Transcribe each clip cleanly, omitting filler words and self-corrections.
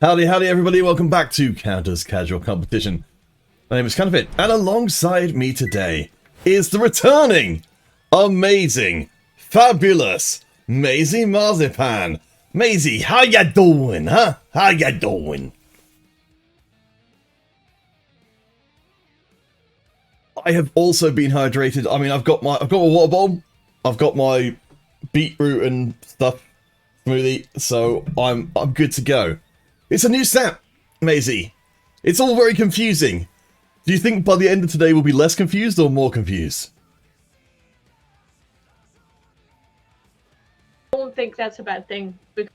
Howdy, howdy, everybody. Welcome back to Counters Casual Competition. My name is Counterfeit, and alongside me today is the returning, amazing, fabulous MaizyMarzipan. Maizy, how ya doing, huh? How ya doing? I have also been hydrated. I mean, I've got my water bottle, I've got my beetroot and stuff smoothie, so I'm good to go. It's a new set, Maizy. It's all very confusing. Do you think by the end of today we'll be less confused or more confused? I don't think that's a bad thing because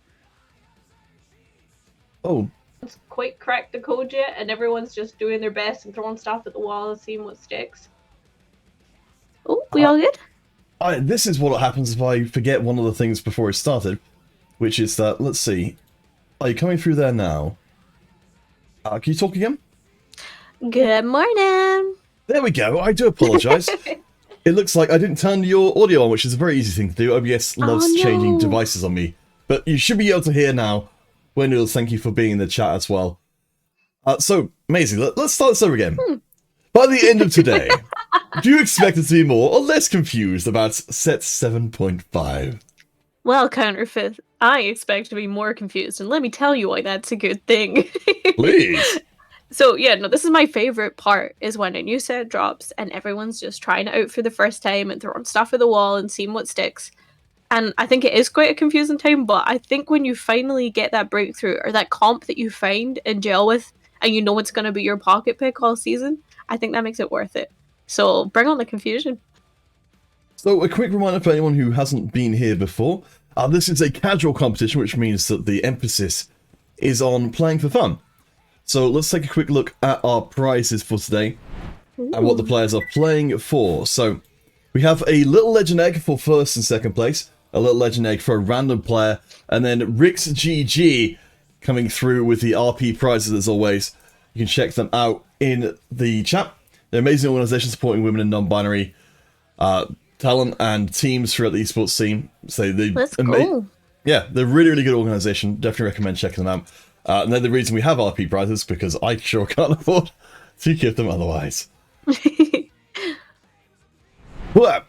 Oh, it's quite cracked the code yet, and everyone's just doing their best and throwing stuff at the wall and seeing what sticks. Oh, we all good? this is what happens if I forget one of the things before it started, which is that, let's see. Are you coming through there now? Can you talk again? Good morning. There we go. I do apologise. It looks like I didn't turn your audio on, which is a very easy thing to do. OBS loves changing devices on me. But you should be able to hear now. Wendy, thank you for being in the chat as well. So, Maizy, let's start this over again. By the end of today, do you expect us to be more or less confused about set 7.5? Well, Counterfeit, I expect to be more confused, and let me tell you why that's a good thing. Please. So, yeah, no, this is my favorite part, is when a new set drops and everyone's just trying it out for the first time and throwing stuff at the wall and seeing what sticks. And I think it is quite a confusing time, but I think when you finally get that breakthrough or that comp that you find and gel with, and you know it's going to be your pocket pick all season, I think that makes it worth it. So bring on the confusion. So a quick reminder for anyone who hasn't been here before, this is a casual competition, which means that the emphasis is on playing for fun. So let's take a quick look at our prizes for today and what the players are playing for. So we have a little legend egg for first and second place, a little legend egg for a random player, and then Rick's GG coming through with the RP prizes as always. You can check them out in the chat. They're an amazing organisation supporting women and non-binary talent and teams throughout the esports scene. So Let's go. yeah, they're a really, really good organisation. Definitely recommend checking them out. And they're the reason we have RP prizes, because I sure can't afford to give them otherwise. Well,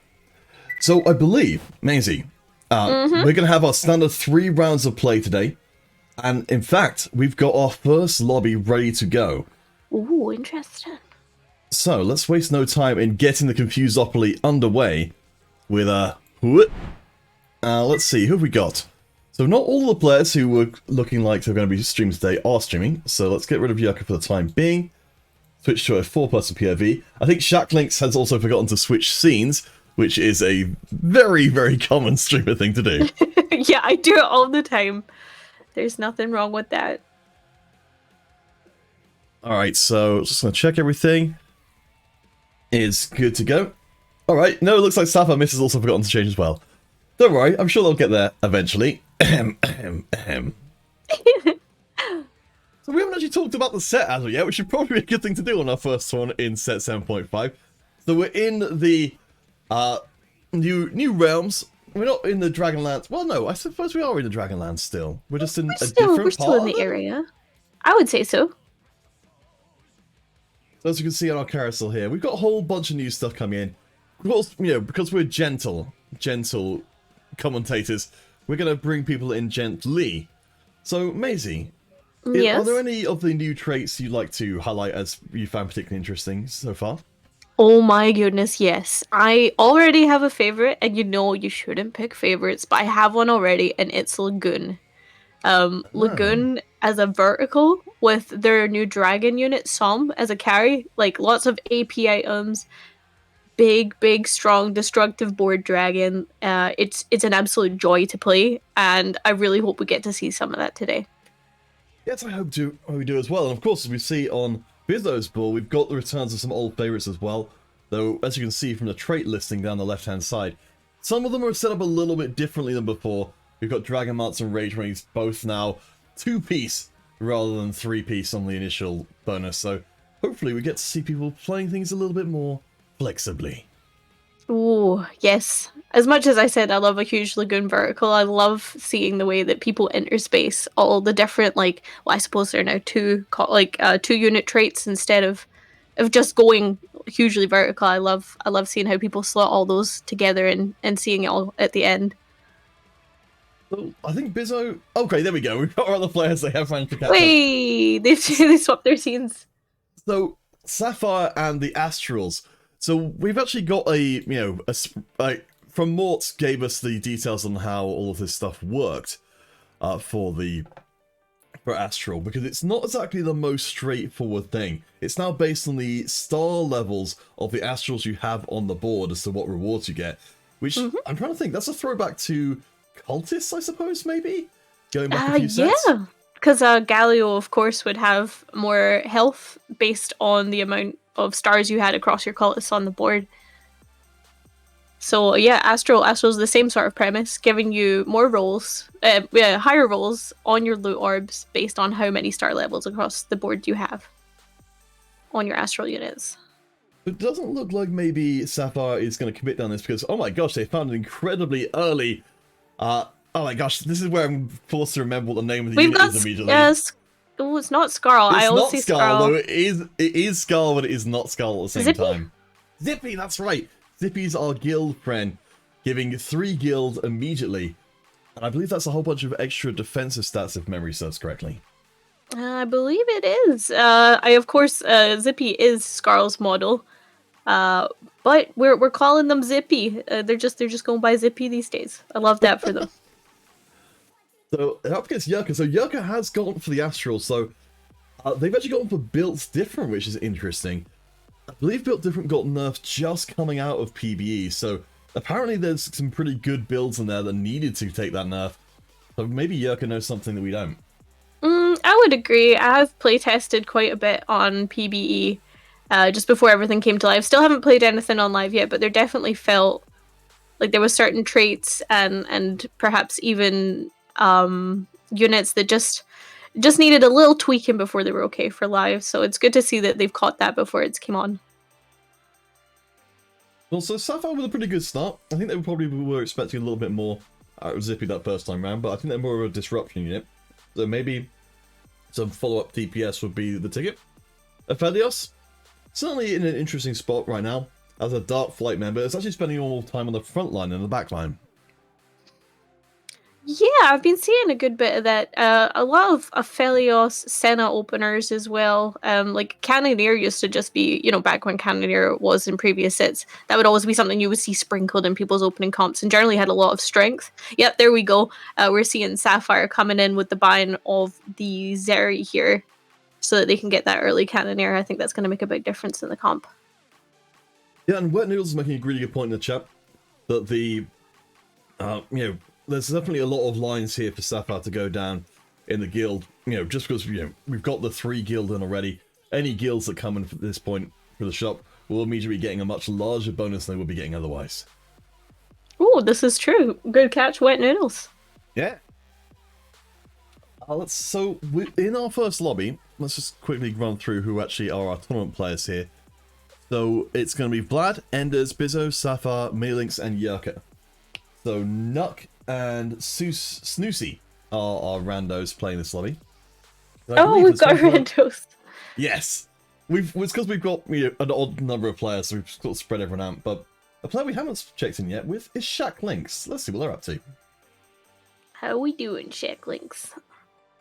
so I believe, Maizy, we're going to have our standard 3 rounds of play today. And in fact, we've got our first lobby ready to go. Ooh, interesting. So let's waste no time in getting the Confusopoly underway with let's see, who have we got? So not all the players who were looking like they're going to be streaming today are streaming, so let's get rid of Yucca for the time being. Switch to a 4-person POV. I think Shacklinks has also forgotten to switch scenes, which is a very, very common streamer thing to do. Yeah, I do it all the time. There's nothing wrong with that. Alright, so just going to check everything is good to go. Alright, no, it looks like Sapphire Miss has also forgotten to change as well. Don't worry, I'm sure they'll get there eventually. So we haven't actually talked about the set as of yet, which should probably be a good thing to do on our first one in set 7.5. So we're in the new realms. We're not in the Dragonlands. Well, no, I suppose we are in the Dragonlands still. We're just in a different part. We're still in the area. I would say so. So as you can see on our carousel here, we've got a whole bunch of new stuff coming in. Of course, you know, because we're gentle commentators, we're going to bring people in gently. So, Maizy, yes. Are there any of the new traits you'd like to highlight as you found particularly interesting so far? Oh my goodness, yes. I already have a favorite, and you know you shouldn't pick favorites, but I have one already, and it's Lagoon. Lagoon as a vertical with their new dragon unit, Som, as a carry. Like, lots of AP items. Big, strong, destructive board dragon. It's an absolute joy to play, and I really hope we get to see some of that today. Yes, I hope we do as well. And of course, as we see on Bizzo's board, we've got the returns of some old favorites as well. Though, as you can see from the trait listing down the left-hand side, some of them are set up a little bit differently than before. We've got Dragon Marts and Rage Wings both now 2-piece rather than 3-piece on the initial bonus. So hopefully we get to see people playing things a little bit more flexibly. Ooh, yes. As much as I said I love a huge lagoon vertical, I love seeing the way that people interspace all the different well, I suppose there are now two unit traits instead of just going hugely vertical. I love seeing how people slot all those together and seeing it all at the end. So I think Bizzo. Okay, there we go. We've got our other players. They have managed to catch up. Wait, they swapped their scenes. So Sapphire and the Astrals. So we've actually got from Mort gave us the details on how all of this stuff worked for Astral, because it's not exactly the most straightforward thing. It's now based on the star levels of the Astrals you have on the board as to what rewards you get, which I'm trying to think, that's a throwback to Cultists, I suppose, maybe? Going back a few sets? Yeah, because Galio, of course, would have more health based on the amount of stars you had across your cultists on the board. So yeah, Astral's the same sort of premise, giving you more rolls, higher rolls on your loot orbs based on how many star levels across the board you have on your Astral units. It doesn't look like maybe Sapphire is going to commit down this because, oh my gosh, they found an incredibly early... oh my gosh, this is where I'm forced to remember what the name of the unit is immediately. Oh, it's not Scarl. It's I always not say Scarl, though. It is Scarl, but it is not Scarl at the same time. Zippy, that's right. Zippy's our guild friend, giving 3 guild immediately. And I believe that's a whole bunch of extra defensive stats, if memory serves correctly. I believe it is. Of course, Zippy is Scarl's model. But we're calling them Zippy. They're just going by Zippy these days. I love that for them. So up against Yurka. So Yurka has gone for the Astral. So they've actually gone for Built Different, which is interesting. I believe Built Different got nerfed just coming out of PBE. So apparently there's some pretty good builds in there that needed to take that nerf. So maybe Yurka knows something that we don't. I would agree. I have playtested quite a bit on PBE. Just before everything came to live. Still haven't played anything on live yet, but there definitely felt like there was certain traits and perhaps even units that just needed a little tweaking before they were okay for live. So it's good to see that they've caught that before it's came on. Well, so Sapphire with a pretty good start. I think they probably were expecting a little bit more out of Zippy that first time round, but I think they're more of a disruption unit. So maybe some follow-up DPS would be the ticket. Aphelios, certainly in an interesting spot right now. As a Dark Flight member, it's actually spending all time on the front line and the back line. Yeah, I've been seeing a good bit of that. A lot of Aphelios Senna openers as well. Like Cannoneer used to just be, back when Cannoneer was in previous sets, that would always be something you would see sprinkled in people's opening comps and generally had a lot of strength. Yep, there we go. We're seeing Sapphire coming in with the buy-in of the Zeri here so that they can get that early Cannoneer. I think that's going to make a big difference in the comp. Yeah, and Wet Noodles is making a really good point in the chat that there's definitely a lot of lines here for Sapphire to go down in the guild. Just because we've got the 3 guild in already. Any guilds that come in at this point for the shop will immediately be getting a much larger bonus than they would be getting otherwise. Oh, this is true. Good catch, Wet Noodles. Yeah. In our first lobby, let's just quickly run through who actually are our tournament players here. So it's going to be Vlad, Enders, Bizzo, Sapphire, Melinx, and Yurka. So Nuck and Snoozy are our randos playing this lobby. Oh, we've got randos. Yes. It's because we've got an odd number of players, so we've just got to spread everyone out. But a player we haven't checked in yet with is Shaq Lynx. Let's see what they're up to. How we doing, Shaq Lynx?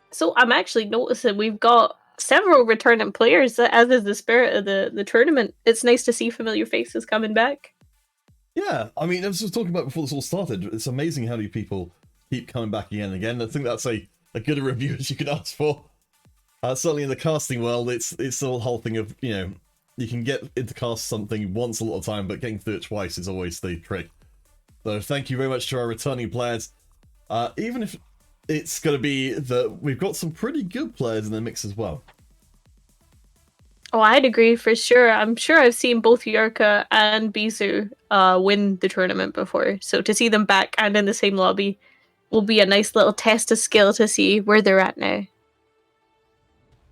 So I'm actually noticing we've got several returning players, as is the spirit of the tournament. It's nice to see familiar faces coming back. Yeah, I mean, I was just talking about before this all started. It's amazing how many people keep coming back again and again. I think that's a good a review as you could ask for. Certainly in the casting world, it's the whole thing of, you can get into cast something once a lot of time, but getting through it twice is always the trick. So thank you very much to our returning players. Even if it's going to be that we've got some pretty good players in the mix as well. Oh, I'd agree for sure. I'm sure I've seen both Yurka and Bizu win the tournament before. So to see them back and in the same lobby will be a nice little test of skill to see where they're at now.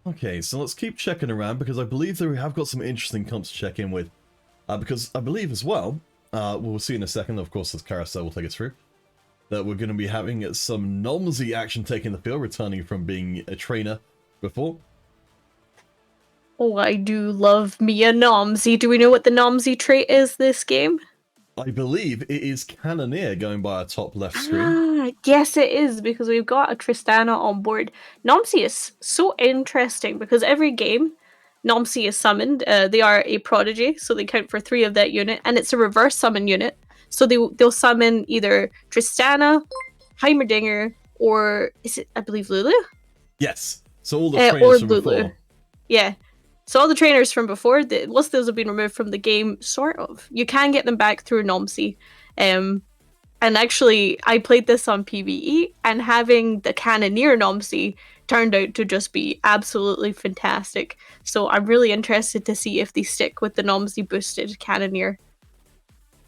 Okay, so let's keep checking around because I believe that we have got some interesting comps to check in with. Because I believe as well, we'll see in a second, of course, as Carousel will take us through, that we're going to be having some Nomsy action taking the field, returning from being a trainer before. Oh, I do love me a Nomsy. Do we know what the Nomsy trait is this game? I believe it is Cannoneer going by our top left screen. Ah, yes, it is, because we've got a Tristana on board. Nomsy is so interesting because every game, Nomsy is summoned. They are a prodigy, so they count for 3 of that unit, and it's a reverse summon unit. So they'll summon either Tristana, Heimerdinger, or is it, I believe, Lulu? Yes. So all the trainers from Lulu. before. Yeah. So all the trainers from before, most of those have been removed from the game, sort of. You can get them back through Nomsy. And actually, I played this on PvE, and having the Cannoneer Nomsy turned out to just be absolutely fantastic. So I'm really interested to see if they stick with the Nomsy boosted Cannoneer.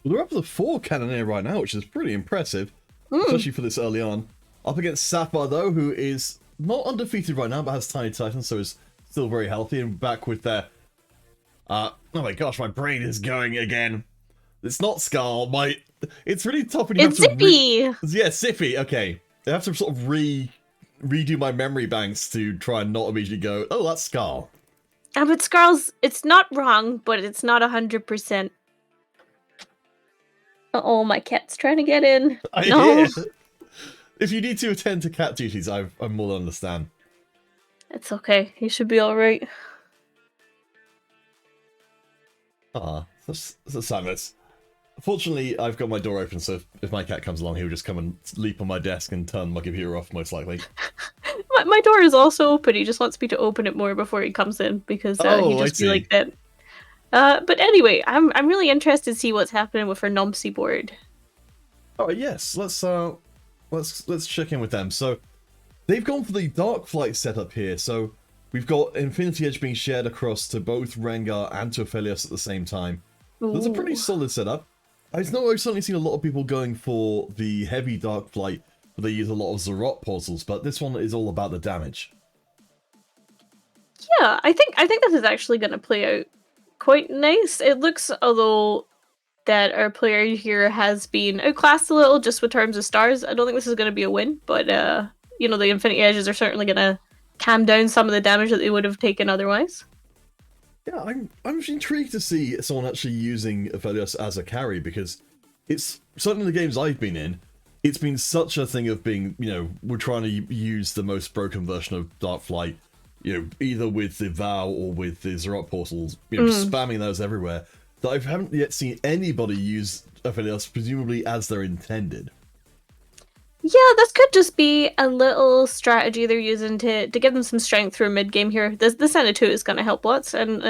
Well, they're up to 4 Cannoneer right now, which is pretty impressive, especially for this early on. Up against Sapphire, though, who is not undefeated right now, but has Tiny Titan, so is still very healthy, and back with their... oh my gosh, my brain is going again. It's not Skull, it's really tough when you have to... Zippy! Yeah, Zippy, okay. I have to sort of redo my memory banks to try and not immediately go, oh, that's Skull. But Scarl's, it's not wrong, but it's not 100%. Uh-oh, my cat's trying to get in. No. Hear. If you need to attend to cat duties, I more than understand. It's okay. He should be alright. That's silence. Fortunately, I've got my door open, so if my cat comes along, he'll just come and leap on my desk and turn my computer off, most likely. My door is also open. He just wants me to open it more before he comes in, because he just be like that. But anyway, I'm really interested to see what's happening with her Nomsy board. Oh yes, let's check in with them. So they've gone for the Dark Flight setup here. So we've got Infinity Edge being shared across to both Rengar and to Aphelios at the same time. That's a pretty solid setup. I've certainly seen a lot of people going for the heavy Dark Flight, where they use a lot of Zarot portals, but this one is all about the damage. Yeah, I think this is actually going to play out quite nice. It looks, although, that our player here has been outclassed a little just with terms of stars. I don't think this is going to be a win, but you know, the Infinity Edges are certainly going to calm down some of the damage that they would have taken otherwise. Yeah, I'm intrigued to see someone actually using Aphelios as a carry, because it's certainly the games I've been in, it's been such a thing of being, you know, we're trying to use the most broken version of Dark Flight, you know, either with the Vow or with the Zarot portals, you know, just spamming those everywhere, that I haven't yet seen anybody use Aphelios presumably as they're intended. Yeah, this could just be a little strategy they're using to give them some strength through mid-game here. This Senna 2 is going to help lots, and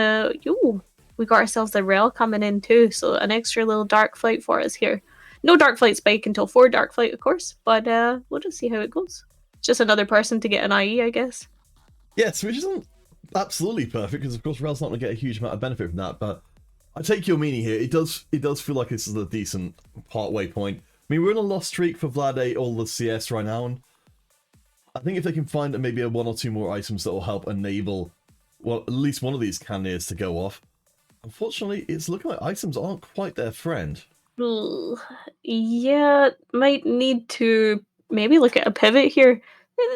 we got ourselves a Rel coming in too, so an extra little Dark Flight for us here. No Dark Flight spike until 4 Dark Flight, of course, but we'll just see how it goes. Just another person to get an IE, I guess. Yes, which isn't absolutely perfect, because of course Rel's not going to get a huge amount of benefit from that, but I take your meaning here. It does feel like this is a decent part-way point. I mean, we're in a lost streak for Vlad all the CS right now, and I think if they can find maybe 1 or 2 more items that will help enable, well, at least one of these cannoneers to go off. Unfortunately, it's looking like items aren't quite their friend. Yeah, might need to maybe look at a pivot here.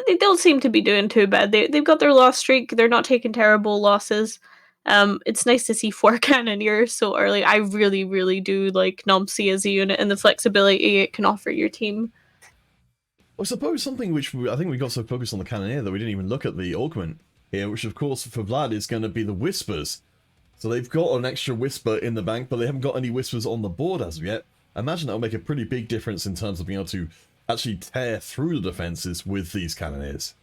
They don't seem to be doing too bad. They've got their loss streak. They're not taking terrible losses. It's nice to see 4 Cannoneers so early. I really, really do like Nomsy as a unit and the flexibility it can offer your team. I suppose something which I think we got so focused on the Cannoneer that we didn't even look at the augment here, which of course for Vlad is going to be the Whispers. So they've got an extra Whisper in the bank, but they haven't got any Whispers on the board as of yet. I imagine that'll make a pretty big difference in terms of being able to actually tear through the defenses with these Cannoneers.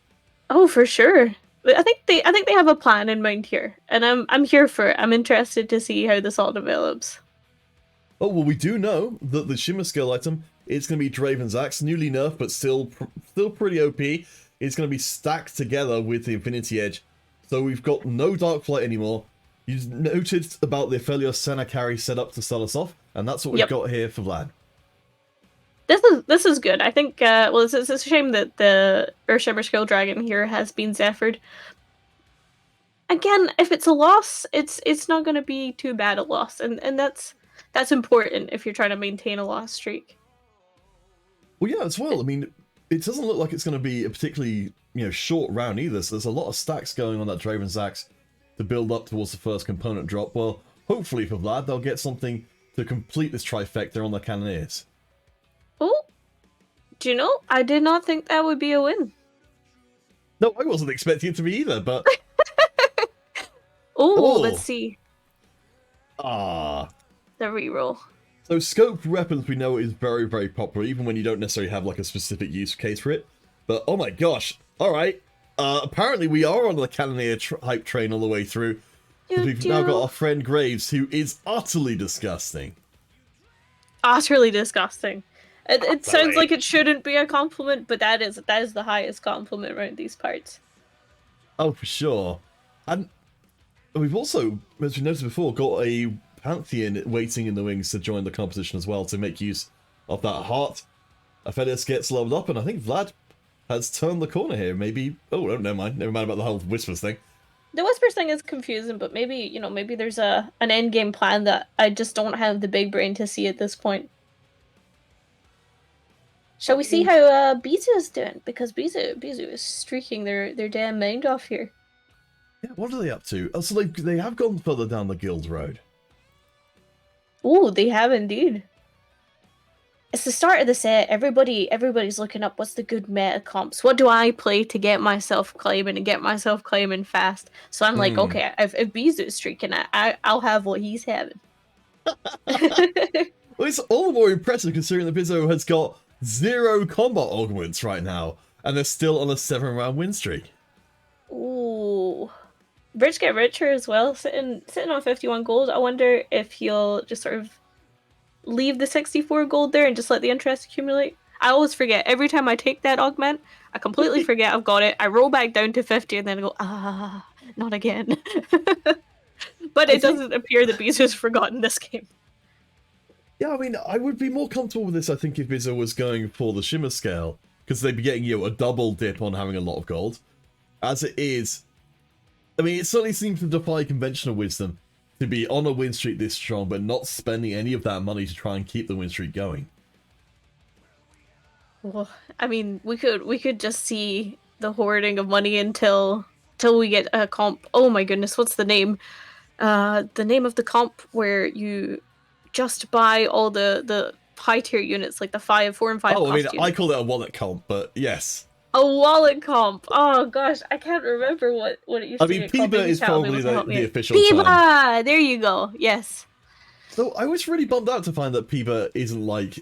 Oh, for sure. I think they have a plan in mind here, and I'm here for it. I'm interested to see how this all develops. Oh, well, we do know that the Shimmer skill item is going to be Draven's Axe, newly nerfed, but still pretty OP. It's going to be stacked together with the Infinity Edge. So we've got no Dark Flight anymore. You noted about the Aphelios Senna carry set up to start us off, and that's what we've got here for Vlad. This is good. I think, well, it's a shame that the Earthshimmer Skill Dragon here has been Zephyred. Again, if it's a loss, it's not going to be too bad a loss, and that's That's important if you're trying to maintain a loss streak. Well, yeah, as well. I mean, it doesn't look like it's going to be a particularly, short round either. So there's a lot of stacks going on that Draven's Axe to build up towards the first component drop. Well, hopefully for Vlad, they'll get something to complete this trifecta on the Cannoneers. Oh, do you know? I did not think that would be a win. No, I wasn't expecting it to be either, but... Oh, let's see. Ah. The reroll. So scoped weapons we know is very, very popular, even when you don't necessarily have like a specific use case for it. But oh my gosh, alright. Apparently we are on the Cannoneer hype train all the way through. We've now got our friend Graves, who is utterly disgusting. Utterly disgusting. It sounds like it shouldn't be a compliment, but that is the highest compliment around these parts. Oh, for sure. And we've also, as we noticed before, got a Pantheon waiting in the wings to join the competition as well to make use of that heart. Aphelios gets leveled up, and I think Vlad has turned the corner here. Maybe... Oh, never mind. Never mind about the whole Whispers thing. The Whispers thing is confusing, but maybe, maybe there's an endgame plan that I just don't have the big brain to see at this point. Shall we see how Bizu is doing? Because Bizu is streaking their damn mind off here. Yeah, what are they up to? Oh, so they have gone further down the guild road. Oh, they have indeed. It's the start of the set. Everybody's looking up what's the good meta comps. What do I play to get myself climbing and get myself climbing fast? So I'm like, okay, if Bizu's streaking, I'll have what he's having. Well, it's all the more impressive considering that Bizzo has got 0 combat augments right now, and they're still on a 7-round win streak. Ooh. Rich get richer as well, sitting on 51 gold. I wonder if he'll just sort of leave the 64 gold there and just let the interest accumulate. I always forget. Every time I take that augment, I completely forget I've got it. I roll back down to 50 and then I go, not again. But it doesn't appear that Bizu's forgotten this game. Yeah, I mean, I would be more comfortable with this, I think, if Bizzo was going for the Shimmer scale, because they'd be getting, a double dip on having a lot of gold. As it is, I mean, it certainly seems to defy conventional wisdom to be on a win streak this strong, but not spending any of that money to try and keep the win streak going. Well, I mean, we could just see the hoarding of money until we get a comp. Oh my goodness, what's the name? The name of the comp where you just buy all the high tier units, like the 4 and 5. Oh, I mean, I call it a wallet comp, but yes. A wallet comp. Oh gosh, I can't remember what it used to be. I mean, Piba is probably the official Piba! term. There you go. Yes. So I was really bummed out to find that Piba isn't like,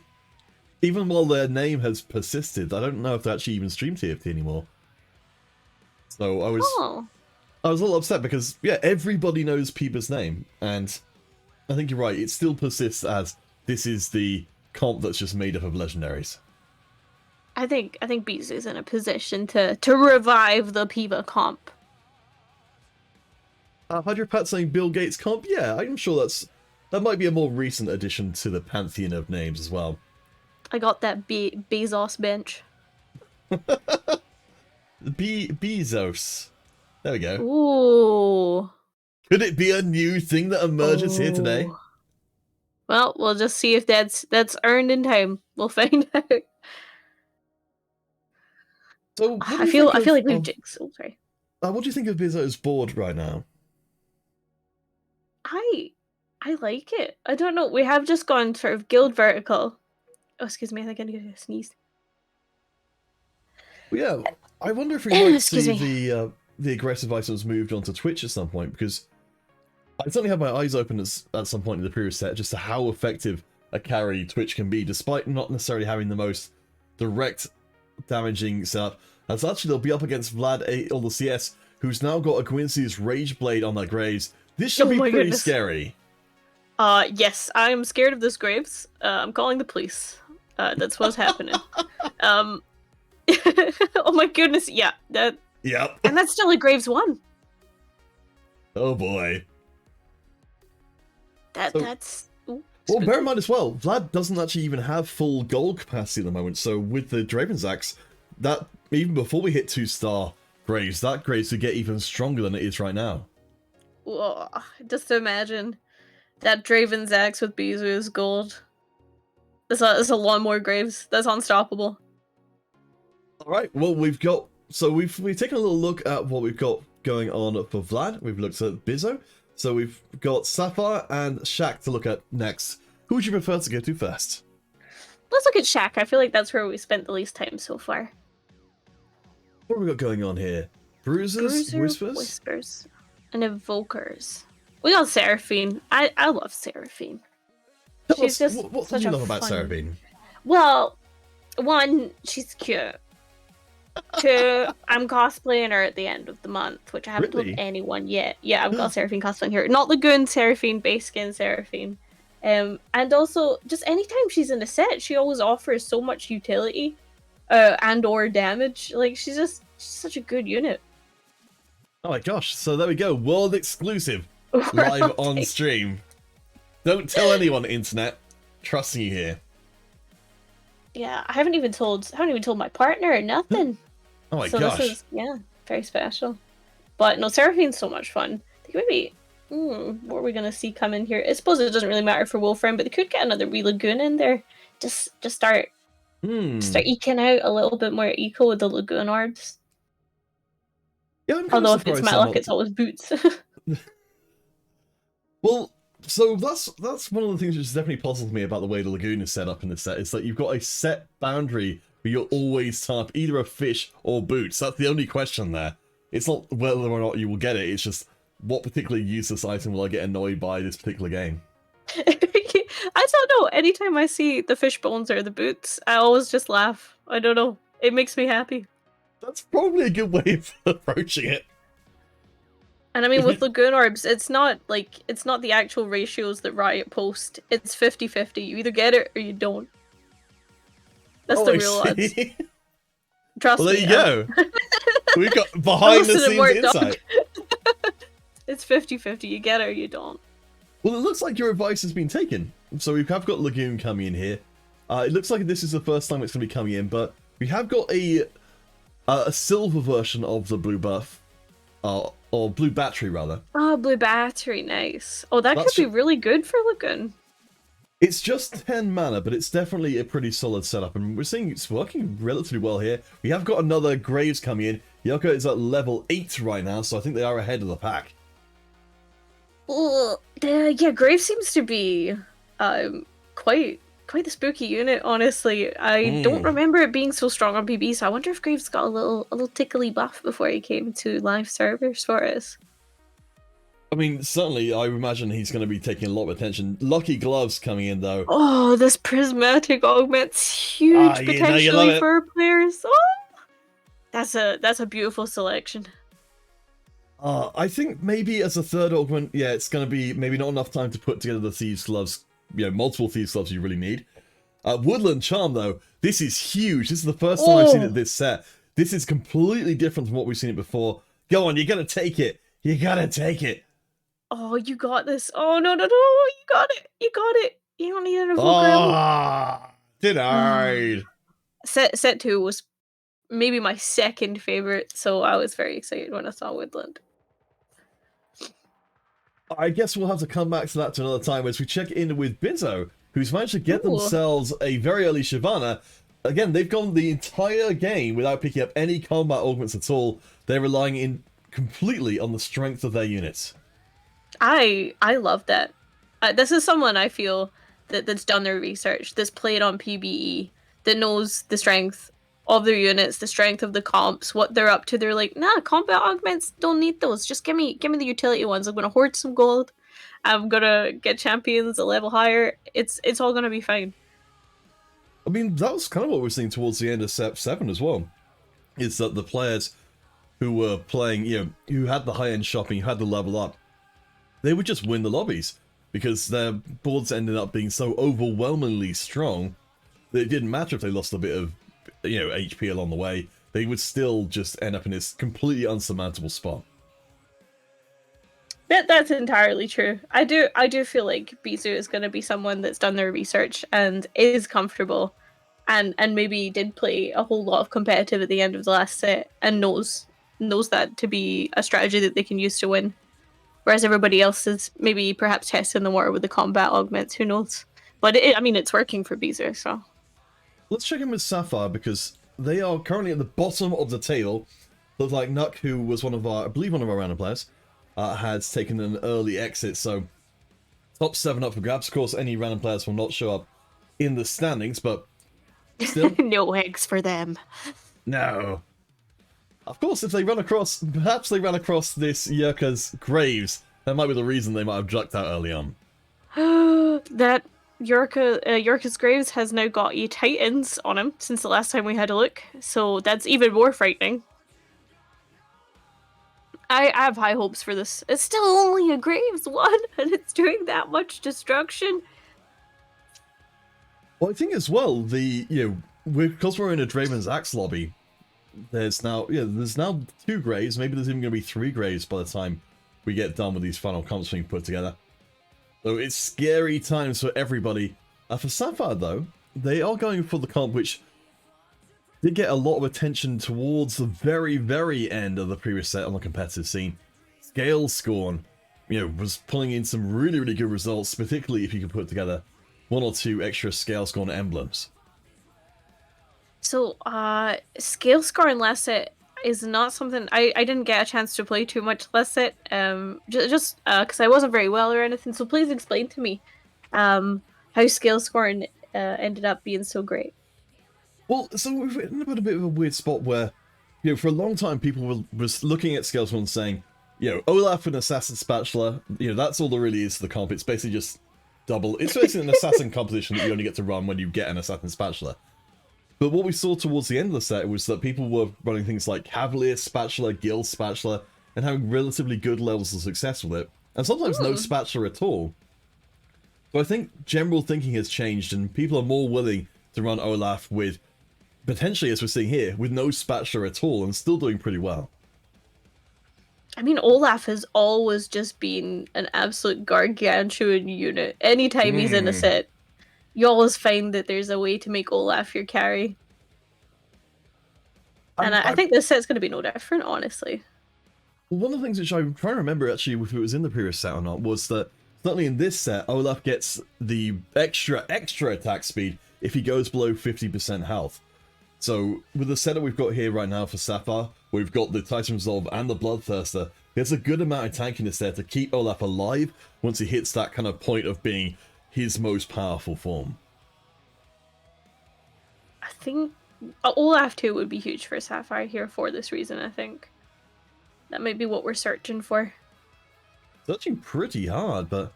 even while their name has persisted, I don't know if they actually even stream TFT anymore. So I was a little upset because, yeah, everybody knows Piba's name, and I think you're right, it still persists as this is the comp that's just made up of legendaries. I think Bizu's in a position to revive the Piba comp. Hydropat saying Bill Gates comp? Yeah, I'm sure that might be a more recent addition to the pantheon of names as well. I got that Bezos bench. Bezos. There we go. Ooh. Could it be a new thing that emerges here today? Well, we'll just see if that's earned in time. We'll find out. So I feel like we've jinxed. Oh, sorry. What do you think of Bizzo's board right now? I like it. I don't know. We have just gone sort of guild vertical. Oh, excuse me. I think I need to sneeze. Well, yeah. I wonder if we might see the aggressive items moved onto Twitch at some point, because I certainly had my eyes open at some point in the previous set just to how effective a carry Twitch can be, despite not necessarily having the most direct damaging setup. And so actually they'll be up against Vlad or the CS, who's now got a Quincy's Rage Blade on their Graves. This should be pretty scary. Yes, I'm scared of this Graves. I'm calling the police. That's what's happening. Oh my goodness, yeah. Yep. And that's still a Graves 1. Oh boy. That's... Ooh, well, bear in mind as well, Vlad doesn't actually even have full gold capacity at the moment, so with the Draven's Axe, that, even before we hit 2-star Graves, that Graves would get even stronger than it is right now. Whoa, just imagine That Draven's Axe with Bizu is gold. There's a lot more Graves. That's unstoppable. Alright, well we've taken a little look at what we've got going on for Vlad. We've looked at Bizzo. So we've got Sapphire and Shaq to look at next. Who would you prefer to go to first? Let's look at Shaq. I feel like that's where we spent the least time so far. What have we got going on here? Bruisers, Whispers, and Evokers. We got Seraphine. I love Seraphine. She's just what do you love about Seraphine? Well, one, she's cute. Two, I'm cosplaying her at the end of the month, which I haven't told anyone yet. Yeah, I've got Seraphine cosplaying here. Not Lagoon Seraphine, base skin Seraphine. And also, just anytime she's in a set, she always offers so much utility and or damage. Like, she's such a good unit. Oh my gosh, so there we go. World exclusive. Live on stream. Don't tell anyone, internet. Trusting you here. Yeah, I haven't even told my partner or nothing. Oh my gosh. This is, very special. But no, Seraphine's so much fun. I think maybe, what are we going to see come in here? I suppose it doesn't really matter for Wolfram, but they could get another wee Lagoon in there. Just start eking out a little bit more eco with the Lagoon orbs. Yeah, although if it's my luck, it's always boots. Well, so that's one of the things which definitely puzzles me about the way the Lagoon is set up in this set. Is that you've got a set boundary where you'll always type either a fish or boots. That's the only question there. It's not whether or not you will get it, it's just what particularly useless item will I get annoyed by this particular game. I don't know. Anytime I see the fish bones or the boots, I always just laugh. I don't know. It makes me happy. That's probably a good way of approaching it. And I mean, with Lagoon Orbs, it's not the actual ratios that Riot post. It's 50-50. You either get it or you don't. That's the real odds. Trust me. Well, there you go. We've got behind the scenes insight. It's 50-50. You get it or you don't. Well, it looks like your advice has been taken. So we have got Lagoon coming in here. It looks like this is the first time it's going to be coming in, but we have got a silver version of the blue buff. Or blue battery, rather. Oh, blue battery, nice. Oh, that could be really good for Lagoon. It's just 10 mana, but it's definitely a pretty solid setup, and we're seeing it's working relatively well here. We have got another Graves coming in. Yoko is at level 8 right now, so I think they are ahead of the pack. Yeah, Graves seems to be quite the spooky unit, honestly. I don't remember it being so strong on PB, so I wonder if Graves got a little tickly buff before he came to live servers for us. I mean, certainly, I imagine he's going to be taking a lot of attention. Lucky Gloves coming in, though. Oh, this prismatic augment's huge potentially for players. Oh, that's a beautiful selection. I think maybe as a third augment, yeah, it's going to be maybe not enough time to put together the Thieves Gloves, multiple Thieves Gloves you really need. Woodland Charm, though, this is huge. This is the first time I've seen it this set. This is completely different from what we've seen it before. Go on, you got to take it. You got to take it. Oh, you got this. Oh, no, you got it. You got it. You don't need an evoker. Denied. Set 2 was maybe my second favorite, so I was very excited when I saw Woodland. I guess we'll have to come back to that another time as we check in with Bizzo, who's managed to get themselves a very early Shyvana. Again, they've gone the entire game without picking up any combat augments at all. They're relying completely on the strength of their units. I love that. This is someone I feel that's done their research, that's played on PBE, that knows the strength of their units, the strength of the comps, what they're up to. They're like, nah, combat augments, don't need those. Just give me the utility ones. I'm gonna hoard some gold. I'm gonna get champions a level higher. It's all gonna be fine. I mean, that was kind of what we're seeing towards the end of Step 7 as well. Is that the players who were playing, who had the high-end shopping, who had the level up, they would just win the lobbies because their boards ended up being so overwhelmingly strong that it didn't matter if they lost a bit of, HP along the way. They would still just end up in this completely unsurmountable spot. That's entirely true. I do feel like Bizu is going to be someone that's done their research and is comfortable, and maybe did play a whole lot of competitive at the end of the last set and knows that to be a strategy that they can use to win. whereas everybody else is maybe perhaps testing the water with the combat augments. Who knows? But I mean, it's working for Beezer, so. Let's check in with Sapphire, because they are currently at the bottom of the table. Looks like Nuck, who was one of our, I believe one of our random players, had taken an early exit, so top 7 up for grabs. Of course, any random players will not show up in the standings, but still. No eggs for them. No. Of course, if they run across, perhaps they ran across this Yurka's graves. That might be the reason they might have jucked out early on. That Yorka's Graves has now got Titans on him since the last time we had a look, so that's even more frightening. I have high hopes for this. It's still only a Graves one, and it's doing that much destruction. Well, I think as well, because we're in a Draven's Axe lobby, there's now 2 graves. Maybe there's even going to be 3 graves by the time we get done with these final comps being put together. So it's scary times for everybody. For Sapphire, though, they are going for the comp which did get a lot of attention towards the very, very end of the previous set on the competitive scene. Scale Scorn, was pulling in some really, really good results, particularly if you can put together 1 or 2 extra Scale Scorn emblems. So, Scale Scorn last set is not something I didn't get a chance to play too much last set. Just because I wasn't very well or anything. So please explain to me, how Scale Scorn ended up being so great. Well, so we're in a bit of a weird spot where, for a long time people was looking at Scale Scorn saying, Olaf and Assassin Spatula, that's all there really is to the comp. It's basically just it's basically an assassin composition that you only get to run when you get an Assassin Spatula. But what we saw towards the end of the set was that people were running things like Cavalier Spatula, Guild Spatula, and having relatively good levels of success with it. And sometimes no Spatula at all. So I think general thinking has changed, and people are more willing to run Olaf with, potentially, as we're seeing here, with no Spatula at all, and still doing pretty well. I mean, Olaf has always just been an absolute gargantuan unit. Anytime he's in a set, you always find that there's a way to make Olaf your carry. And I think this set's going to be no different, honestly. One of the things which I'm trying to remember, actually, if it was in the previous set or not, was that certainly in this set, Olaf gets the extra attack speed if he goes below 50% health. So with the setup we've got here right now for Sapphire, we've got the Titan Resolve and the Bloodthirster, there's a good amount of tankiness there to keep Olaf alive once he hits that kind of point of being his most powerful form. I think Olaf 2 would be huge for Sapphire here for this reason, I think. That might be what we're searching for. Searching pretty hard, but...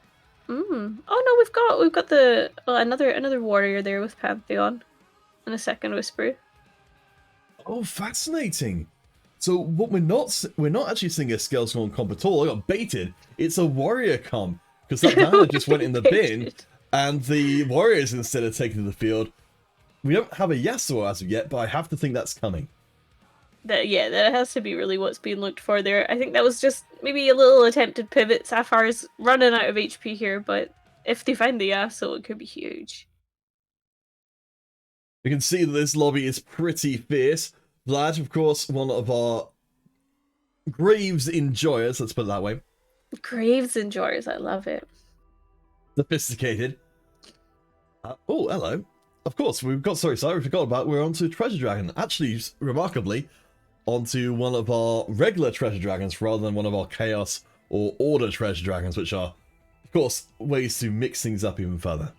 Oh no, we've got the another warrior there with Pantheon. And a second Whisper. Oh, fascinating. So what we're not actually seeing a Scale Scorn comp at all. I got baited. It's a warrior comp. Because that banner just went in the bin, and the warriors instead of taking to the field. We don't have a Yasuo as of yet, but I have to think that's coming. That has to be really what's being looked for there. I think that was just maybe a little attempted pivot. Sapphire's running out of HP here, but if they find the Yasuo, it could be huge. You can see that this lobby is pretty fierce. Vlad, of course, one of our Graves enjoyers, let's put it that way. Graves enjoyers, I love it. Sophisticated. Oh, hello. Of course, we forgot about, we're onto Treasure Dragon. Actually, remarkably, onto one of our regular Treasure Dragons rather than one of our Chaos or Order Treasure Dragons, which are, of course, ways to mix things up even further.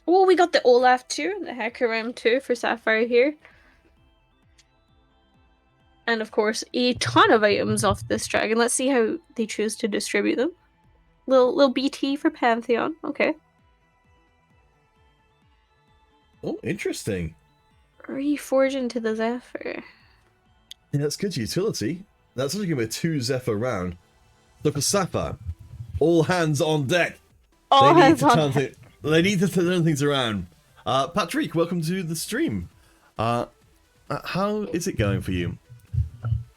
Oh, we got the Olaf 2 and the Hecarim 2 for Sapphire here. And of course, a ton of items off this dragon. Let's see how they choose to distribute them. Little BT for Pantheon. Okay. Oh, interesting. Reforge into the Zephyr. Yeah, that's good utility. That's only going to be a 2 Zephyr round. So for Sapphire, all hands on deck. They need to turn things around. Patrick, welcome to the stream. How is it going for you?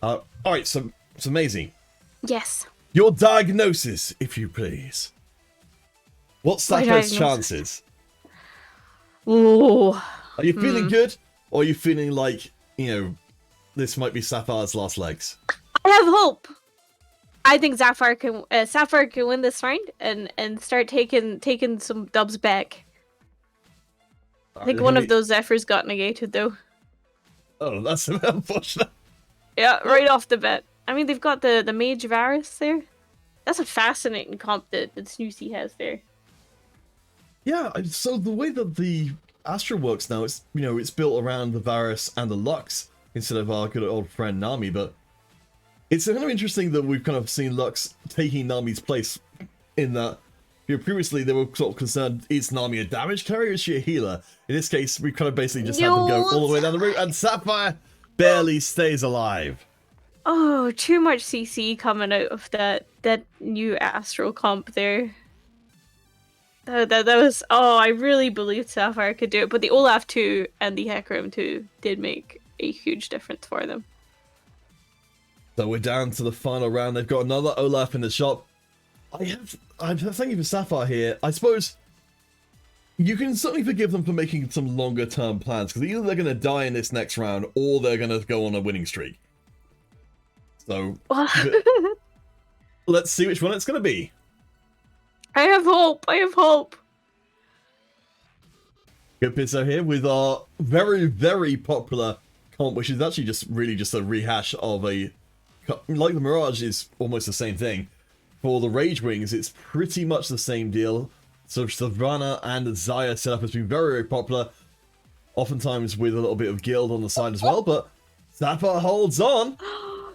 Alright, so it's amazing. Yes. Your diagnosis, if you please. What's Sapphire's chances? Ooh. Are you feeling good? Or are you feeling like, this might be Sapphire's last legs? I have hope. I think Sapphire can win this round and start taking some dubs back. I think one of those Zephyrs got negated though. Oh, that's unfortunate. Yeah, right off the bat. I mean, they've got the Mage Varus there. That's a fascinating comp that Snoozy has there. Yeah, so the way that the Astra works now, it's it's built around the Varus and the Lux instead of our good old friend Nami, but it's kind of interesting that we've kind of seen Lux taking Nami's place in that previously they were sort of concerned, is Nami a damage carrier or is she a healer? In this case, we kind of basically just had them go all the way down the route, and Sapphire barely stays alive. Oh, too much CC coming out of that new Astral comp there. That was... Oh, I really believed Sapphire could do it, but the Olaf 2 and the Hecarim 2 did make a huge difference for them. So we're down to the final round. They've got another Olaf in the shop. I'm thanking for Sapphire here. I suppose you can certainly forgive them for making some longer term plans, because either they're going to die in this next round or they're going to go on a winning streak. So let's see which one it's going to be. I have hope. I have hope. Good Pizzo here with our very, very popular comp, which is actually just a rehash of a... Like the Mirage is almost the same thing. For the Rage Wings, it's pretty much the same deal. So Savannah and Zaya setup has been very, very popular. Oftentimes with a little bit of guild on the side as well, but Sapphire holds on.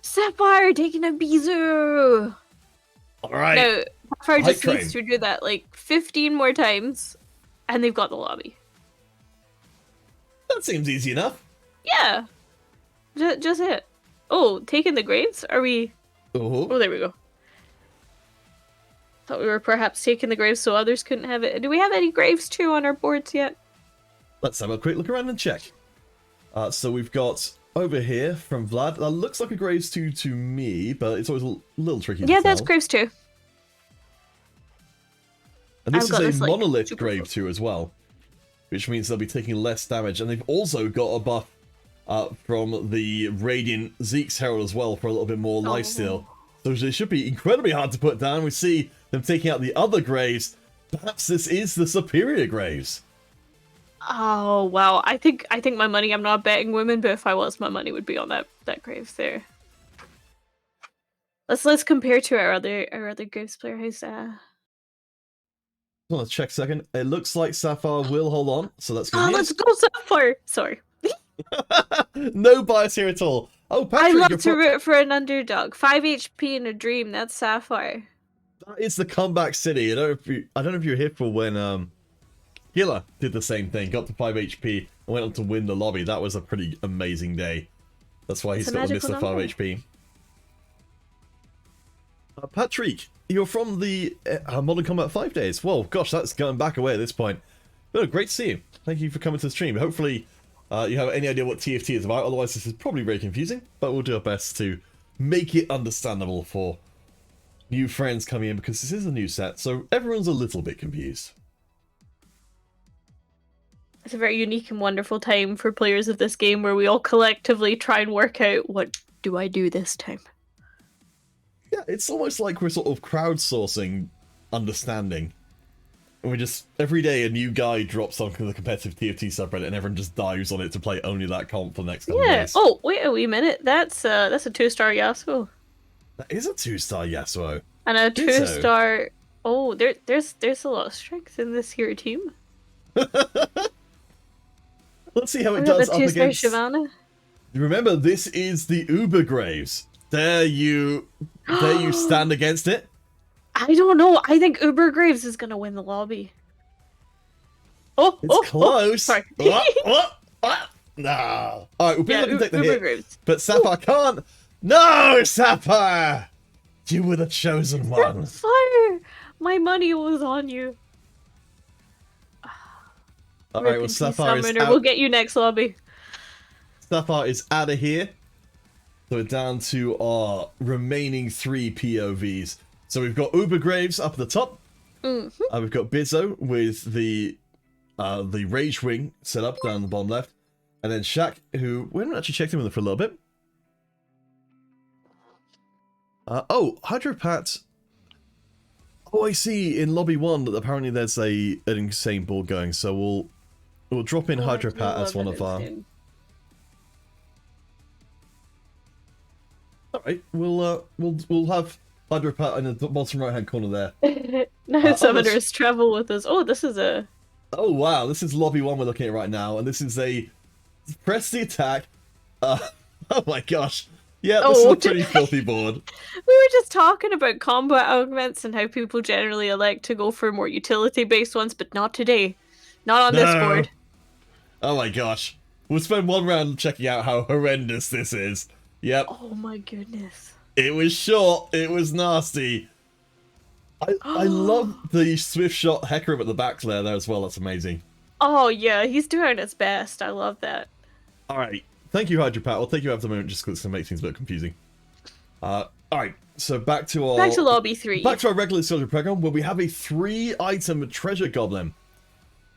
Sapphire taking a Bizu! Alright. No, Sapphire just needs to do that like 15 more times, and they've got the lobby. That seems easy enough. Yeah. Just it. Oh, taking the graves? Are we... Oh, there we go. Thought we were perhaps taking the graves so others couldn't have it. Do we have any graves too on our boards yet? Let's have a quick look around and check. So we've got over here from Vlad. That looks like a graves 2 to me, but it's always a little tricky to tell. Yeah, that's graves 2. And this is a monolith grave 2 as well, which means they'll be taking less damage. And they've also got a buff from the Radiant Zeke's Herald as well for a little bit more lifesteal. So they should be incredibly hard to put down. We see them taking out the other graves. Perhaps this is the superior graves. Oh wow! I think my money. I'm not betting women, but if I was, my money would be on that graves there. Let's compare to our other graves player. Who's Let's check a second. It looks like Sapphire will hold on, so that's good. Oh, let's go Sapphire! Sorry. No bias here at all. Oh, Patrick, I love to root for an underdog. 5 HP in a dream. That's Sapphire. That is the comeback city. I don't know if you were here for when Gila did the same thing. Got to 5 HP and went on to win the lobby. That was a pretty amazing day. That's why he's got to miss the 5 HP. Patrick, you're from the Modern Combat 5 days. Well, gosh, that's going back away at this point. Oh, great to see you. Thank you for coming to the stream. Hopefully you have any idea what TFT is about. Otherwise, this is probably very confusing. But we'll do our best to make it understandable for new friends coming in, because this is a new set, so everyone's a little bit confused. It's a very unique and wonderful time for players of this game where we all collectively try and work out, what do I do this time? Yeah, it's almost like we're sort of crowdsourcing understanding. And we just, every day a new guy drops onto the competitive TFT subreddit and everyone just dives on it to play only that comp for the next couple of days. Oh, wait a wee minute. That's a 2-star Yasuo. That is a 2-star Yasuo. And a 2-star... Oh, there's a lot of strength in this here team. Let's see how it does up against... Shyvana. Remember, this is the Uber Graves. Dare you stand against it? I don't know. I think Uber Graves is gonna win the lobby. It's close. Sorry. No. Alright, we'll be looking to take the Uber hit. Graves. But Sapphire can't. No, Sapphire! You were the chosen one. Sapphire! My money was on you. Alright, well, Sapphire is out. We'll get you next lobby. Sapphire is out of here. So we're down to our remaining 3 POVs. So we've got Uber Graves up at the top. Mm-hmm. We've got Bizzo with the Rage Wing set up down the bottom left. And then Shaq, who we haven't actually checked him in for a little bit. Oh, Hydropat. Oh, I see. In lobby 1, that apparently there's an insane board going, so we'll drop in Oh, I do Hydropat as love one an of our. insane. All right, we'll have Hydropat in the bottom right hand corner there. No, This... summoners travel with us. Oh, this is a. Oh wow, this is lobby 1 we're looking at right now, and this is a press the attack. Oh my gosh. Yeah, this is a pretty filthy board. We were just talking about combat augments and how people generally elect to go for more utility-based ones, but not today. Not on this board. Oh my gosh. We'll spend one round checking out how horrendous this is. Yep. Oh my goodness. It was short. It was nasty. I love the swift shot Hecarim at the back there as well. That's amazing. Oh yeah, he's doing his best. I love that. Alright. Thank you, Hydropat. I'll take you out for the moment just because it's going to make things a bit confusing. Alright, so back to lobby 3. Back to our regular soldier program where we have a 3-item treasure goblin,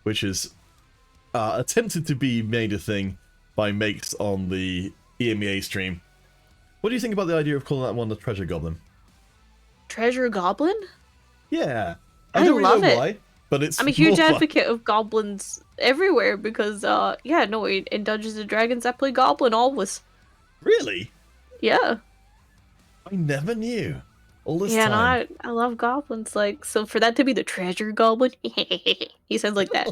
which is attempted to be made a thing by Makes on the EMEA stream. What do you think about the idea of calling that one the treasure goblin? Treasure goblin? Yeah. I don't love really know it. why, but it's I'm a huge advocate of goblins everywhere because, in Dungeons and Dragons I play goblin always. Really? Yeah. I never knew. All this time. And I love goblins. Like, so for that to be the treasure goblin, he sounds like that.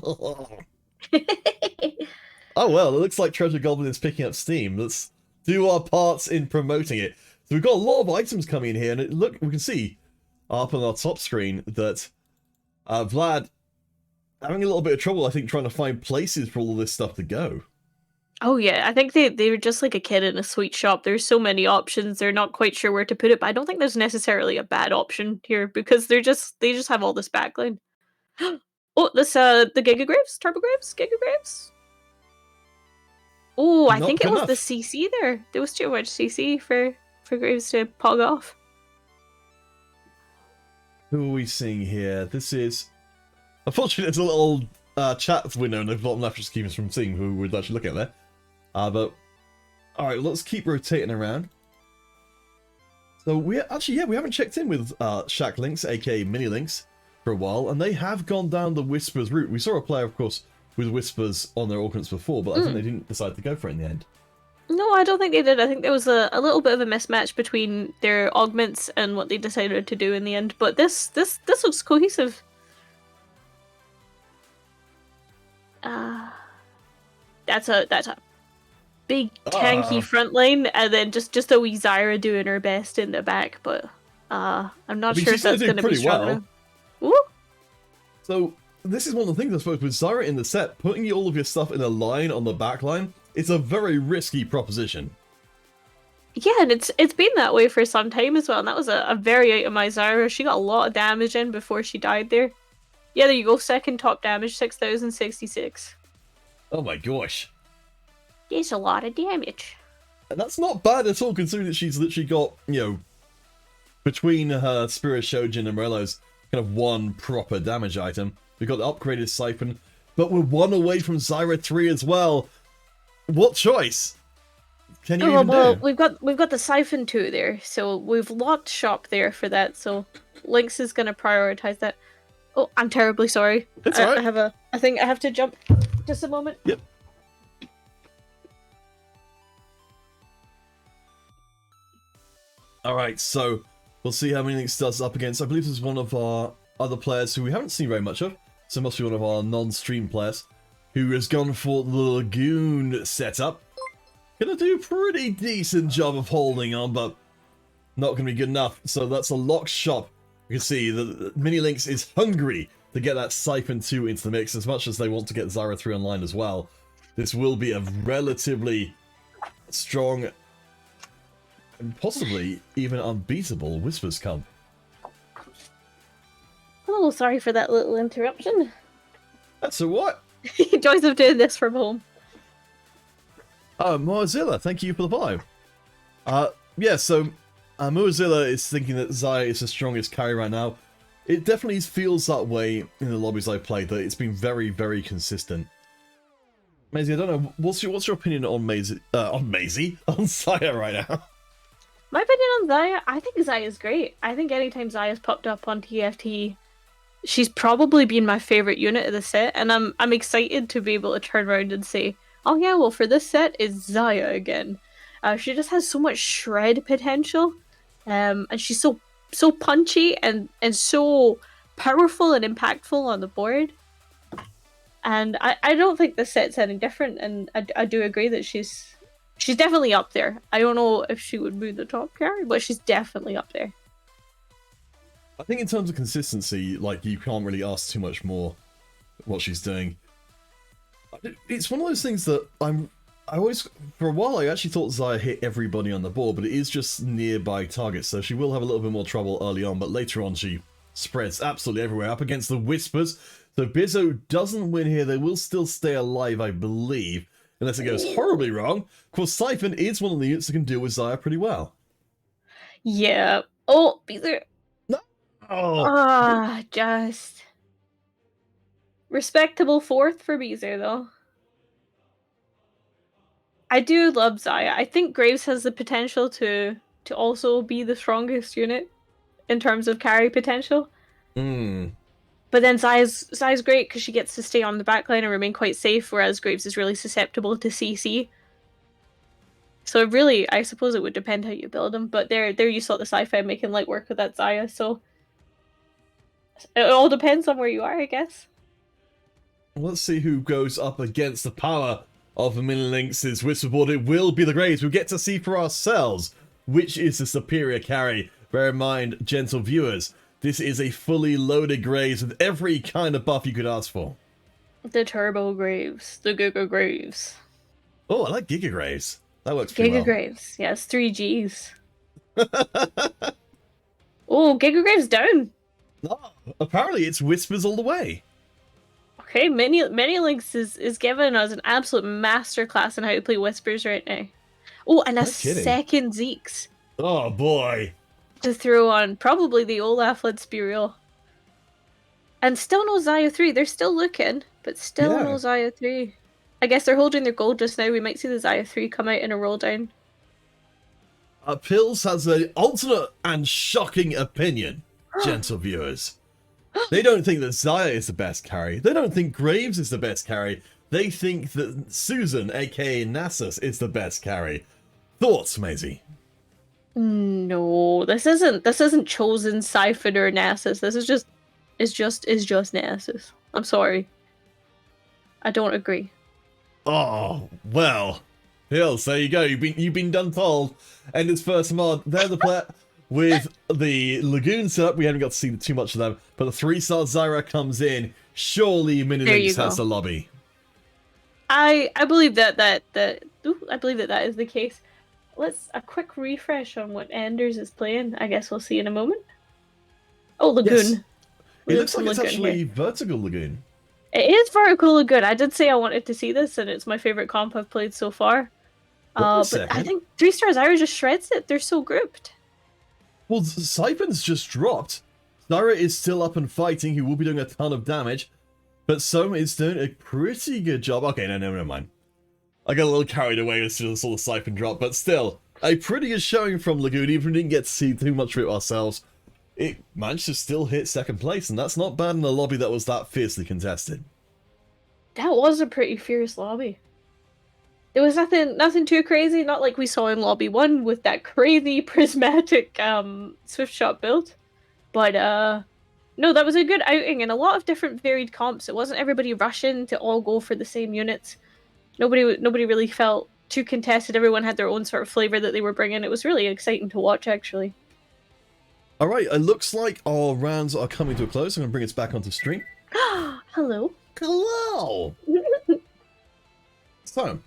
Oh well, it looks like Treasure Goblin is picking up steam. Let's do our parts in promoting it. So we've got a lot of items coming in here, and we can see up on our top screen that Vlad having a little bit of trouble, I think, trying to find places for all this stuff to go. Oh yeah, I think they were just like a kid in a sweet shop. There's so many options, they're not quite sure where to put it, but I don't think there's necessarily a bad option here because they just have all this backline. Oh, this the Gigagraves? Turbograves? Gigagraves? Oh, I think it was the CC there. There was too much CC for Graves to pog off. Who are we seeing here? This is... Unfortunately, there's a little chat window in the bottom left just keeps us from seeing who we're actually looking at there. But... Alright, let's keep rotating around. So, we haven't checked in with Shack Links, aka Mini Links, for a while, and they have gone down the Whispers route. We saw a player, of course, with Whispers on their augments before, but I think they didn't decide to go for it in the end. No, I don't think they did. I think there was a little bit of a mismatch between their augments and what they decided to do in the end. But this looks cohesive. That's a big tanky front line, and then just a wee Zyra doing her best in the back. But I'm not sure if that's going to be strong enough. Ooh. So this is one of the things I suppose with Zyra in the set, putting all of your stuff in a line on the back line. It's a very risky proposition. Yeah, and it's been that way for some time as well, and that was a very itemized Zyra. She got a lot of damage in before she died there. Yeah, there you go, second top damage, 6,066. Oh my gosh. It's a lot of damage. And that's not bad at all, considering that she's literally got, between her Spirit Shojin and Morello's kind of one proper damage item. We've got the upgraded Siphon, but we're one away from Zyra 3 as well. What choice can you even do? We've got the Siphon 2 there, so we've locked shop there for that, so Lynx is going to prioritize that. Oh, I'm terribly sorry. It's alright. I think I have to jump. Just a moment. Yep. Alright, so we'll see how many Lynx does up against. I believe this is one of our other players who we haven't seen very much of, so it must be one of our non-stream players, who has gone for the Lagoon setup. Gonna do a pretty decent job of holding on, but not gonna be good enough. So that's a locked shop. You can see the Mini Lynx is hungry to get that Siphon 2 into the mix, as much as they want to get Zyra 3 online as well. This will be a relatively strong and possibly even unbeatable Whispers come. Oh, sorry for that little interruption. That's a what? Joys of doing this from home. Mozilla, thank you for the follow. Yeah, so Mozilla is thinking that Zyra is the strongest carry right now. It definitely feels that way in the lobbies I've played, that it's been very, very consistent. Maizy, I don't know, what's your opinion on Maizy, on Zyra right now? My opinion on Zaya, I think Zaya's great. I think anytime Zaya's popped up on TFT, she's probably been my favorite unit of the set, and I'm excited to be able to turn around and say, oh yeah, well for this set is Zaya again. She just has so much shred potential, and she's so punchy and so powerful and impactful on the board. And I don't think this set's any different, and I do agree that she's definitely up there. I don't know if she would be the top carry, but she's definitely up there. I think in terms of consistency, like, you can't really ask too much more what she's doing. It's one of those things that I always, for a while, I actually thought Zaya hit everybody on the board, but it is just nearby targets, so she will have a little bit more trouble early on, but later on she spreads absolutely everywhere up against the Whispers. So Bizzo doesn't win here, they will still stay alive, I believe, unless it goes horribly wrong. Of course, Siphon is one of the units that can deal with Zaya pretty well. Yeah. Oh, Beezer. No! Just respectable fourth for Beezer, though. I do love Zaya. I think Graves has the potential to also be the strongest unit in terms of carry potential. But then Zaya's great because she gets to stay on the backline and remain quite safe, whereas Graves is really susceptible to CC. So really, I suppose it would depend how you build them. But there you saw the sci-fi making light work with that Zaya, so it all depends on where you are, I guess. Let's see who goes up against the power of the Mini Lynx's Whisperboard. It will be the Graves. We'll get to see for ourselves which is the superior carry. Bear in mind, gentle viewers, this is a fully loaded Graves with every kind of buff you could ask for. The Turbo Graves. The Giga Graves. Oh, I like Giga Graves. That works pretty Giga well. Graves. Yes, 3 Gs. Oh, Giga Graves down. Oh, apparently it's Whispers all the way. Okay, Many Lynx is giving us an absolute masterclass in how to play Whispers right now. Oh, and a second Zeke's. Oh boy. To throw on probably the Olaf, let's be real. And still no Zaya 3. They're still looking, but still no Zaya 3. I guess they're holding their gold just now. We might see the Zaya 3 come out in a roll down. Pills has an alternate and shocking opinion, gentle viewers. They don't think that Zaya is the best carry. They don't think Graves is the best carry. They think that Susan, aka Nasus, is the best carry. Thoughts, Maizy? No, this isn't chosen Siphon or Nasus. This is just Nasus. I'm sorry. I don't agree. Oh, well. Hills, there you go. You've been done told. And it's first mod. There's the player with the Lagoon setup. We haven't got to see too much of them, but the 3-star Zyra comes in. Surely Mini Lynx has the lobby. I believe that I believe that is the case. Let's a quick refresh on what Anders is playing. I guess we'll see in a moment. Oh, Lagoon. Yes. It looks like it's actually here. Vertical Lagoon. It is Vertical Lagoon. I did say I wanted to see this, and it's my favorite comp I've played so far. But I think 3-star Zyra just shreds it. They're so grouped. Well, Siphon's just dropped. Zyra is still up and fighting. He will be doing a ton of damage. But Soma is doing a pretty good job. Okay, no, never mind. I got a little carried away as soon as I saw the Siphon drop. But still, a pretty good showing from Lagoon. Even if we didn't get to see too much of it ourselves, it managed to still hit second place. And that's not bad in a lobby that was that fiercely contested. That was a pretty fierce lobby. There was nothing too crazy, not like we saw in Lobby 1 with that crazy prismatic Swift Shot build. But no, that was a good outing and a lot of different varied comps. It wasn't everybody rushing to all go for the same units. Nobody really felt too contested. Everyone had their own sort of flavor that they were bringing. It was really exciting to watch, actually. Alright, it looks like our rounds are coming to a close. I'm going to bring us back onto stream. Hello. Hello! So,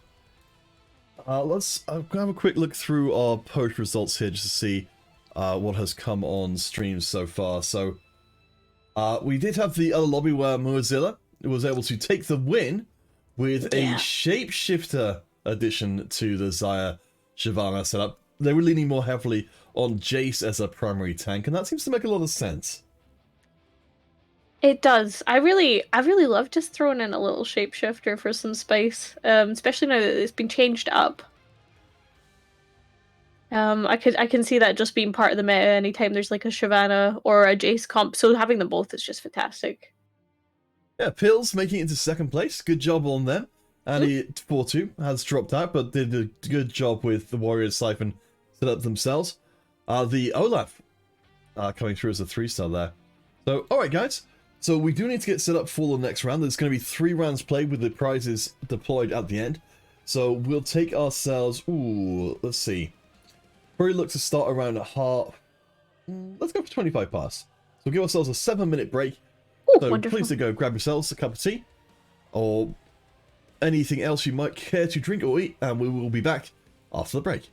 let's have a quick look through our post results here just to see what has come on stream so far. So, we did have the other lobby where Mozilla was able to take the win with a shapeshifter addition to the Zaya Shyvana setup. They were leaning more heavily on Jace as a primary tank, and that seems to make a lot of sense. It does. I really love just throwing in a little shapeshifter for some spice, especially now that it's been changed up. I can see that just being part of the meta anytime there's like a Shyvana or a Jace comp. So having them both is just fantastic. Yeah, Pills making it into second place. Good job on them. And he 4-2 has dropped out, but did a good job with the Warriors Siphon set up themselves. The Olaf coming through as a 3-star there. So, alright guys. So we do need to get set up for the next round. There's going to be 3 rounds played with the prizes deployed at the end. So we'll take ourselves... Ooh, let's see. Probably look to start around at half... Let's go for 25 pass. So we'll give ourselves a 7-minute break. Ooh, So wonderful. please do go grab yourselves a cup of tea. Or anything else you might care to drink or eat. And we will be back after the break.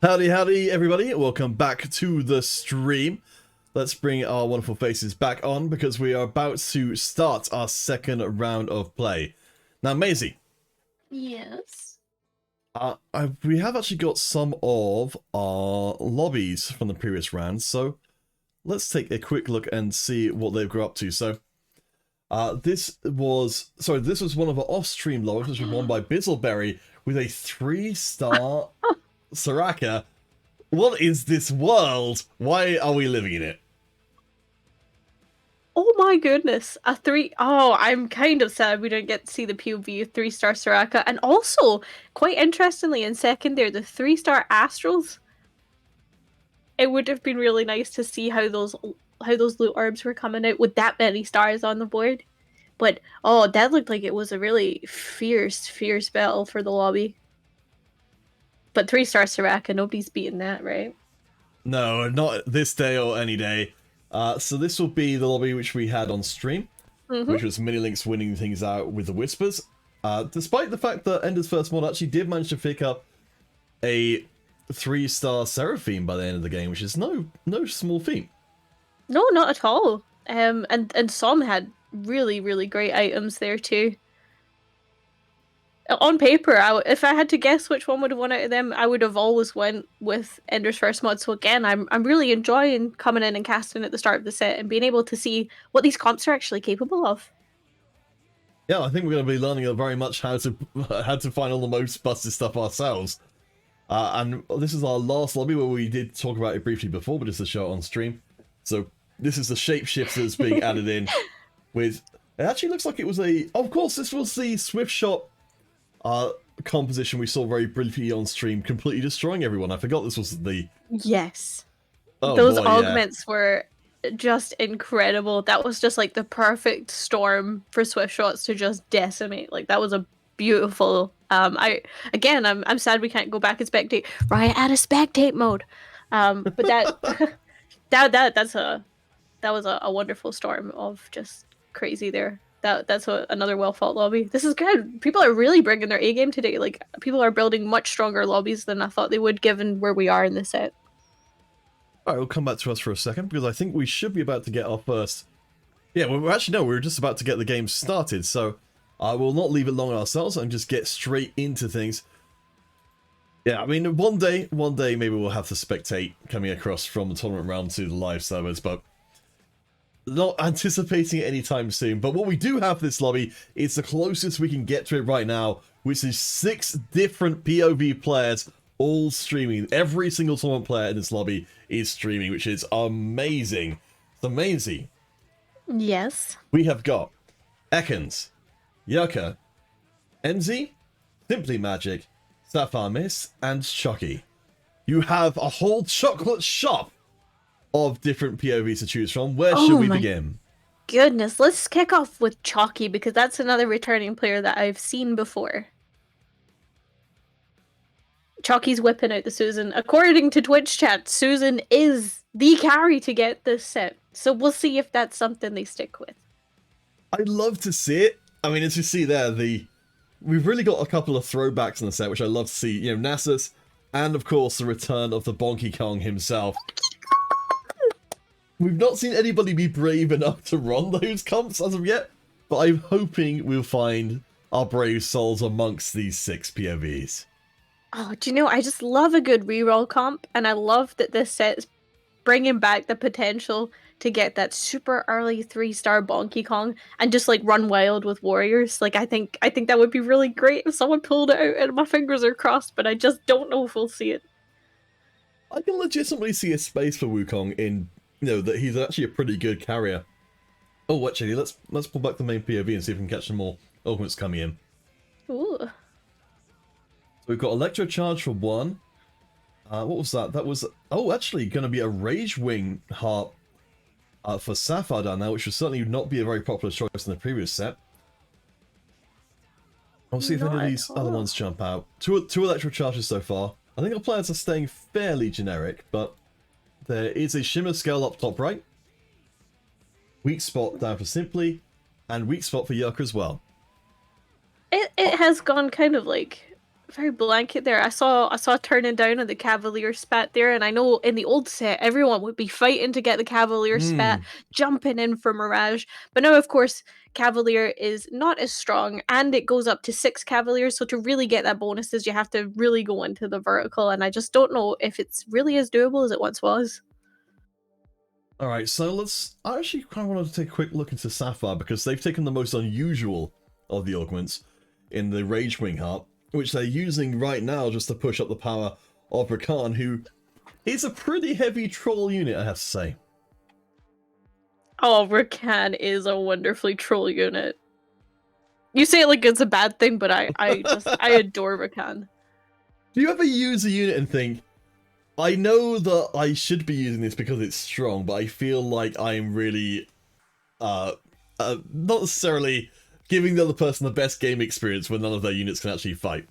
Howdy, howdy, everybody. Welcome back to the stream. Let's bring our wonderful faces back on because we are about to start our second round of play. Now, Maizy. Yes. We have actually got some of our lobbies from the previous round, so let's take a quick look and see what they've got up to. So, this was one of our off-stream lobbies, which was won by Bizzleberry with a 3-star Soraka. What is this world? Why are we living in it? Oh my goodness. Oh, I'm kind of sad we didn't get to see the POV of 3-star Soraka. And also, quite interestingly, in second there, the 3-star Astrals. It would have been really nice to see how those loot orbs were coming out with that many stars on the board. But, oh, that looked like it was a really fierce battle for the lobby. But 3-star Soraka, nobody's beating that, right? No, not this day or any day. So this will be the lobby which we had on stream, which was Minilinks winning things out with the Whispers. Despite the fact that Ender's First Mod actually did manage to pick up a 3-star Seraphine by the end of the game, which is no small feat. No, not at all. And Som had really great items there too. On paper, if I had to guess which one would have won out of them, I would have always went with Ender's First Mod. So again, I'm really enjoying coming in and casting at the start of the set and being able to see what these comps are actually capable of. Yeah, I think we're going to be learning very much how to find all the most busted stuff ourselves. And this is our last lobby where we did talk about it briefly before, but it's a show on stream. So this is the shapeshifters being added in with... It actually looks like it was a... Of course, this was the Swift Shot composition we saw very briefly on stream, completely destroying everyone. I forgot this was the... Yes. Oh, those boy, augments were just incredible. That was just like the perfect storm for Swift Shots to just decimate. Like, that was a beautiful... I'm sad we can't go back and spectate. Right, out of spectate mode. But that that was a wonderful storm of just crazy there. That's another well-fought lobby. This is good. People are really bringing their A game today. Like, people are building much stronger lobbies than I thought they would, given where we are in the set. Alright, we'll come back to us for a second, because I think we should be about to get our first... Yeah, well, actually, no, we're just about to get the game started, so I will not leave it long ourselves and just get straight into things. Yeah, I mean, one day, maybe we'll have to spectate coming across from the tournament round to the live servers, but not anticipating it anytime soon. But what we do have this lobby is the closest we can get to it right now, which is 6 different POV players all streaming. Every single tournament player in this lobby is streaming, which is amazing. It's amazing. Yes. We have got Ekans, Yucca, Enzi, Simply Magic, Sapphire Mist, and Chucky. You have a whole chocolate shop of different POVs to choose from. Where should we begin? Goodness, let's kick off with Chalky, because that's another returning player that I've seen before. Chalky's whipping out the Susan. According to Twitch chat, Susan is the carry to get this set. So we'll see if that's something they stick with. I'd love to see it. I mean, as you see there, we've really got a couple of throwbacks in the set, which I love to see. You know, Nasus, and of course the return of the Bonky Kong himself. We've not seen anybody be brave enough to run those comps as of yet, but I'm hoping we'll find our brave souls amongst these 6 POVs. Oh, do you know, I just love a good reroll comp, and I love that this set's bringing back the potential to get that super early 3-star Bonky Kong and just like run wild with warriors. Like, I think that would be really great if someone pulled it out, and my fingers are crossed, but I just don't know if we'll see it. I can legitimately see a space for Wukong in, you know, that he's actually a pretty good carrier. Oh, actually, let's pull back the main POV and see if we can catch some more ultimates coming in. Ooh. So we've got Electro Charge for 1. What was that? That was, actually going to be a Rage Wing Harp for Sapphire down there, which would certainly not be a very popular choice in the previous set. I'll see if any of these other ones jump out. Two Electro Charges so far. I think our players are staying fairly generic, but there is a Shimmer Scale up top right. Weak Spot down for Simply, and Weak Spot for Yucca as well. It has gone kind of like very blanket there. I saw turning down on the Cavalier spat there, and I know in the old set everyone would be fighting to get the Cavalier spat, Hmm. jumping in for Mirage. But now, of course, Cavalier is not as strong, and it goes up to 6 Cavaliers. So to really get that bonuses, you have to really go into the vertical, and I just don't know if it's really as doable as it once was. Alright, so I actually kind of wanted to take a quick look into Sapphire because they've taken the most unusual of the augments in the Rage Wing Heart, which they're using right now just to push up the power of Rakan, who is a pretty heavy troll unit, I have to say. Oh, Rakan is a wonderfully troll unit. You say it like it's a bad thing, but I adore Rakan. Do you ever use a unit and think, I know that I should be using this because it's strong, but I feel like I'm really, not necessarily giving the other person the best game experience when none of their units can actually fight?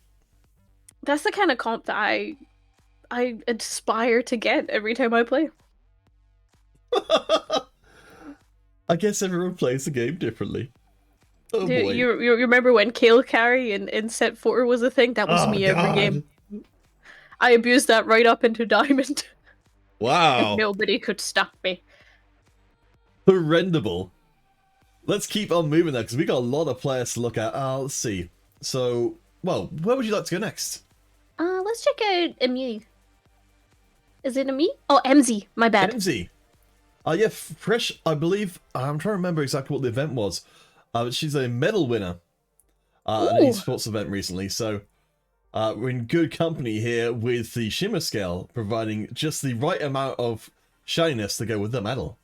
That's the kind of comp that I aspire to get every time I play. I guess everyone plays the game differently. Oh Do boy. you remember when Kale Carry in set 4 was a thing? That was Oh me every game. god. I abused that right up into Diamond. Wow. Nobody could stop me. Horrendable. Let's keep on moving there because we got a lot of players to look at. Let's see. So, well, where would you like to go next? Let's check out Emi. Is it Emi? Oh, MZ. My bad. MZ. Yeah, Fresh, I believe, I'm trying to remember exactly what the event was. But she's a medal winner at an Ooh. esports event recently, so we're in good company here with the Shimmer Scale, providing just the right amount of shininess to go with the medal.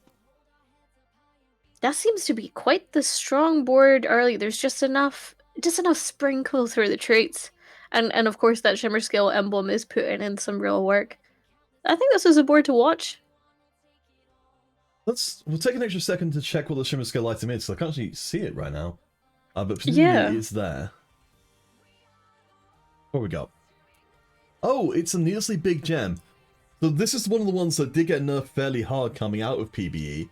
That seems to be quite the strong board early. There's just enough sprinkle through the traits. And of course that Shimmer Scale emblem is putting in some real work. I think this is a board to watch. We'll take an extra second to check what the Shimmer Scale item is, so I can't actually see it right now. But presumably Yeah. it's there. What we got? Oh, it's a needlessly big gem. So this is one of the ones that did get nerfed fairly hard coming out of PBE.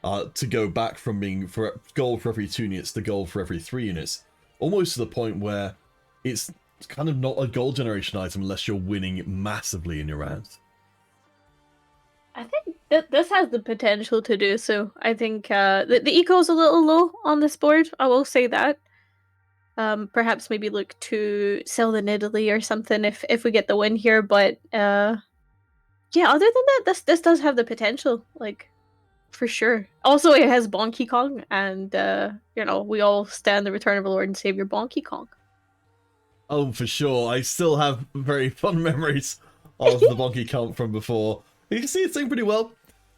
To go back from being for gold for every 2 units to gold for every 3 units. Almost to the point where it's kind of not a gold generation item unless you're winning massively in your rounds. I think that this has the potential to do so. I think the eco is a little low on this board. I will say that. Perhaps maybe look to sell the Nidalee or something if we get the win here. But yeah, other than that, this does have the potential, like for sure. Also, it has Bonky Kong, and you know we all stand the return of our Lord and Savior Bonky Kong. Oh, for sure. I still have very fond memories of the Bonky comp from before. You can see it's doing pretty well.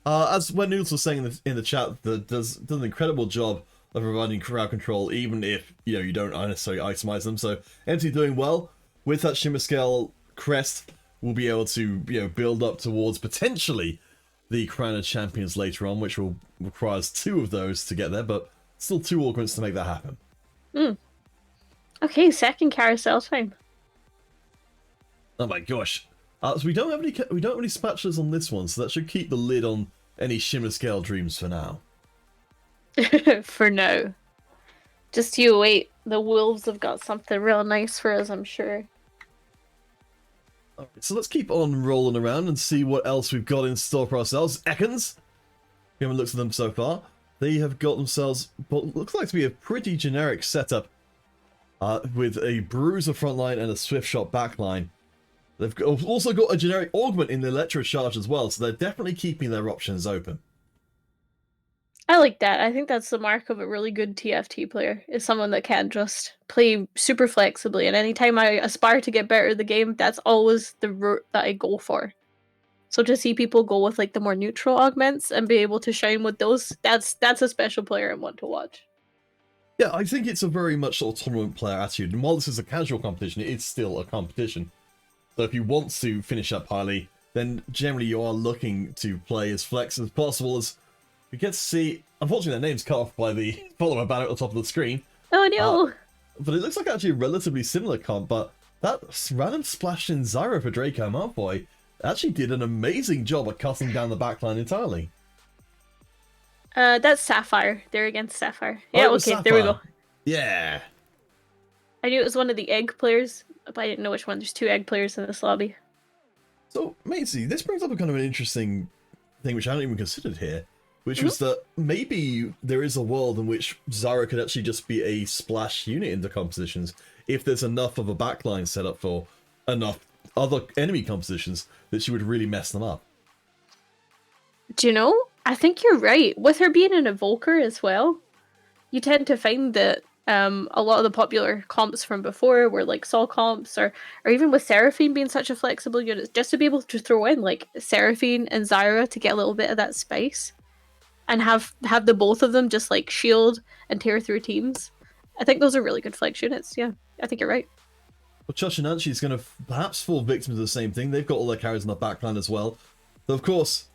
As when Noodles was saying in the chat, that does an incredible job of providing crowd control, even if you don't necessarily itemize them. So MT doing well with that Shimmer Scale crest. We'll be able to build up towards potentially the Crown of Champions later on, which will requires 2 of those to get there, but still 2 augments to make that happen. Okay, second carousel time. Oh my gosh. So we don't have any spatulas on this one, so that should keep the lid on any Shimmer Scale dreams for now. For now. Just you wait. The wolves have got something real nice for us, I'm sure. Alright, so let's keep on rolling around and see what else we've got in store for ourselves. Ekans, we haven't looked at them so far. They have got themselves what looks like to be a pretty generic setup with a Bruiser frontline and a Swift Shot backline. They've also got a generic augment in the Electro Charge as well, so they're definitely keeping their options open. I like that. I think that's the mark of a really good TFT player, is someone that can just play super flexibly. And anytime I aspire to get better at the game, that's always the route that I go for. So to see people go with like the more neutral augments and be able to shine with those, that's a special player and one to watch. Yeah, I think it's a very much sort of tournament player attitude. And while this is a casual competition, it is still a competition. So if you want to finish up highly, then generally you are looking to play as flex as possible. As we get to see, unfortunately their name's cut off by the follower banner at the top of the screen. Oh no! But it looks like actually a relatively similar comp, but that random splash in Zyra for Draco Malfoy actually did an amazing job at cutting down the backline entirely. That's Sapphire. They're against Sapphire. Yeah, okay, Sapphire. there we go. Yeah. I knew it was one of the egg players, but I didn't know which one. There's 2 egg players in this lobby. So, Maizy, this brings up a kind of an interesting thing which I hadn't even considered here, which was that maybe there is a world in which Zyra could actually just be a splash unit in the compositions if there's enough of a backline set up for enough other enemy compositions that she would really mess them up. Do you know? I think you're right. With her being an evoker as well, you tend to find that a lot of the popular comps from before were like Sol comps, or even with Seraphine being such a flexible unit, just to be able to throw in like Seraphine and Zyra to get a little bit of that spice, and have the both of them just like shield and tear through teams. I think those are really good flex units. Yeah, I think you're right. Well, Chush and Anchi is going to perhaps fall victim to the same thing. They've got all their carries in the backline as well. Though, of course,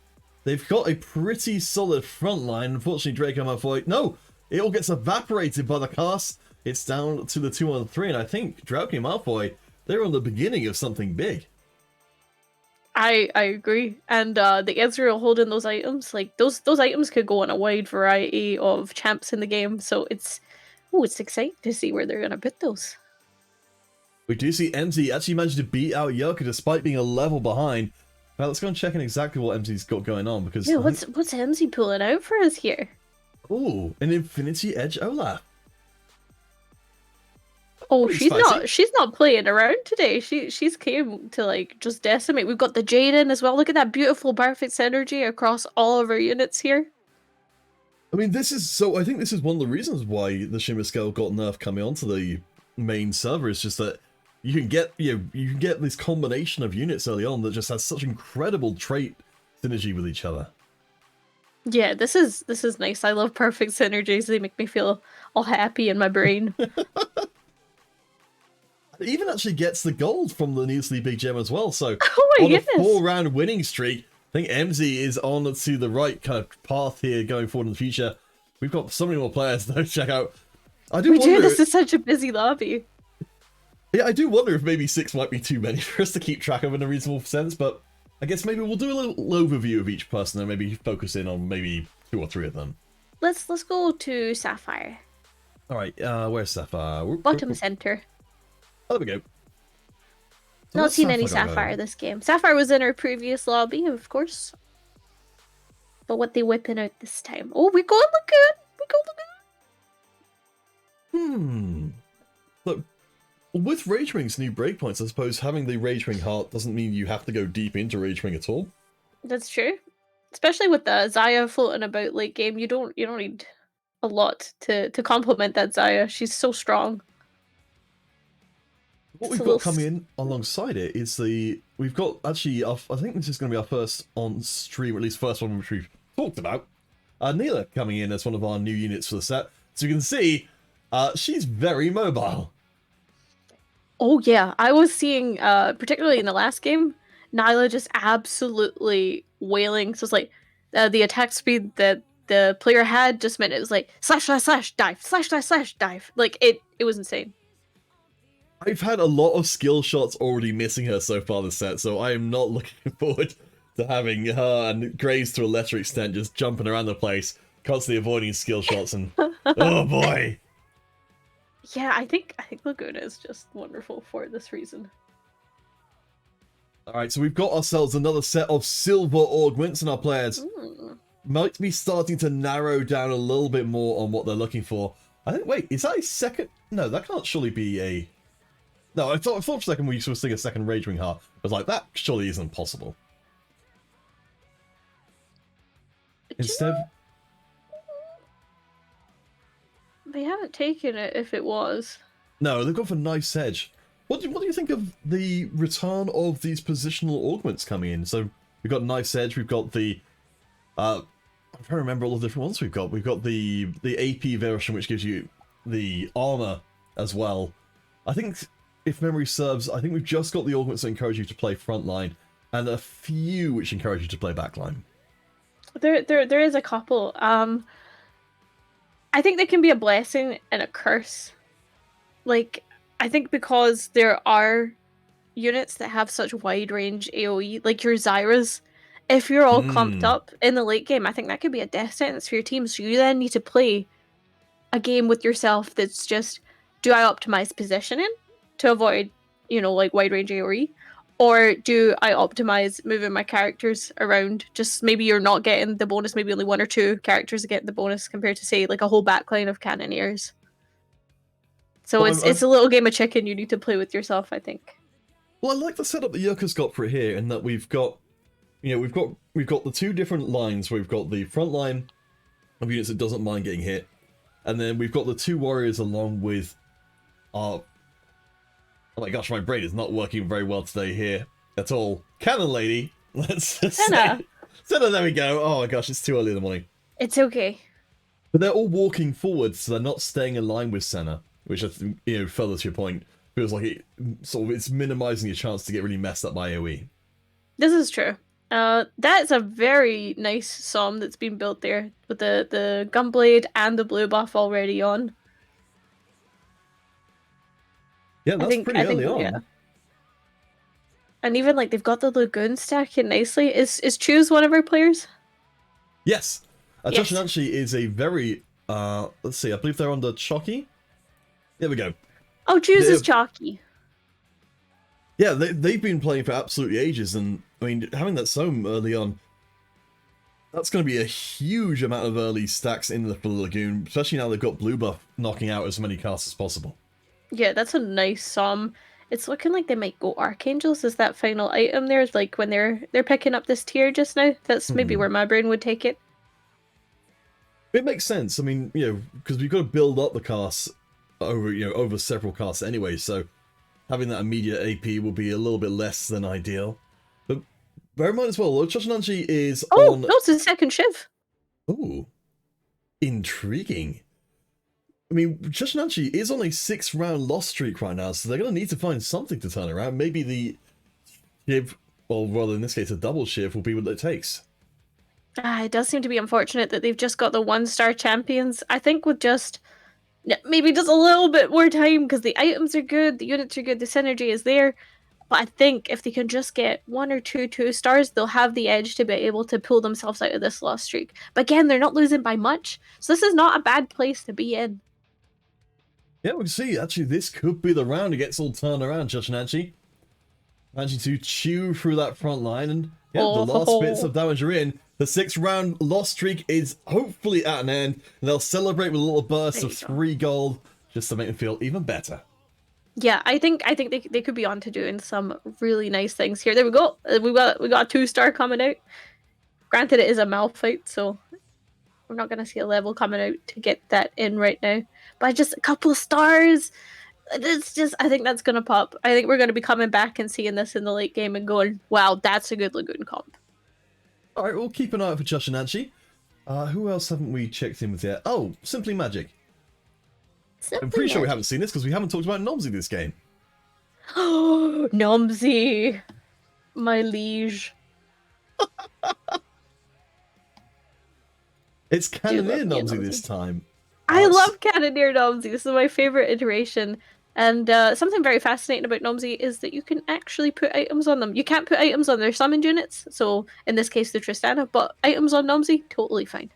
they've got a pretty solid front line. Unfortunately, Draco Malfoy... No! It all gets evaporated by the cast. It's down to the 2-on-3, and I think Draco Malfoy, they're on the beginning of something big. I agree. And the Ezreal holding those items, like those items could go on a wide variety of champs in the game. So it's exciting to see where they're gonna put those. We do see MZ actually managed to beat out Yoka despite being a level behind. Now let's go and check in exactly what MZ's got going on, because... Yeah, what's MZ pulling out for us here? Ooh, an Infinity Edge Olaf. Oh, Pretty spicy. she's not playing around today. She's came to like just decimate. We've got the Jaden as well. Look at that beautiful perfect synergy across all of our units here. I mean, this is so. I think this is one of the reasons why the Shimmer Scale got nerfed coming onto the main server. Is just that you can get you can get this combination of units early on that just has such incredible trait synergy with each other. Yeah, this is nice. I love perfect synergies. They make me feel all happy in my brain. It even actually gets the gold from the Needlessly Big Gem as well. So Oh my on goodness. a 4-round winning streak, I think MZ is on to the right kind of path here going forward in the future. We've got so many more players though. Check out. We do. This is such a busy lobby. Yeah, I do wonder if maybe 6 might be too many for us to keep track of in a reasonable sense, but I guess maybe we'll do a little overview of each person and maybe focus in on maybe 2 or 3 of them. Let's go to Sapphire. All right, where's Sapphire? Bottom center. Oh, there we go. So Not what's seen any got Sapphire going? this game. Sapphire was in our previous lobby, of course. But what they whipping out this time? Oh, we going Lagoon! We going Lagoon! Look, with Rage Wing's new breakpoints, I suppose having the Rage Wing heart doesn't mean you have to go deep into Rage Wing at all. That's true. Especially with the Xayah floating about late game, you don't need a lot to complement that Xayah. She's so strong. What It's we've a got little coming in alongside it is we've got actually, I think this is going to be our first on stream, or at least first one which we've talked about. Neela coming in as one of our new units for the set. So you can see, she's very mobile. Oh yeah, I was seeing, particularly in the last game, Nyla just absolutely wailing. So it's like the attack speed that the player had just meant it was like slash slash slash dive slash slash slash dive. Like it was insane. I've had a lot of skill shots already missing her so far this set, so I am not looking forward to having her and Graves to a lesser extent just jumping around the place, constantly avoiding skill shots, and oh boy. Yeah, I think Laguna is just wonderful for this reason. Alright, so we've got ourselves another set of silver augments, and our players might be starting to narrow down a little bit more on what they're looking for. I think, wait, is that a second? No, that can't surely be a... No, I thought for a second we were seeing a second Rage Wing heart. I was like, that surely isn't possible. Instead... They haven't taken it if it was. No, they've gone for Nice Edge. What do you think of the return of these positional augments coming in? So we've got Nice Edge, we've got the... I'm trying to remember all the different ones we've got. We've got the AP version, which gives you the armor as well. I think, if memory serves, I think we've just got the augments that encourage you to play frontline, and a few which encourage you to play backline. There is a couple. I think they can be a blessing and a curse. Like, I think because there are units that have such wide range AoE, like your Zyras, if you're all clumped up in the late game, I think that could be a death sentence for your team. So you then need to play a game with yourself that's just do I optimize positioning to avoid, like wide range AoE? Or do I optimize moving my characters around? Just maybe you're not getting the bonus, maybe only one or two characters get the bonus compared to, say, like a whole backline of cannoneers. So Well, it's a little game of chicken you need to play with yourself, I think. well, I like the setup that Yurka's got for it here, in that we've got, we've got the two different lines. We've got the front line of units that doesn't mind getting hit, and then we've got the two warriors along with our... Oh my gosh, my brain is not working very well today here at all. Cannon Lady, let's just Senna. say. Senna, there we go. Oh my gosh, it's too early in the morning. It's okay. But they're all walking forward, so they're not staying in line with Senna, which I think, further to your point, feels like it's minimizing your chance to get really messed up by AoE. This is true. That's a very nice SOM that's been built there with the Gunblade and the blue buff already on. Yeah, that's pretty early on. Yeah. And even like they've got the Lagoon stacking nicely. Is Choose one of our players? Yes. Yes. Joshinanshi is a very, let's see, I believe they're under Chalky. There we go. Oh, Choose is Chalky. Yeah, they've been playing for absolutely ages, and I mean, having that SOM early on, that's going to be a huge amount of early stacks in the Lagoon, especially now they've got blue buff knocking out as many casts as possible. Yeah, that's a nice SOM. It's looking like they might go Archangels as that final item there, like when they're picking up this tier just now. That's maybe where my brain would take it. It makes sense. I mean, because we've got to build up the casts over several casts anyway, so having that immediate AP will be a little bit less than ideal. But bear in mind as well, Joshinanshi is on... no, it's a second Shiv. Ooh. Intriguing. I mean, Joshinanshi is on a 6-round loss streak right now, so they're going to need to find something to turn around. Maybe the Shiv, or rather in this case a double Shiv, will be what it takes. It does seem to be unfortunate that they've just got the 1-star champions. I think with just maybe just a little bit more time, because the items are good, the units are good, the synergy is there. But I think if they can just get 1 or 2 2-stars, they'll have the edge to be able to pull themselves out of this loss streak. But again, they're not losing by much, so this is not a bad place to be in. Yeah, we can see, actually, this could be the round it gets all turned around, Joshinanshi. Managing to chew through that front line, and yeah, the last bits of damage are in. The 6-round loss streak is hopefully at an end, and they'll celebrate with a little burst of 3 gold, just to make them feel even better. Yeah, I think they could be on to doing some really nice things here. There we go. We got a 2-star coming out. Granted, it is a Malphite, so we're not gonna see a level coming out to get that in right now. But just a couple of stars. It's just, I think that's gonna pop. I think we're gonna be coming back and seeing this in the late game and going, wow, that's a good Lagoon comp. All right, we'll keep an eye out for Joshinanshi. Who else haven't we checked in with yet? Oh, Simply Magic. I'm pretty sure we haven't seen this because we haven't talked about Nomsy this game. Oh, Nomsy, my liege. It's Cannoneer Nomsy this time. I love Cannoneer Nomsy. This is my favorite iteration. And something very fascinating about Nomsy is that you can actually put items on them. You can't put items on their summoned units, so in this case the Tristana, but items on Nomsy, totally fine.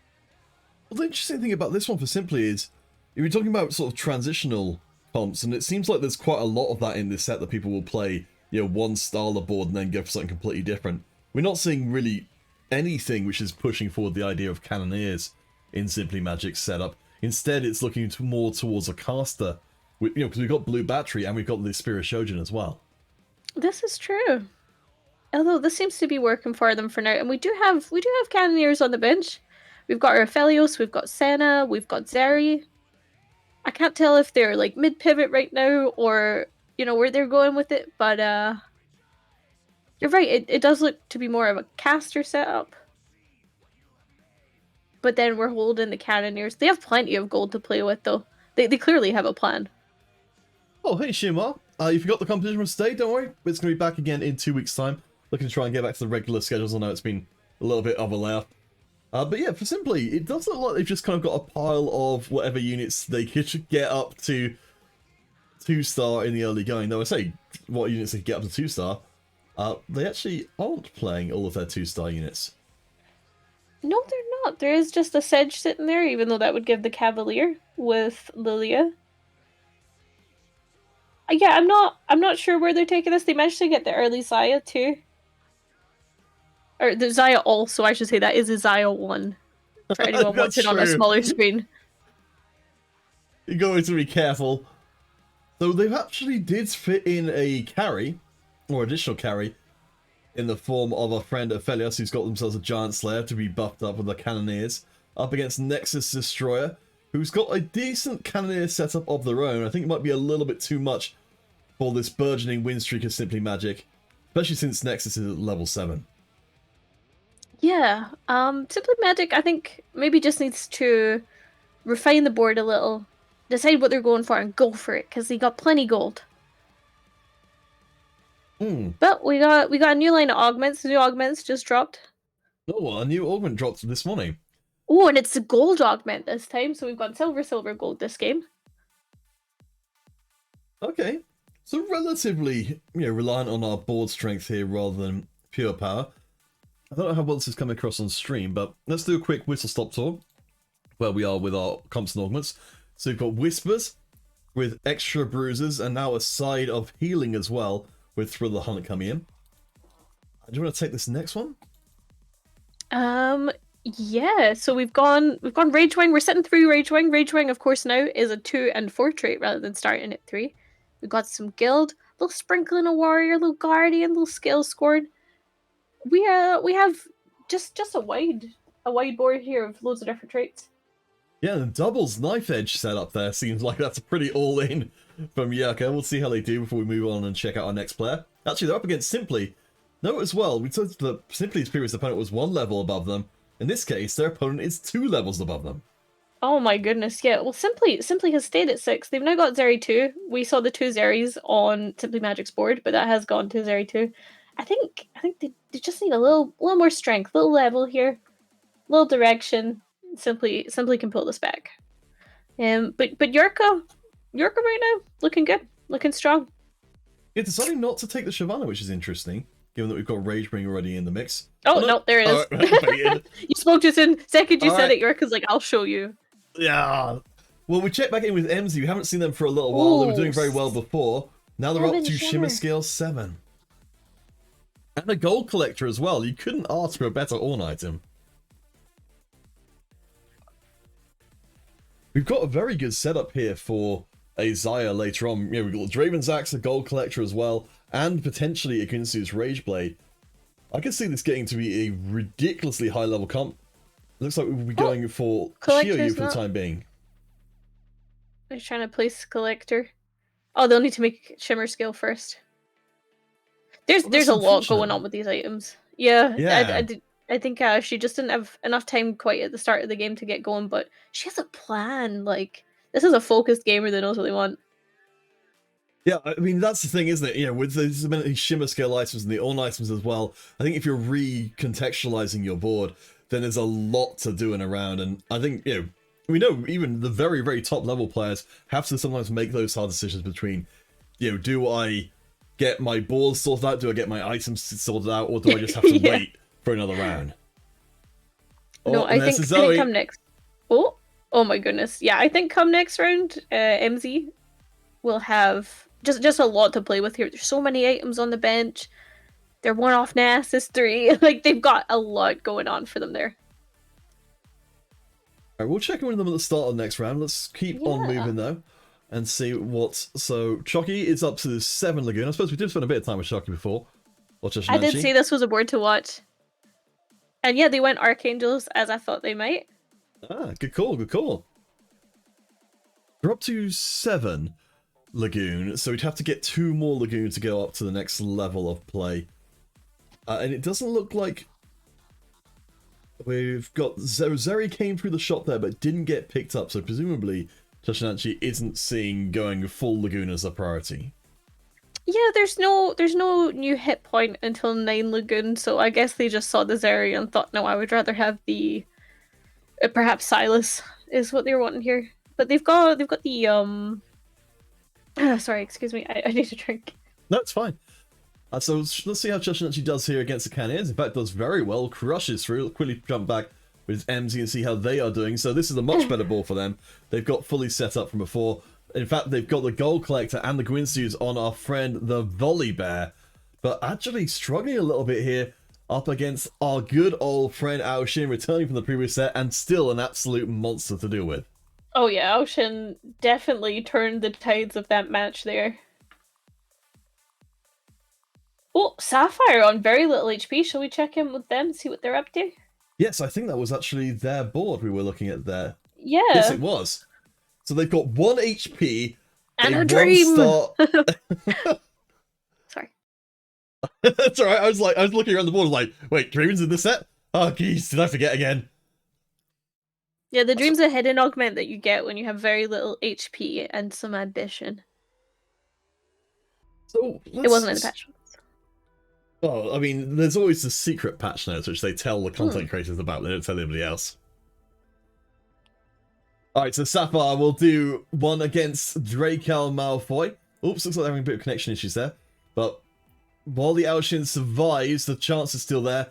Well, the interesting thing about this one for Simply is, you're talking about sort of transitional comps, and it seems like there's quite a lot of that in this set that people will play, one style of board and then go for something completely different. We're not seeing really anything which is pushing forward the idea of Cannoneers in Simply Magic's setup. Instead, it's looking more towards a caster, because we've got Blue Battery and we've got the Spirit Shojin as well. This is true. Although this seems to be working for them for now, and we do have Cannoneers on the bench. We've got Raphelios, we've got Senna, we've got Zeri. I can't tell if they're like mid-pivot right now or, where they're going with it, but you're right, it does look to be more of a caster setup. But then we're holding the Cannoneers. They have plenty of gold to play with, though. They clearly have a plan. Oh, hey, Shimar. You forgot the competition from today? Don't worry. It's going to be back again in 2 weeks' time. Looking to try and get back to the regular schedules. I know it's been a little bit of a layoff. But yeah, for Simply, it does look like they've just kind of got a pile of whatever units they could get up to 2-star in the early going. Though I say, what units they could get up to 2-star, they actually aren't playing all of their 2-star units. No, they're not. There is just a Sedge sitting there, even though that would give the Cavalier with Lilia. Yeah, I'm not sure where they're taking this. They managed to get the early Zaya too. Or the Zaya also, I should say that is a Zaya 1 for anyone That's watching on a true. smaller screen. You're going to be careful. So they've actually did fit in a carry, or additional carry, in the form of our friend Aphelios, who's got themselves a Giant Slayer to be buffed up with the Cannoneers, up against Nexus Destroyer, who's got a decent Cannoneer setup of their own. I think it might be a little bit too much for this burgeoning win streak of Simply Magic, especially since Nexus is at level 7. Yeah, Simply Magic, I think maybe just needs to refine the board a little, decide what they're going for, and go for it because they got plenty gold. But we got a new line of augments. New augments just dropped. Oh, a new augment dropped this morning. Oh, and it's a gold augment this time. So we've got silver, silver, gold this game. Okay, so relatively, reliant on our board strength here rather than pure power. I don't know how well this is coming across on stream, but let's do a quick whistle-stop tour where we are with our comps and augments. So we've got Whispers with extra bruises and now a side of healing as well with Thrill the Hunt coming in. Do you want to take this next one? Yeah, so we've gone Ragewing. We're sitting through Ragewing. Ragewing, of course, now is a 2 and 4 trait rather than starting at 3. We've got some guild, little sprinkling a warrior, little guardian, little skill scored. We have just a wide board here of loads of different traits. Yeah, the doubles knife edge setup there seems like that's a pretty all-in from Yerka. We'll see how they do before we move on and check out our next player. Actually, they're up against Simply. Note as well, we said that Simply's previous opponent was 1 level above them. In this case, their opponent is 2 levels above them. Oh my goodness, yeah. Well, Simply has stayed at 6. They've now got Zeri 2. We saw the 2 Zeris on Simply Magic's board, but that has gone to Zeri 2. I think they just need a little more strength, little level here, little direction. Simply can pull this back. But Yorka right now looking good, looking strong. Yeah, deciding not to take the Shyvana, which is interesting, given that we've got Ragebring already in the mix. Oh no, there it is. You spoke just in second you said it. Yorka's like, I'll show you. Yeah. Well, we checked back in with MZ. We haven't seen them for a little while. They were doing very well before. Now they're up to Shimmer Scale 7. And a gold collector as well. You couldn't ask for a better Ornn item. We've got a very good setup here for a Zaya later on. We've got Draven's Axe, a gold collector as well, and potentially Akinsu's Rageblade. I can see this getting to be a ridiculously high level comp. Looks like we'll be going for Shiryu for the time being. They're trying to place collector. Oh, they'll need to make Shimmer Scale first. There's a lot going on with these items. Yeah. I think she just didn't have enough time quite at the start of the game to get going, but she has a plan. Like, this is a focused gamer that knows what they want. Yeah, I mean, that's the thing, isn't it? With the Shimmer Scale items and the Ornn items as well, I think if you're recontextualizing your board, then there's a lot to do and around. And I think, we know even the very, very top level players have to sometimes make those hard decisions between, do I get my board sorted out? Do I get my items sorted out? Or do I just have to wait for another round? No, I think come next. Oh my goodness. Yeah, I think come next round, MZ will have just a lot to play with here. There's so many items on the bench. They're 1 off Nasus 3. Like, they've got a lot going on for them there. Alright, we'll check in with them at the start of the next round. Let's keep on moving though and see what's... So, Chucky is up to 7 Lagoon. I suppose we did spend a bit of time with Chucky before. I did say this was a board to watch. And yeah, they went Archangels as I thought they might. Ah, good call, good call. We're up to 7 Lagoon, so we'd have to get 2 more Lagoon to go up to the next level of play. And it doesn't look like we've got... Zeri came through the shop there, but didn't get picked up, so presumably Toshinanchi isn't seeing going full Lagoon as a priority. Yeah, there's no new hit point until 9 Lagoon, so I guess they just saw the Zeri and thought, no, I would rather have the... perhaps Silas is what they're wanting here. But they've got the, sorry, excuse me, I need a drink. No, it's fine. So let's see how Toshinanchi does here against the Cannoneers. In fact, does very well, crushes through. Quickly jump back with MZ and see how they are doing. So this is a much better ball for them. They've got fully set up from before. In fact, they've got the Gold Collector and the Gwinsues on our friend the Volley Bear, but actually struggling a little bit here up against our good old friend Aoshin, returning from the previous set and still an absolute monster to deal with. Oh yeah, Ocean definitely turned the tides of that match there. Oh, Sapphire on very little HP. Shall we check in with them, see what they're up to? Yes, I think that was actually their board we were looking at there. Yeah. Yes, it was. So they've got 1 HP, and a 1 dream. star. Sorry. That's alright. I was looking around the board, like, wait, Dream's in this set? Oh, geez, did I forget again? Yeah, the dream's a hidden augment that you get when you have very little HP and some ambition. So it wasn't in the patch. Oh, I mean, there's always the secret patch notes which they tell the content creators about. They don't tell anybody else. Alright, so Sapphire will do 1 against Draco Malfoy. Oops, looks like they're having a bit of connection issues there. But while the Aoshin survives, the chance is still there.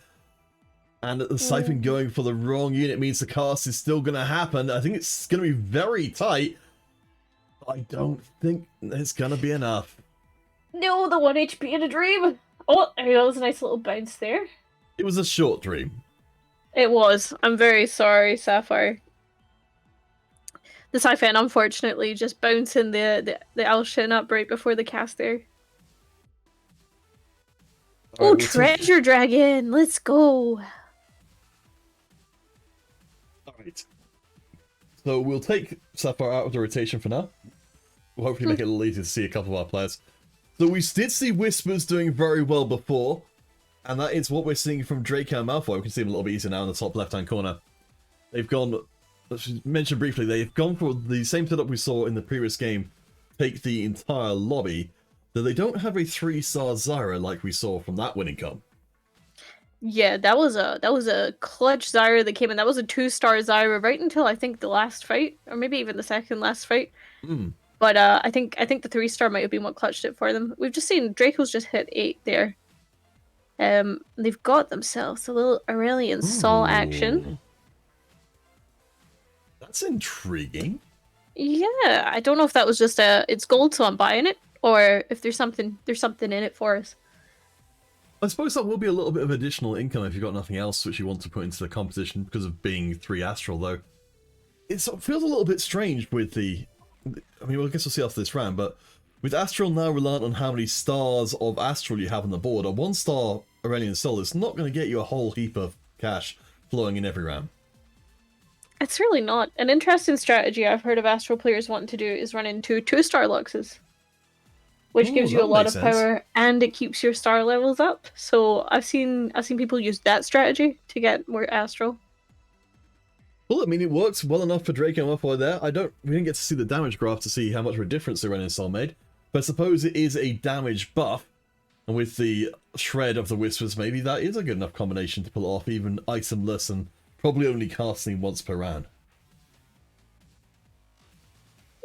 And the Siphon going for the wrong unit means the cast is still going to happen. I think it's going to be very tight. I don't think it's going to be enough. No, the 1 HP in a dream. Oh, there was a nice little bounce there. It was a short dream. It was. I'm very sorry, Sapphire. The Siphon, unfortunately, just bouncing the Aoshin up right before the cast there. Oh, right, Treasure Dragon! Let's go! Alright. So we'll take Sapphire out of the rotation for now. We'll hopefully make it a little easier to see a couple of our players. So we did see Whispers doing very well before, and that is what we're seeing from Draco Malfoy. We can see him a little bit easier now in the top left-hand corner. They've gone, as mentioned briefly, they've gone for the same setup we saw in the previous game, take the entire lobby, though they don't have a 3-star Zyra like we saw from that winning comp. Yeah, that was a clutch Zyra that came in. That was a 2-star Zyra right until I think the last fight, or maybe even the second last fight. But I think the 3-star might have been what clutched it for them. We've just seen Draco's just hit 8 there. They've got themselves a little Aurelian Sol action. That's intriguing. Yeah, I don't know if that was just it's gold, so I'm buying it, or if there's something in it for us. I suppose that will be a little bit of additional income if you've got nothing else which you want to put into the competition because of being 3 Astral, though. It feels a little bit strange with the... I mean, well, I guess we'll see after this round, but with Astral now reliant on how many stars of Astral you have on the board, a 1-star Aurelian Sol is not going to get you a whole heap of cash flowing in every round. It's really not. An interesting strategy I've heard of Astral players wanting to do is run into 2-star Luxes, which gives you a lot of power and it keeps your star levels up. So I've seen people use that strategy to get more Astral. Well, I mean, it works well enough for Draco Malfoy there. We didn't get to see the damage graph to see how much of a difference the Aurelian Sol made, but I suppose it is a damage buff, and with the shred of the Whispers, maybe that is a good enough combination to pull off even itemless and probably only casting once per round.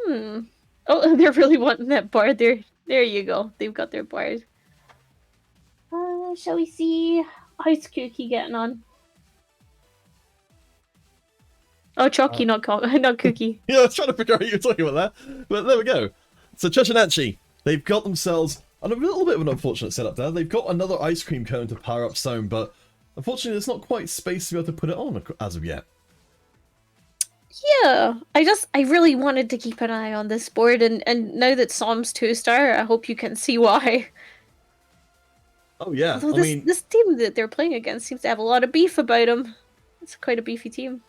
Oh, they're really wanting that bard there. There you go. They've got their bard. Shall we see how's Cookie getting on? Oh, Chucky, not Cookie. Yeah, I was trying to figure out what you were talking about there, but there we go. So Chochinanchi, they've got themselves a little bit of an unfortunate setup there. They've got another ice cream cone to power up Soam, but unfortunately there's not quite space to be able to put it on as of yet. Yeah, I really wanted to keep an eye on this board, and now that Soam's 2-star, I hope you can see why. Oh yeah, although this team that they're playing against seems to have a lot of beef about them. It's quite a beefy team.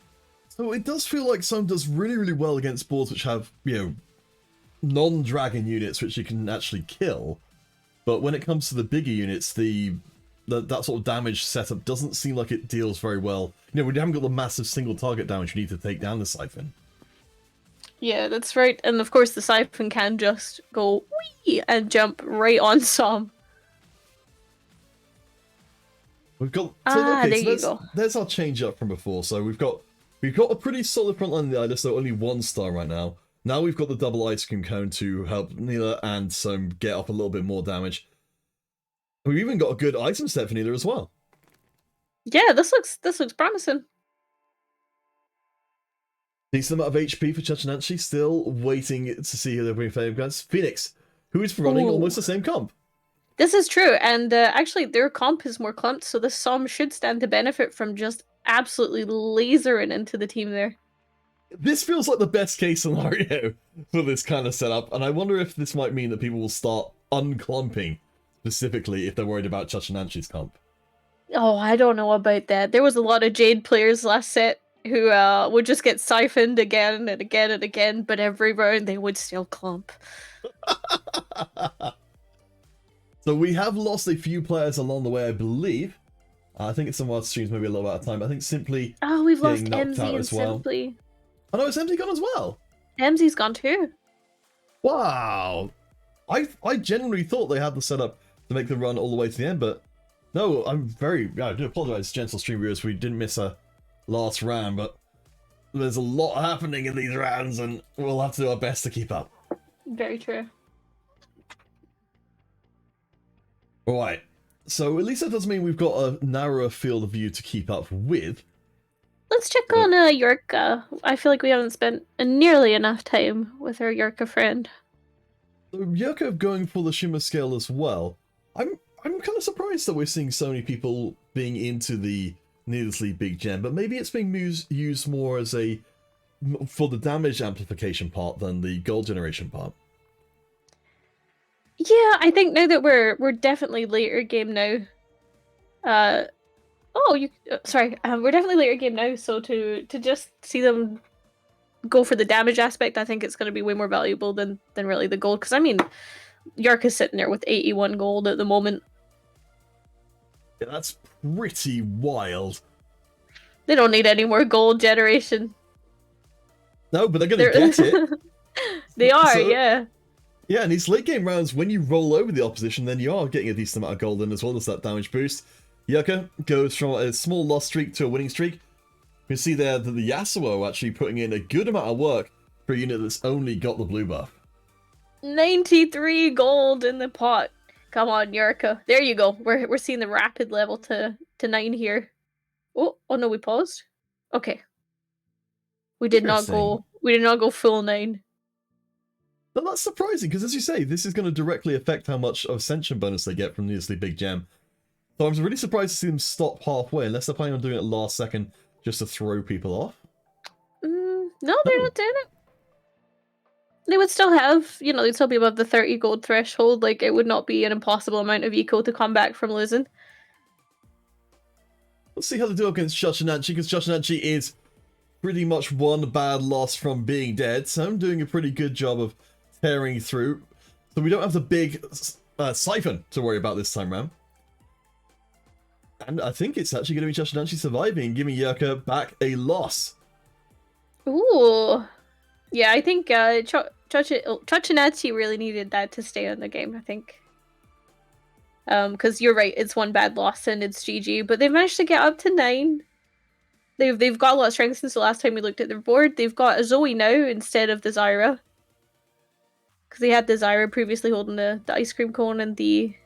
So it does feel like Soam does really, really well against boards which have, you know, non-dragon units which you can actually kill. But when it comes to the bigger units, that sort of damage setup doesn't seem like it deals very well. You know, we haven't got the massive single target damage you need to take down the Siphon. Yeah, that's right. And of course the Siphon can just go wee and jump right on Soam. We've got there's our change up from before. So we've got a pretty solid front line in the Idler, so only 1-star right now. Now we've got the double ice cream cone to help Neela and Soam get up a little bit more damage. We've even got a good item set for Neela as well. Yeah, this looks promising. Decent amount of HP for Chachinanchi, still waiting to see who they're bringing fame against. Phoenix, who is running Ooh. almost the same comp. This is true, and actually their comp is more clumped, so the Somme should stand to benefit from just absolutely lasering into the team there. This feels like the best case scenario for this kind of setup, and I wonder if this might mean that people will start unclumping, specifically if they're worried about Chachinanchi's comp. Oh, I don't know about that. There was a lot of Jade players last set who would just get siphoned again and again and again, but every round they would still clump. So we have lost a few players along the way, I believe. I think it's some of our streams maybe a little out of time. I think Simply Oh, we've lost knocked MZ out and as well. Simply. Oh no, it's MZ gone as well. MZ's gone too. Wow. I genuinely thought they had the setup to make the run all the way to the end, but no, I do apologize, gentle stream viewers, we didn't miss a last round, but there's a lot happening in these rounds, and we'll have to do our best to keep up. Very true. Alright, so at least that does mean we've got a narrower field of view to keep up with. Let's check on Yorka. I feel like we haven't spent nearly enough time with our Yorka friend. So Yurko going for the Shimmer scale as well. I'm kind of surprised that we're seeing so many people being into the needlessly big gem, but maybe it's being used more as for the damage amplification part than the gold generation part. Yeah, I think now that we're definitely later game now. We're definitely later game now. So to just see them go for the damage aspect, I think it's going to be way more valuable than really the gold. Because I mean, Yorka's sitting there with 81 gold at the moment. Yeah, that's pretty wild. They don't need any more gold generation. No, but they're going to get it. They are, yeah. Yeah, and these late game rounds, when you roll over the opposition, then you are getting a decent amount of gold in as well as that damage boost. Yurka goes from a small loss streak to a winning streak. You can see there that the Yasuo actually putting in a good amount of work for a unit that's only got the blue buff. 93 gold in the pot. Come on, Yurka. There you go. We're seeing the rapid level to 9 here. Oh no, we paused. Okay. We did not go full 9. But that's surprising, because as you say, this is going to directly affect how much of Ascension bonus they get from needlessly big gem. So I was really surprised to see them stop halfway, unless they're planning on doing it last second just to throw people off. No, they're not doing it. They would still have, they'd still be above the 30 gold threshold. Like, it would not be an impossible amount of eco to come back from losing. Let's see how they do against Chachinanchi, because Chachinanchi is pretty much one bad loss from being dead, so I'm doing a pretty good job of tearing through. So we don't have the big siphon to worry about this time round. And I think it's actually going to be Chachinanchi surviving and giving Yurka back a loss. Ooh. Yeah, I think Chachinanchi really needed that to stay in the game, I think. Because you're right, it's one bad loss and it's GG, but they've managed to get up to 9. They've got a lot of strength since the last time we looked at their board. They've got a Zoe now instead of the Zyra. Because they had the Zyra previously holding the ice cream cone and the...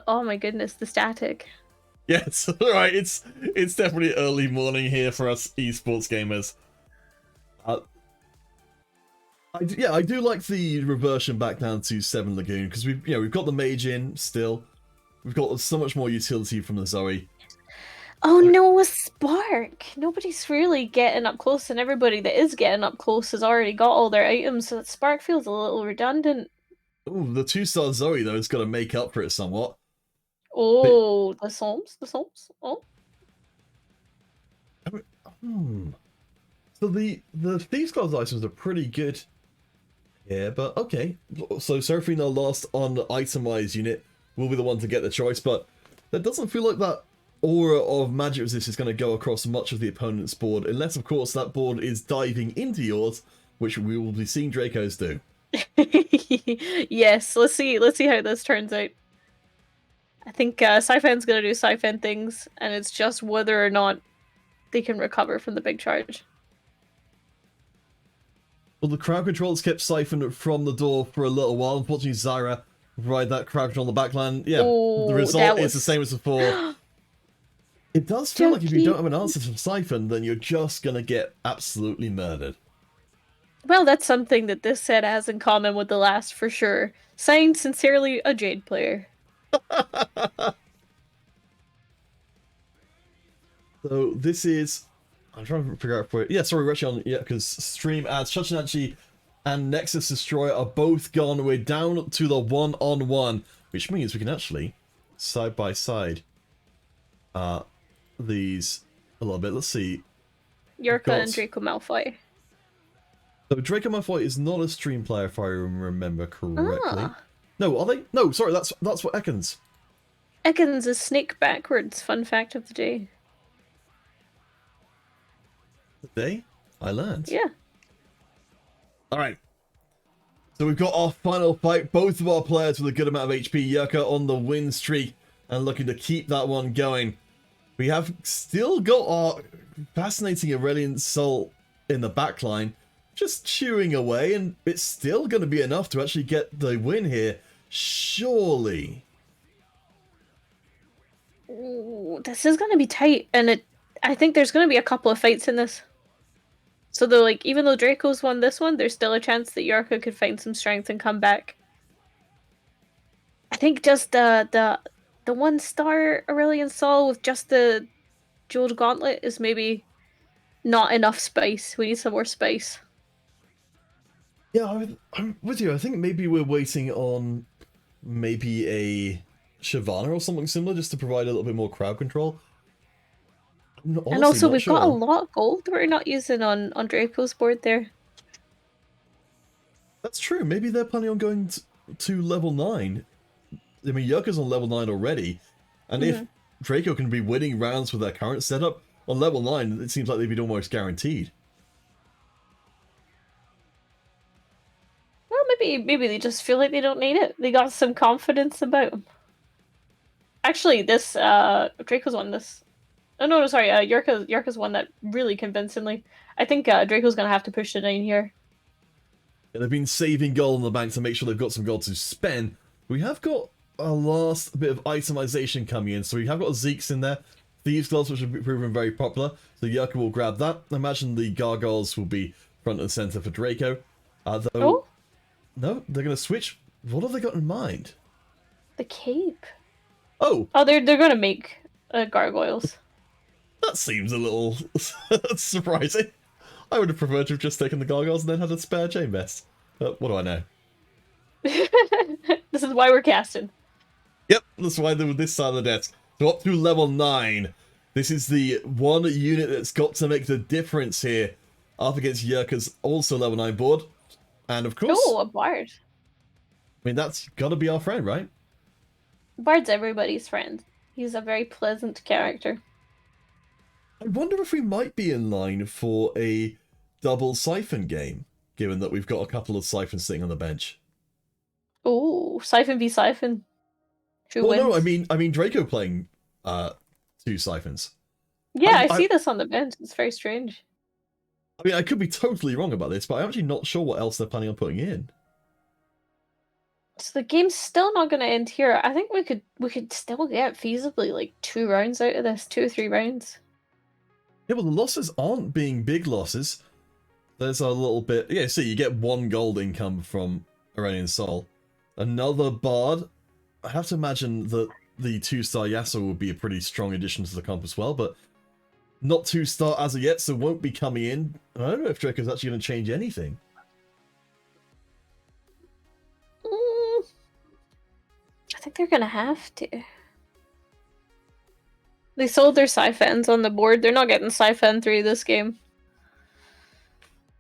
oh my goodness, the static. Yes, right, it's definitely early morning here for us esports gamers. I do like the reversion back down to 7 Lagoon, because we've got the mage in still. We've got so much more utility from the Zoe. Oh no, a Spark! Nobody's really getting up close, and everybody that is getting up close has already got all their items, so that Spark feels a little redundant. Ooh, the 2-star Zoe, though, has got to make up for it somewhat. Oh, the Psalms? Oh. So the Thieves Class items are pretty good here, but okay. So Seraphina last on the itemized unit will be the one to get the choice, but that doesn't feel like that aura of magic resist is going to go across much of the opponent's board, unless of course that board is diving into yours, which we will be seeing Dracos do. Yes, let's see how this turns out. I think Saifan's gonna do Saifan things, and it's just whether or not they can recover from the big charge. Well, the crowd control has kept Siphon from the door for a little while. Unfortunately, Zyra provide that crowd control on the backline. Yeah, the result is the same as before. It does feel like if you don't have an answer from Siphon, then you're just gonna get absolutely murdered. Well, that's something that this set has in common with the last for sure. Signed sincerely, a Jade player. So this is... I'm trying to figure out for it. Yeah, sorry, we're actually on... Yeah, because Stream adds Shachinanchi and Nexus Destroyer are both gone. We're down to the one-on-one, which means we can actually, side by side, these a little bit. Let's see. Yorka and Draco Malfoy. So Draco Malfoy is not a stream player, if I remember correctly. Ah. No, are they? No, sorry, that's what Ekans. Ekans is snake backwards. Fun fact of the day. Today, I learned. Yeah. Alright. So we've got our final fight. Both of our players with a good amount of HP. Yerka on the win streak and looking to keep that one going. We have still got our fascinating Aurelian Soul in the backline, just chewing away, and it's still going to be enough to actually get the win here. Surely. Ooh, this is going to be tight, and I think there's going to be a couple of fights in this. So though, like, even though Draco's won this one, there's still a chance that Yorka could find some strength and come back. I think just the 1-star Aurelian Sol with just the Jeweled Gauntlet is maybe not enough spice. We need some more spice. Yeah, I'm with you. I think maybe we're waiting on maybe a Shyvana or something similar just to provide a little bit more crowd control. And also, we've got a lot of gold we're not using on Draco's board there. That's true. Maybe they're planning on going to level 9. I mean, Yerka's on level 9 already. And if Draco can be winning rounds with their current setup, on level 9, it seems like they'd be almost guaranteed. Well, maybe they just feel like they don't need it. They got some confidence about them. Actually, this Draco's won this. Oh no, sorry, Yorka's won that really convincingly. I think Draco's gonna have to push to 9 here. Yeah, they've been saving gold in the bank to make sure they've got some gold to spend. We have got a last bit of itemization coming in, so we have got Zeke's in there. Thieves' gloves, which have proven very popular, so Yerka will grab that. I imagine the gargoyles will be front and center for Draco. Though, no, they're going to switch. What have they got in mind? The cape. Oh, they're gonna make gargoyles. That seems a little surprising. I would have preferred to have just taken the gargoyles and then had a spare chain vest. But what do I know? This is why we're casting. Yep, that's why they're with this side of the desk. So up to level 9. This is the one unit that's got to make the difference here. Up against Yerka's also level 9 board. And of course... Oh, a bard. I mean, that's gotta be our friend, right? Bard's everybody's friend. He's a very pleasant character. I wonder if we might be in line for a double Siphon game, given that we've got a couple of Siphons sitting on the bench. Oh, Siphon v Siphon. Who wins? No, I mean Draco playing 2 Siphons. Yeah, I see this on the bench. It's very strange. I mean, I could be totally wrong about this, but I'm actually not sure what else they're planning on putting in. So the game's still not going to end here. I think we could still get feasibly like 2 rounds out of this, 2 or 3 rounds. Yeah, well, the losses aren't being big losses. There's a little bit... Yeah, see, you get 1 gold income from Aurelian Sol. Another Bard. I have to imagine that the 2-star Yasuo would be a pretty strong addition to the comp as well, but not 2-star as of yet, so won't be coming in. I don't know if Draco's actually going to change anything. I think they're going to have to. They sold their Siphons on the board. They're not getting Siphon 3 this game.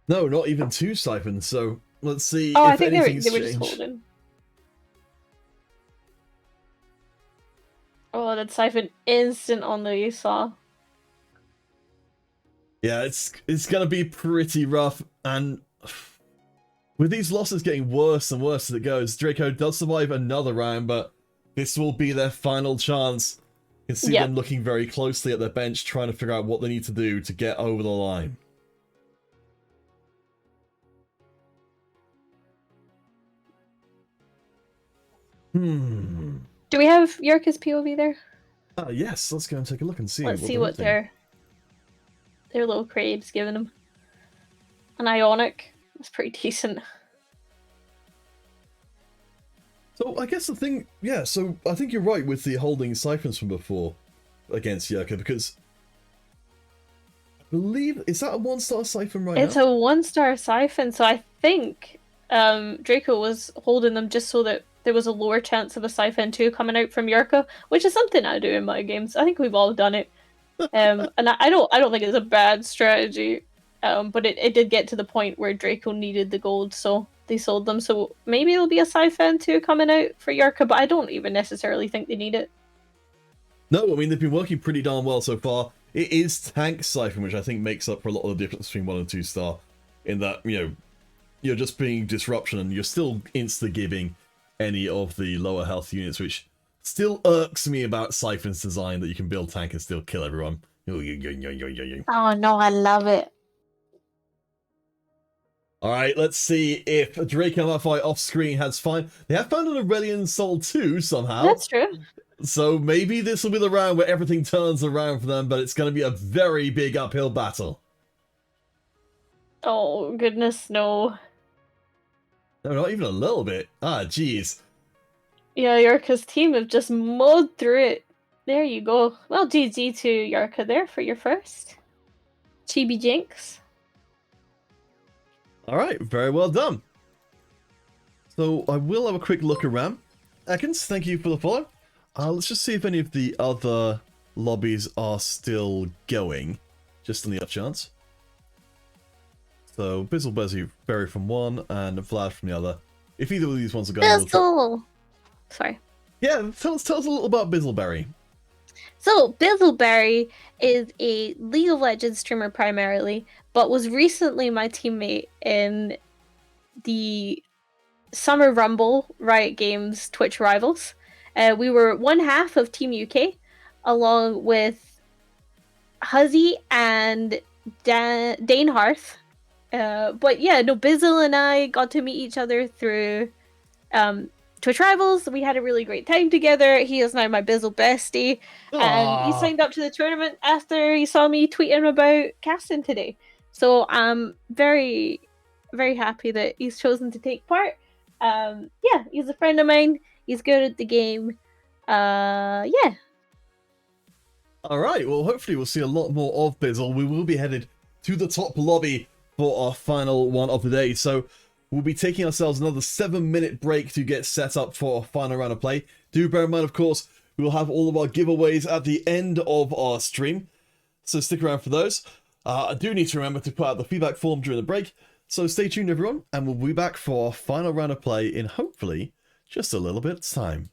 No, not even 2 Siphons, so let's see if I think anything's they were changed. just holding. Oh, that Siphon instant on the saw. Yeah, it's going to be pretty rough, and with these losses getting worse and worse as it goes, Draco does survive another round, but this will be their final chance. You can see them looking very closely at their bench, trying to figure out what they need to do to get over the line. Do we have Yorka's POV there? Yes, let's go and take a look and see Let's what see they're what holding. their little crabe's giving them. An Ionic. That's pretty decent. So I guess the thing, yeah, so I think you're right with the holding siphons from before against Yerka, because I believe, is that a 1-star siphon right It's now? a 1-star siphon, so I think Draco was holding them just so that there was a lower chance of a siphon 2 coming out from Yerka, which is something I do in my games. I think we've all done it. And I don't think it's a bad strategy. But it did get to the point where Draco needed the gold, so they sold them. So maybe it'll be a siphon 2 coming out for Yerka, but I don't even necessarily think they need it. No, I mean, they've been working pretty darn well so far. It is tank siphon, which I think makes up for a lot of the difference between 1 and 2-star, in that, you're just being disruption and you're still insta-giving any of the lower health units, which still irks me about Siphon's design, that you can build tank and still kill everyone. Oh no, I love it. Alright, let's see if Drake and Malfoy off-screen has found... They have found an Aurelian Soul too, somehow. That's true. So maybe this will be the round where everything turns around for them, but it's going to be a very big uphill battle. Oh goodness, no. No, not even a little bit. Ah, jeez. Yeah, Yorka's team have just mowed through it. There you go. Well, GG to Yorka there for your first. Chibi Jinx. Alright, very well done. So I will have a quick look around. Ekans, thank you for the follow. Let's just see if any of the other lobbies are still going, just on the off chance. So Bizzleberry from one and Vlad from the other. If either of these ones are going, Bizzle! Sorry. Yeah, tell us a little about Bizzleberry. So, Bizzleberry is a League of Legends streamer primarily, but was recently my teammate in the Summer Rumble Riot Games Twitch Rivals. We were one half of Team UK, along with Huzzy and Dane Hearth. But yeah, no, Bizzle and I got to meet each other through Twitch Rivals. We had a really great time together. He is now my Bizzle bestie. And he signed up to the tournament after he saw me tweeting about casting today. So I'm very, very happy that he's chosen to take part. Yeah, he's a friend of mine. He's good at the game. Yeah. Alright, well hopefully we'll see a lot more of Bizzle. We will be headed to the top lobby for our final one of the day. So we'll be taking ourselves another 7-minute break to get set up for our final round of play. Do bear in mind, of course, we will have all of our giveaways at the end of our stream, so stick around for those. I do need to remember to put out the feedback form during the break, so stay tuned everyone, and we'll be back for our final round of play in hopefully just a little bit of time.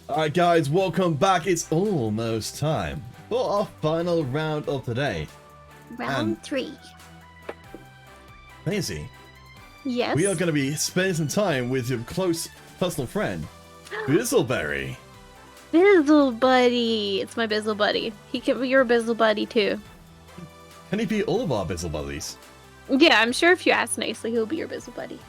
Alright guys, welcome back. It's almost time for our final round of today. Round 3. Maizy, Yes. we are going to be spending some time with your close personal friend, Bizzleberry. Bizzle Buddy. It's my Bizzle Buddy. He can be your Bizzle Buddy too. Can he be all of our Bizzle buddies? Yeah, I'm sure if you ask nicely, he'll be your Bizzle Buddy.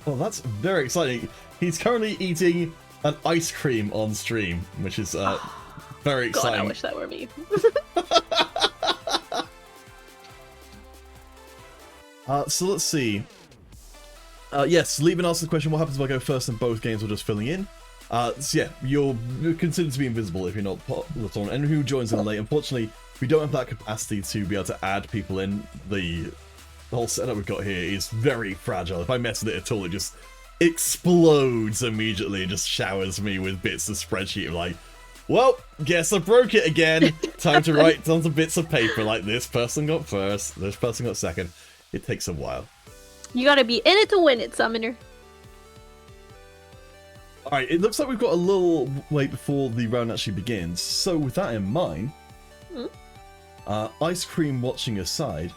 Well, that's very exciting. He's currently eating an ice cream on stream, which is very exciting. God, I wish that were me. So let's see. Yes, Lieben asked the question, what happens if I go first in both games or just filling in? So yeah, you're considered to be invisible if you're not part of the tournament. And who joins in late? Unfortunately, we don't have that capacity to be able to add people in. The whole setup we've got here is very fragile. If I mess with it at all, it just explodes immediately and just showers me with bits of spreadsheet. I'm like, well, guess I broke it again. Time to write tons of bits of paper like this person got first, this person got second. It takes a while. You gotta be in it to win it, Summoner. Alright, it looks like we've got a little wait before the round actually begins. So with that in mind, ice cream watching aside,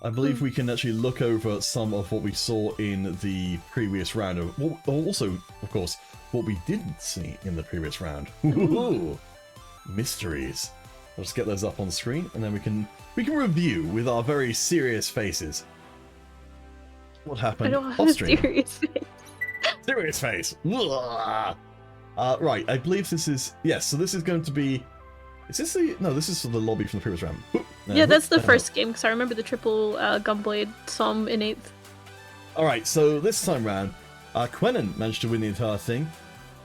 I believe we can actually look over some of what we saw in the previous round. Also, of course, what we didn't see in the previous round. Ooh, mysteries. I'll just get those up on screen, and then we can review with our very serious faces what happened I don't have off a stream. serious face. Serious face. Right, I believe this is so this is going to be. Is this the this is the lobby from the previous round. Yeah, that's the first game, because I remember the triple Gunblade Som in 8th. Alright, so this time round, Quenin managed to win the entire thing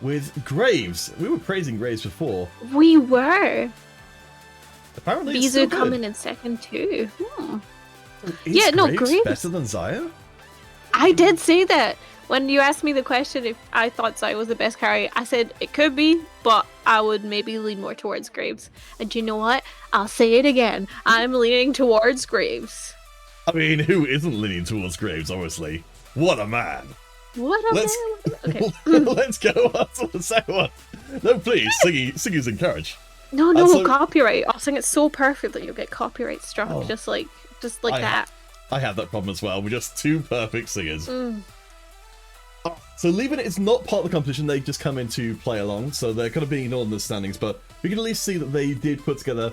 with Graves. We were praising Graves before. We were. Apparently Bizu it's still good. coming in second too. Is Yeah, no, Graves Graves. better than Zaya? I did say that. When you asked me the question if I thought Zai was the best carry, I said it could be, but I would maybe lean more towards Graves. And you know what? I'll say it again. I'm leaning towards Graves. I mean, who isn't leaning towards Graves, honestly? What a man. What a Let's- man. Okay. Let's go on to the second one. No, please, singing's encouraged. No, so- copyright. I'll sing it so perfectly you'll get copyright struck. Oh. Just like I- that. I have that problem as well. We're just two perfect singers. So Lieben is not part of the competition, they just come in to play along, so they're kind of being ignored in the standings, but we can at least see that they did put together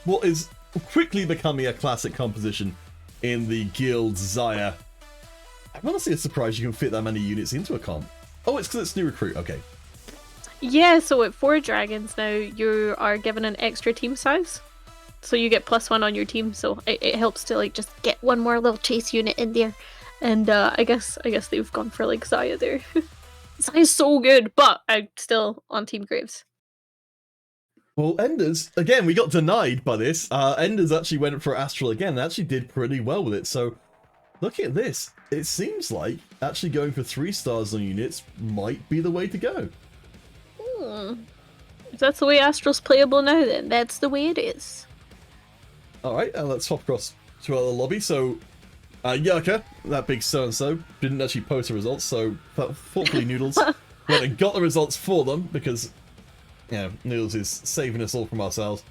what is quickly becoming a classic composition in the guild Zaya. I'm honestly surprised you can fit that many units into a comp. Oh, it's because it's new recruit, okay. Yeah, so at 4 dragons now, you are given an extra team size. So you get +1 on your team, so it helps to like just get one more little chase unit in there. And I guess they've gone for like Zaya there. Zaya's so good, but I'm still on Team Graves. Well, Enders, again, we got denied by this. Enders actually went for Astral again and actually did pretty well with it. So, looking at this, it seems like actually going for 3 stars on units might be the way to go. If that's the way Astral's playable now, then that's the way it is. Alright, let's hop across to our lobby. So, Yerka, that big so-and-so, didn't actually post the results, so thoughtfully Noodles went and got the results for them, because, Noodles is saving us all from ourselves.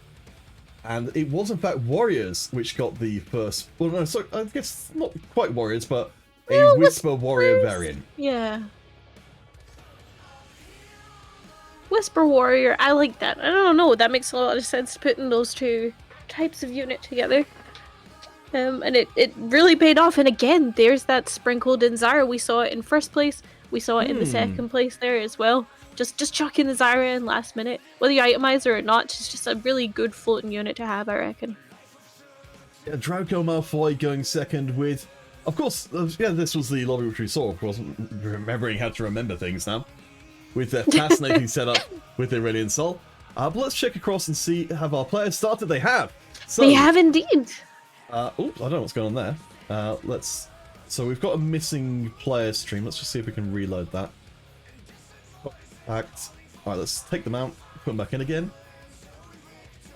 And it was, in fact, Warriors which got the first... Well, no, sorry, I guess not quite Warriors, but a Whisper Warrior variant. Yeah. Whisper Warrior, I like that. I don't know, that makes a lot of sense putting those two types of unit together. And it really paid off, and again, there's that sprinkled in Zyra. We saw it in first place, we saw it in the second place there as well. Just chucking the Zyra in last minute. Whether you itemize her or not, it's just a really good floating unit to have, I reckon. Yeah, Draco Malfoy going second with... Of course, this was the lobby which we saw, of course, remembering how to remember things now. With their fascinating setup with Aurelian Soul. But let's check across and see, have our players started? They have! So, They have indeed! oops, I don't know what's going on there. So we've got a missing player stream. Let's just see if we can reload that. Alright, let's take them out, put them back in again.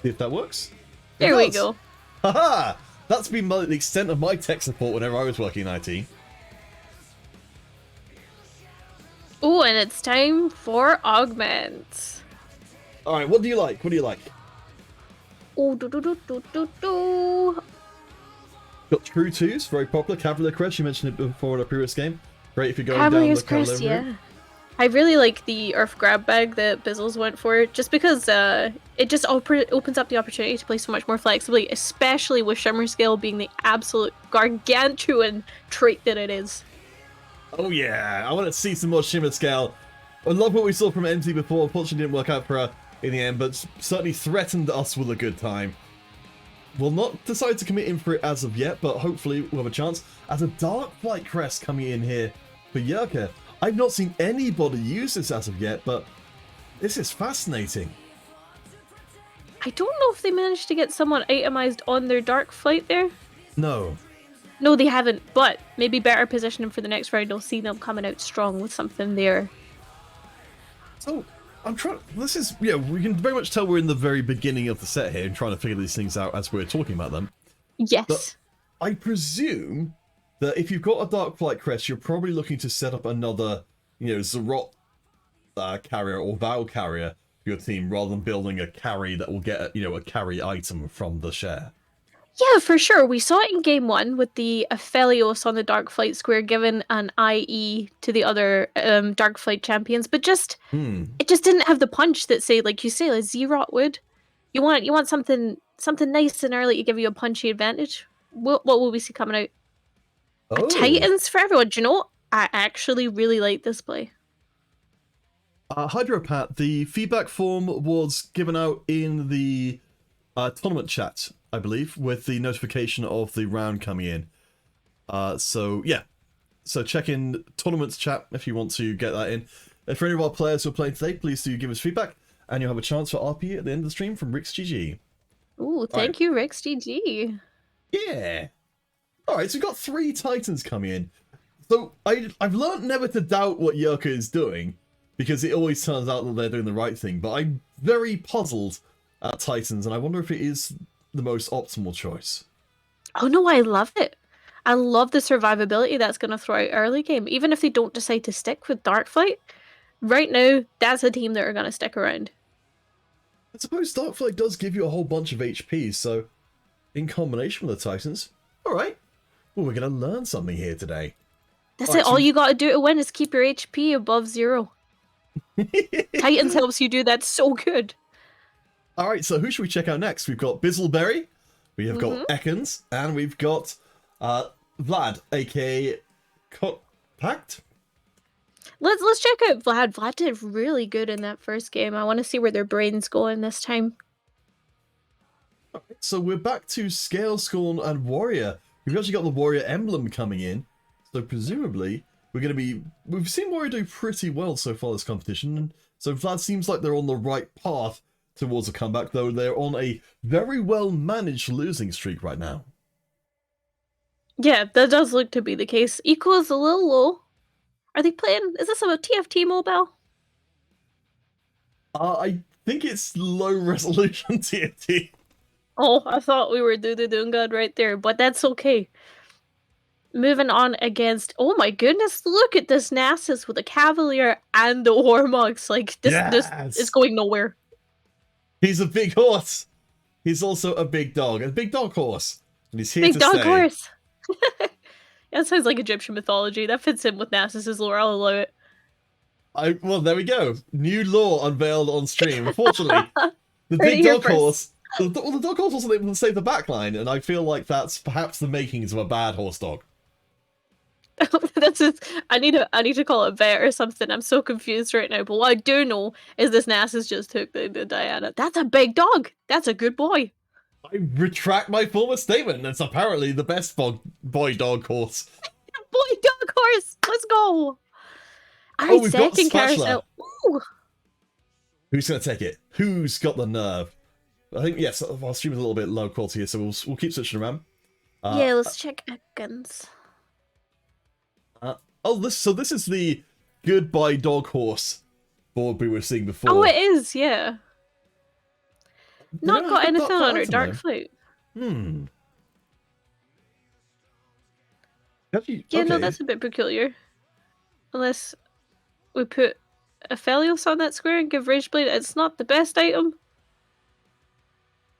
See if that works. There we go. Haha! That's been the extent of my tech support whenever I was working in IT. Oh, and it's time for augment. All right, what do you like? What do you like? Oh, do. Got True Twos, very popular. Cavalier Crest, you mentioned it before in a previous game. Great if you're going down Cavalier's the Cavalier Crest, route. yeah. I really like the Earth Grab Bag that Bizzles went for, just because it just opens up the opportunity to play so much more flexibly, especially with Shimmer Scale being the absolute gargantuan trait that it is. Oh yeah, I want to see some more Shimmer Scale. I love what we saw from MT before. Unfortunately, didn't work out for her in the end, but certainly threatened us with a good time. We'll not decide to commit in for it as of yet, but hopefully we'll have a chance. As a Dark Flight Crest coming in here for Yerka. I've not seen anybody use this as of yet, but this is fascinating. I don't know if they managed to get someone itemized on their Dark Flight there. No. No, they haven't, but maybe better positioning for the next round. I'll see them coming out strong with something there. So, I'm trying. This is, yeah, we can very much tell we're in the very beginning of the set here and trying to figure these things out as we're talking about them. Yes. But I presume that if you've got a Dark Flight Crest, you're probably looking to set up another, Zarot carrier or Val carrier for your team rather than building a carry that will get, a carry item from the share. Yeah, for sure. We saw it in game 1 with the Aphelios on the Dark Flight square given an IE to the other Dark Flight champions, but it just didn't have the punch that, say, like you say, like Zerot would. You want something nice and early to give you a punchy advantage. What will we see coming out? A Titans for everyone. Do you know what? I actually really like this play. Hydropat, the feedback form was given out in the tournament chat, I believe, with the notification of the round coming in. So check in tournaments chat if you want to get that in. For any of our players who are playing today, please do give us feedback, and you'll have a chance for RP at the end of the stream from RixGG. Ooh, thank you, RixGG. Yeah. Alright, so we've got 3 Titans coming in. So I've learned never to doubt what Yerka is doing, because it always turns out that they're doing the right thing, but I'm very puzzled at Titans, and I wonder if it is the most optimal choice. Oh no, I love it. I love the survivability that's going to throw out early game, even if they don't decide to stick with Darkflight. Right now, that's a team that are going to stick around. I suppose Darkflight does give you a whole bunch of HP, so in combination with the Titans, alright. Well, we're going to learn something here today. That's it. All you got to do to win is keep your HP above 0. Titans helps you do that so good. Alright, so who should we check out next? We've got Bizzleberry, we have got Ekans, and we've got Vlad, aka Pact. Let's check out Vlad. Vlad did really good in that first game. I want to see where their brain's going this time. Alright, so we're back to Scale Scorn and Warrior. We've actually got the Warrior emblem coming in, so presumably we're going to be... We've seen Warrior do pretty well so far this competition, so Vlad seems like they're on the right path towards a comeback, though they're on a very well-managed losing streak right now. Yeah, that does look to be the case. Eco is a little low. Are they playing... Is this a TFT mobile? I think it's low-resolution TFT. Oh, I thought we were doing good right there, but that's okay. Moving on against... Oh my goodness, look at this Nasus with a Cavalier and the Warmogs. Like, this is going nowhere. He's a big horse. He's also a big dog. A big dog horse. And he's here big to dog stay. Horse. That sounds like Egyptian mythology. That fits in with Nasus's lore. I'll allow it. Well, there we go. New lore unveiled on stream. Unfortunately, the big dog horse... The dog horse wasn't able to save the backline, and I feel like that's perhaps the makings of a bad horse dog. That's it. I need to call it vet or something. I'm so confused right now. But what I do know is this Nasus just took the Diana. That's a big dog. That's a good boy. I retract my former statement. That's apparently the best boy dog horse. Boy dog horse. Let's go. We've got Spatula. Ooh. Who's gonna take it? Who's got the nerve? I think yes. Our stream is a little bit low quality here, so we'll keep switching around. Yeah, let's check Ekans. So this is the goodbye dog horse board we were seeing before. Oh, it is, yeah. Not got anything on her Dark Flute. Actually, yeah, okay. No, that's a bit peculiar. Unless we put Aphelios on that square and give Rageblade. It's not the best item.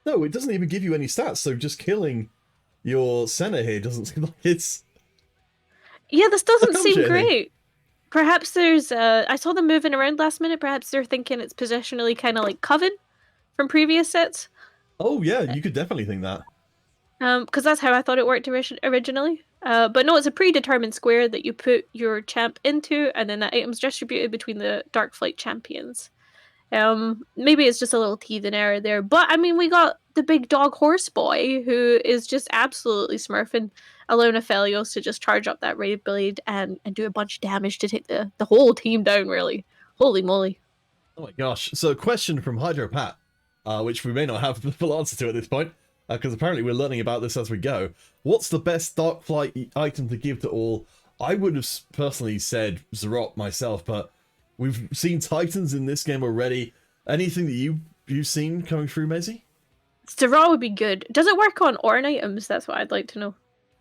No, it doesn't even give you any stats, so just killing your center here doesn't seem like it's Yeah, this doesn't seem accomplishing. great. Perhaps there's I saw them moving around last minute. Perhaps they're thinking it's positionally kind of like Coven from previous sets. Oh yeah, you could definitely think that. Because that's how I thought it worked originally. But no, it's a predetermined square that you put your champ into, and then that item's distributed between the Dark Flight champions. Maybe it's just a little teething error there, but I mean, we got the big dog horse boy who is just absolutely smurfing, allowing Aphelios to just charge up that Raid Blade and do a bunch of damage to take the whole team down, really. Holy moly. Oh my gosh. So, question from Hydropat, which we may not have the full answer to at this point, because apparently we're learning about this as we go. What's the best Dark Flight item to give to all? I would have personally said Zarot myself, but we've seen Titans in this game already. Anything that you've seen coming through, Maizy? Zerah would be good. Does it work on Ornn items? That's what I'd like to know.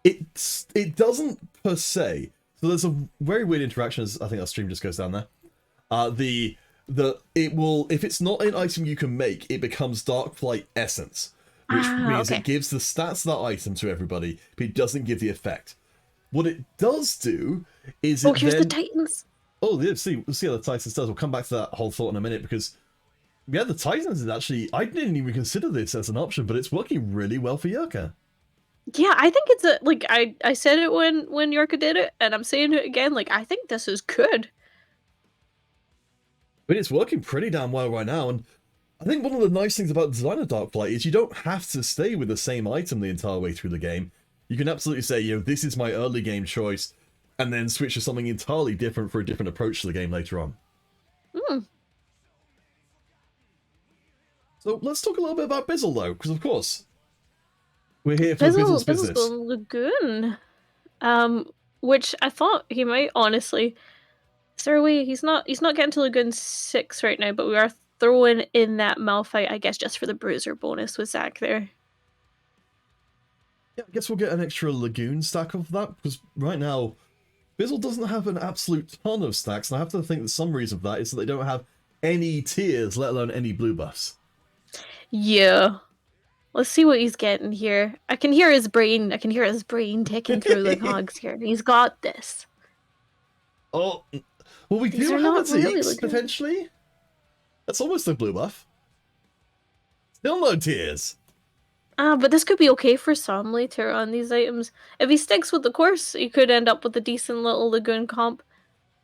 It doesn't per se. So there's a very weird interaction as I think our stream just goes down there. It will, if it's not an item you can make, it becomes Dark Flight Essence, which means Okay. it gives the stats of that item to everybody, but it doesn't give the effect. What it does do is Oh, it here's then... the Titans. Oh, yeah, we'll see how the Titans does. We'll come back to that whole thought in a minute, because yeah, the Titans is actually, I didn't even consider this as an option, but it's working really well for Yurka. Yeah, I think it's a like I said it when Yorka did it, and I'm saying it again. Like I think this is good. But it's working pretty damn well right now, and I think one of the nice things about the design of Darkflight is you don't have to stay with the same item the entire way through the game. You can absolutely say, you know, this is my early game choice, and then switch to something entirely different for a different approach to the game later on. Hmm. So let's talk a little bit about Bizzle, though, because of course, we're here for Bizzle's business. Bizzle's Lagoon. Which I thought he might honestly. Is there a way he's not getting to Lagoon 6 right now, but we are throwing in that Malphite, I guess, just for the bruiser bonus with Zac there. Yeah, I guess we'll get an extra Lagoon stack of that, because right now, Bizzle doesn't have an absolute ton of stacks, and I have to think that some reason for that is that they don't have any tiers, let alone any blue buffs. Yeah. Let's see what he's getting here. I can hear his brain. I can hear his brain ticking through the cogs here. He's got this. Oh, well, we These do are have a not really Zeeks, looking- potentially. That's almost a blue buff. Still no tiers. But this could be okay for some later on these items. If he sticks with the course, he could end up with a decent little Lagoon comp.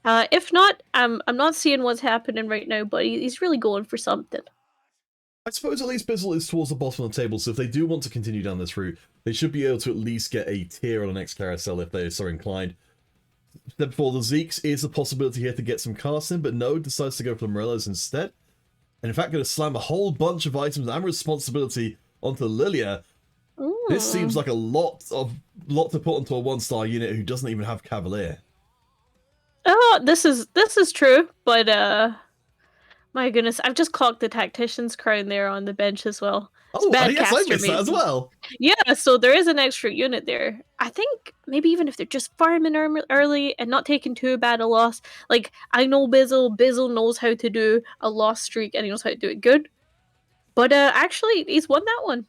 If not, I'm not seeing what's happening right now, but he's really going for something. I suppose at least Bizzle is towards the bottom of the table, so if they do want to continue down this route, they should be able to at least get a tier on the next carousel if they're so inclined. Step before the Zeeks is a possibility here to get some casts in, but no, decides to go for the Morellos instead. And in fact, going to slam a whole bunch of items and responsibility onto Lilia. Ooh. This seems like a lot to put onto a 1-star unit who doesn't even have Cavalier. Oh, this is true, but my goodness, I've just clocked the tactician's crown there on the bench as well. Oh, yes, I missed that as well. Yeah, so there is an extra unit there. I think maybe even if they're just farming early and not taking too bad a loss. Like, I know Bizzle knows how to do a loss streak and he knows how to do it good. But actually, he's won that one.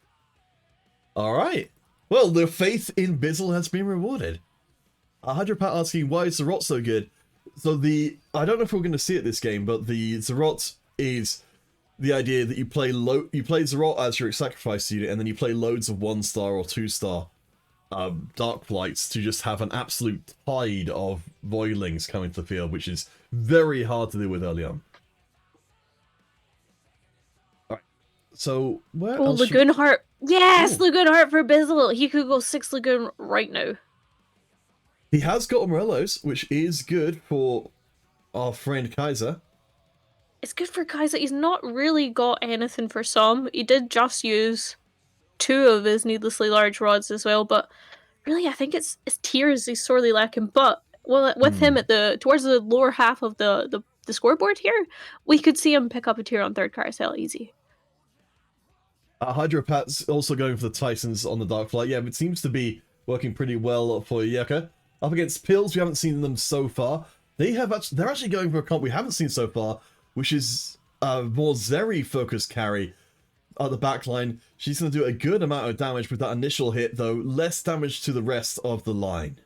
Alright. Well, the faith in Bizzle has been rewarded. Hydropat asking, why is Zarot so good? So I don't know if we're going to see it this game, but the Zarot is the idea that you play Zarot as your sacrifice unit, and then you play loads of 1-star or 2-star Dark Flights to just have an absolute tide of Voidlings coming to the field, which is very hard to deal with early on. Alright, so where else Lagoon Heart. Yes, Lagoon Heart for Bizzle. He could go 6 Lagoon right now. He has got Morellos, which is good for our friend Kaiser. It's good for Kaiser. He's not really got anything for some. He did just use 2 of his needlessly large rods as well, but really I think it's tiers he's sorely lacking. But with him at towards the lower half of the scoreboard here, we could see him pick up a tier on 3rd carousel easy. Hydropat's also going for the Titans on the Dark Flight. Yeah, it seems to be working pretty well for Yucca. Up against Pills, we haven't seen them so far. they're actually going for a comp we haven't seen so far, which is a more Zeri focused carry at the backline. She's going to do a good amount of damage with that initial hit, though less damage to the rest of the line.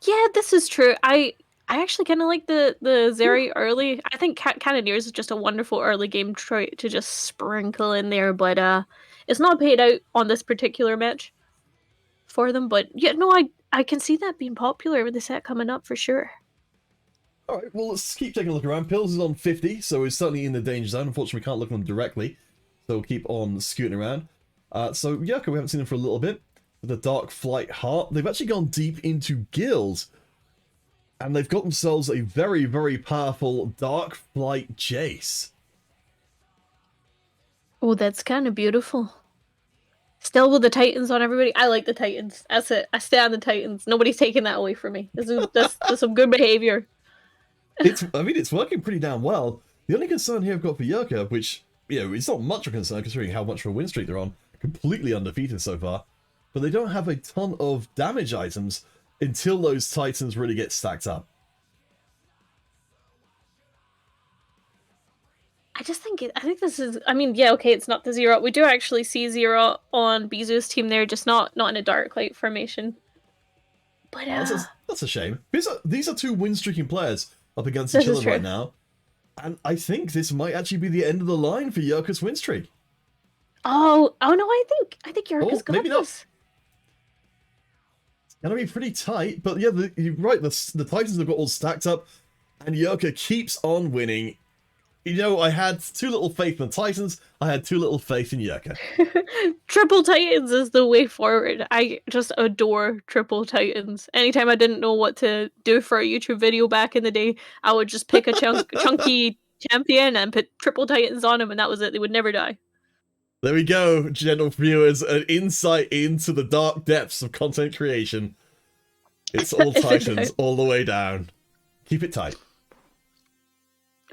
Yeah, this is true. I actually kind of like the Zeri early. I think Cannoneers is just a wonderful early game trait to just sprinkle in there, but it's not paid out on this particular match for them. But yeah, no, I can see that being popular with the set coming up for sure. Alright, well, let's keep taking a look around. Pills is on 50, so he's certainly in the danger zone. Unfortunately, we can't look at him directly, so we'll keep on scooting around. So, Yurko, we haven't seen him for a little bit. The Dark Flight Heart. They've actually gone deep into Guild, and they've got themselves a very, very powerful Dark Flight Jace. Oh, that's kind of beautiful. Still with the Titans on everybody. I like the Titans. That's it. I stay on the Titans. Nobody's taking that away from me. That's some good behavior. I mean, it's working pretty damn well. The only concern here I've got for Yurko, which, it's not much of a concern considering how much of a win streak they're on, completely undefeated so far, but they don't have a ton of damage items until those Titans really get stacked up. I think this is. I mean, yeah, okay, it's not the Zero. We do actually see Zero on Bizu's team there, just not in a dark light formation. But that's a shame. These are two win streaking players up against each other right now, and I think this might actually be the end of the line for Yurko's win streak. Oh no! I think Yurko's got maybe this. It's gonna be pretty tight, but yeah, you're right. The Titans have got all stacked up, and Yurko keeps on winning. I had too little faith in the Titans. I had too little faith in Yurko. Triple Titans is the way forward. I just adore Triple Titans. Anytime I didn't know what to do for a YouTube video back in the day, I would just pick a chunky champion and put Triple Titans on him, and that was it. They would never die. There we go, gentle viewers. An insight into the dark depths of content creation. It's all Titans all the way down. Keep it tight.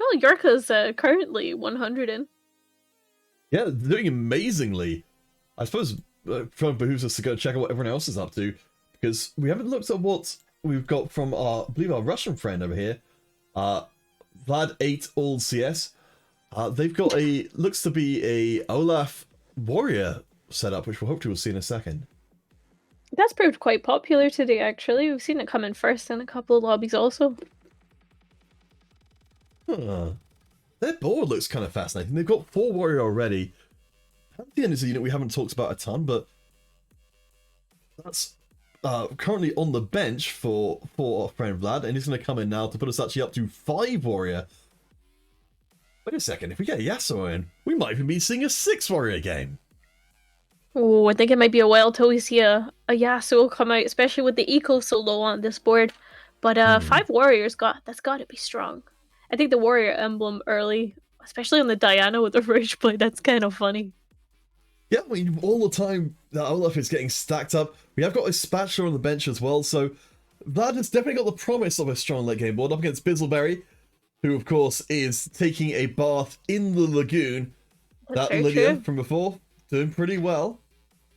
Oh, Yurko's currently 100 in. Yeah, they're doing amazingly. I suppose it behooves us to go check out what everyone else is up to, because we haven't looked at what we've got from I believe our Russian friend over here, Vlad8 All CS. They've got looks to be a Olaf warrior setup, which we'll hopefully see in a second. That's proved quite popular today, actually. We've seen it come in first in a couple of lobbies also. Their board looks kind of fascinating. They've got 4 warrior already. Pantheon is a unit we haven't talked about a ton, but that's currently on the bench for our friend Vlad, and he's going to come in now to put us actually up to 5 warrior. Wait a second, if we get Yasuo in, we might even be seeing a 6 warrior game. Oh, I think it might be a while till we see a Yasuo come out, especially with the eco so low on this board. But 5 warriors, that's got to be strong. I think the warrior emblem early, especially on the Diana with the Rage Blade, that's kind of funny. Yeah, I mean, all the time that Olaf is getting stacked up. We have got a Spatula on the bench as well, so that has definitely got the promise of a strong late game board up against Bizzleberry, who, of course, is taking a bath in the lagoon. That's that Lydia from before, doing pretty well.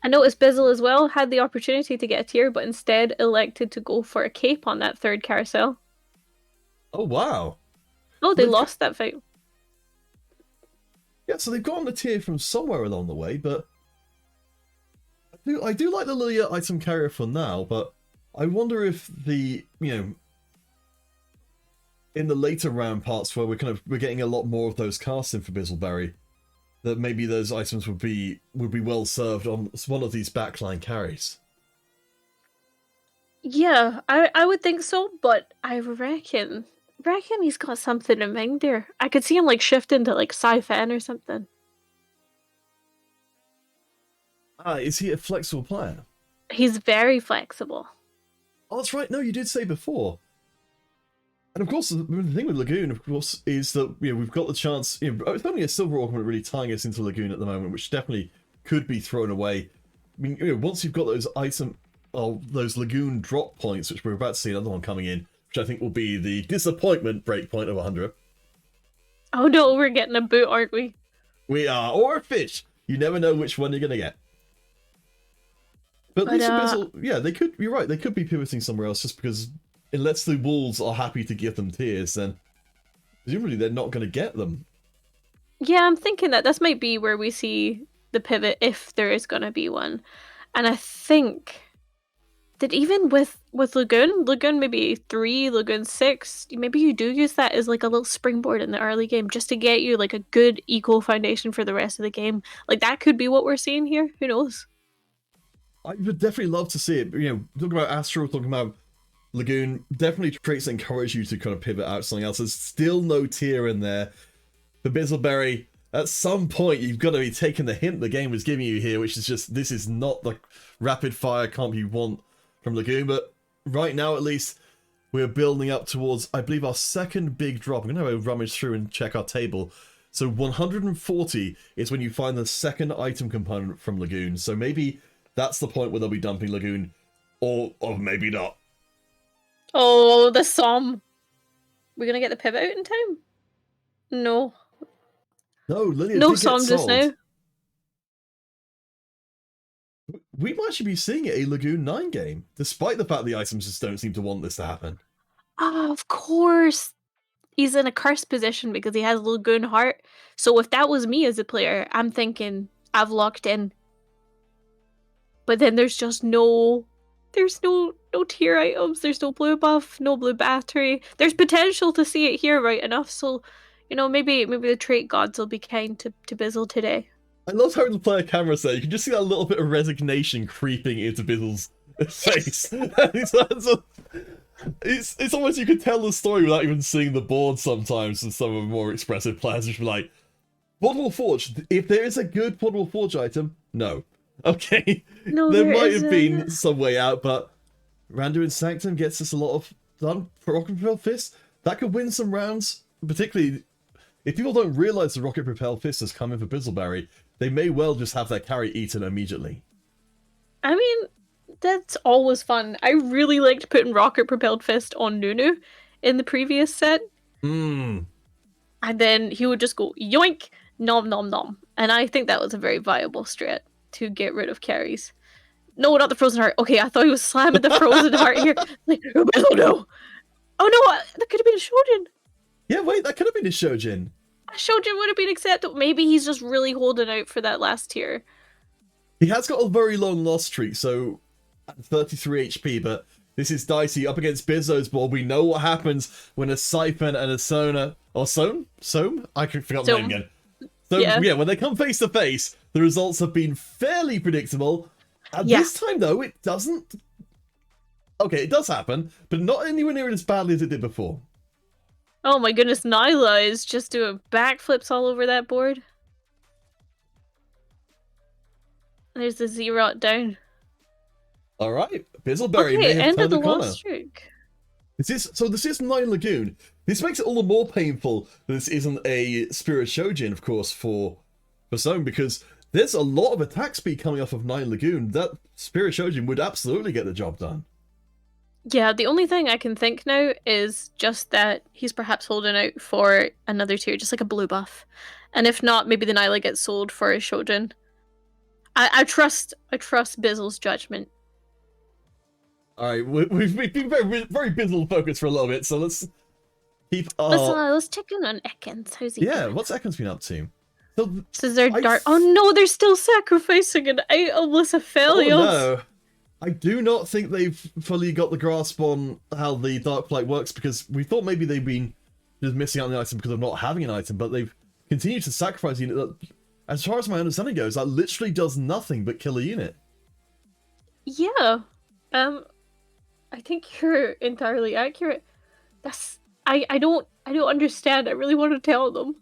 I noticed Bizzle as well had the opportunity to get a tier, but instead elected to go for a cape on that 3rd carousel. Oh, wow. Oh, they lost that fight. Yeah, so they've gotten the tier from somewhere along the way, but I do like the Lilia item carrier for now, but I wonder if the, in the later round parts where we're getting a lot more of those casts in for Bizzleberry, that maybe those items would be well served on one of these backline carries. Yeah, I would think so, but I reckon he's got something in mind there. I could see him shifting to Sci-Fan or something. Is he a flexible player? He's very flexible. Oh, that's right. No, you did say before. And of course, the thing with Lagoon, of course, is that we've got the chance. It's only a Silver Augment really tying us into Lagoon at the moment, which definitely could be thrown away. I mean, once you've got those those Lagoon drop points, which we're about to see another one coming in, which I think will be the disappointment breakpoint of 100. Oh no, we're getting a boot, aren't we? We are, or a fish. You never know which one you're gonna get. But at least Bizzle, yeah, they could. You're right. They could be pivoting somewhere else just because unless the wolves are happy to give them tiers, then presumably they're not going to get them. Yeah, I'm thinking that this might be where we see the pivot if there is going to be one. And I think that even with Lagoon maybe 3, Lagoon 6, maybe you do use that as like a little springboard in the early game just to get you like a good equal foundation for the rest of the game. Like that could be what we're seeing here. Who knows? I would definitely love to see it. You know, talking about Astral, talking about Lagoon, definitely traits that encourage you to kind of pivot out to something else. There's still no tier in there. For Bizzleberry, at some point you've got to be taking the hint the game was giving you here, which is just, this is not the rapid fire comp you want from Lagoon, but right now at least we're building up towards, I believe, our second big drop. I'm going to rummage through and check our table. So 140 is when you find the second item component from Lagoon, so maybe that's the point where they'll be dumping Lagoon, or maybe not. Oh, the Som. We're going to get the pivot out in time? No. No, Lilia No did Som get just sold. now. We might actually be seeing a Lagoon 9 game, despite the fact the items just don't seem to want this to happen. Ah, of course. He's in a cursed position because he has Lagoon Heart. So if that was me as a player, I'm thinking I've locked in. But then there's just no tier items, there's no blue buff, no blue battery. There's potential to see it here right enough, so you know, maybe the trait gods will be kind to Bizzle today. I love how the player camera there, you can just see that little bit of resignation creeping into Bizzle's face. It's almost, you could tell the story without even seeing the board sometimes, and some of the more expressive players just be like, Portable Forge, if there is a good Portable Forge item, no. Okay, No, there might isn't. have been some way out, but Randuin Sanctum gets us a lot of done for Rocket Propel Fist. That could win some rounds, particularly if people don't realize the Rocket Propel Fist has come in for Bizzleberry, they may well just have their carry eaten immediately. I mean, that's always fun. I really liked putting Rocket Propelled Fist on Nunu in the previous set. Mmm. And then he would just go yoink, nom nom nom. And I think that was a very viable strat to get rid of carries. No, not the Frozen Heart. Okay, I thought he was slamming the Frozen Heart here. Like, oh no. Oh no, that could have been a Shojin. Yeah, wait, that could have been a Shojin. A Shojin would have been acceptable. Maybe he's just really holding out for that last tier. He has got a very long loss streak, so 33 HP, but this is dicey. Up against Bizzo's board, we know what happens when a Siphon and a Sona, or Soam? I forgot the name again. So yeah, when they come face to face, the results have been fairly predictable. And this time though, it doesn't. Okay, it does happen, but not anywhere near as badly as it did before. Oh my goodness, Nyla is just doing backflips all over that board. There's the Zerot down. Alright, Bizzleberry may have turned the corner. This is 9 Lagoon. This makes it all the more painful that this isn't a Spirit Shojin, of course, for Soam, because there's a lot of attack speed coming off of 9 Lagoon. That Spirit Shojin would absolutely get the job done. Yeah, the only thing I can think now is just that he's perhaps holding out for another tier, just like a blue buff. And if not, maybe the Nyla gets sold for a Shojin. I trust Bizzle's judgment. Alright, we've been very Bizzle focused for a little bit, so let's keep let's check in on Ekans. How's he doing? What's Ekans been up to? So they're dark. Oh no, they're still sacrificing an itemless Aphelios. Oh no. I do not think they've fully got the grasp on how the Dark Flight works, because we thought maybe they've been just missing out on the item because of not having an item, but they've continued to sacrifice a unit that, as far as my understanding goes, that literally does nothing but kill a unit. Yeah. I think you're entirely accurate. I don't understand. I really want to tell them.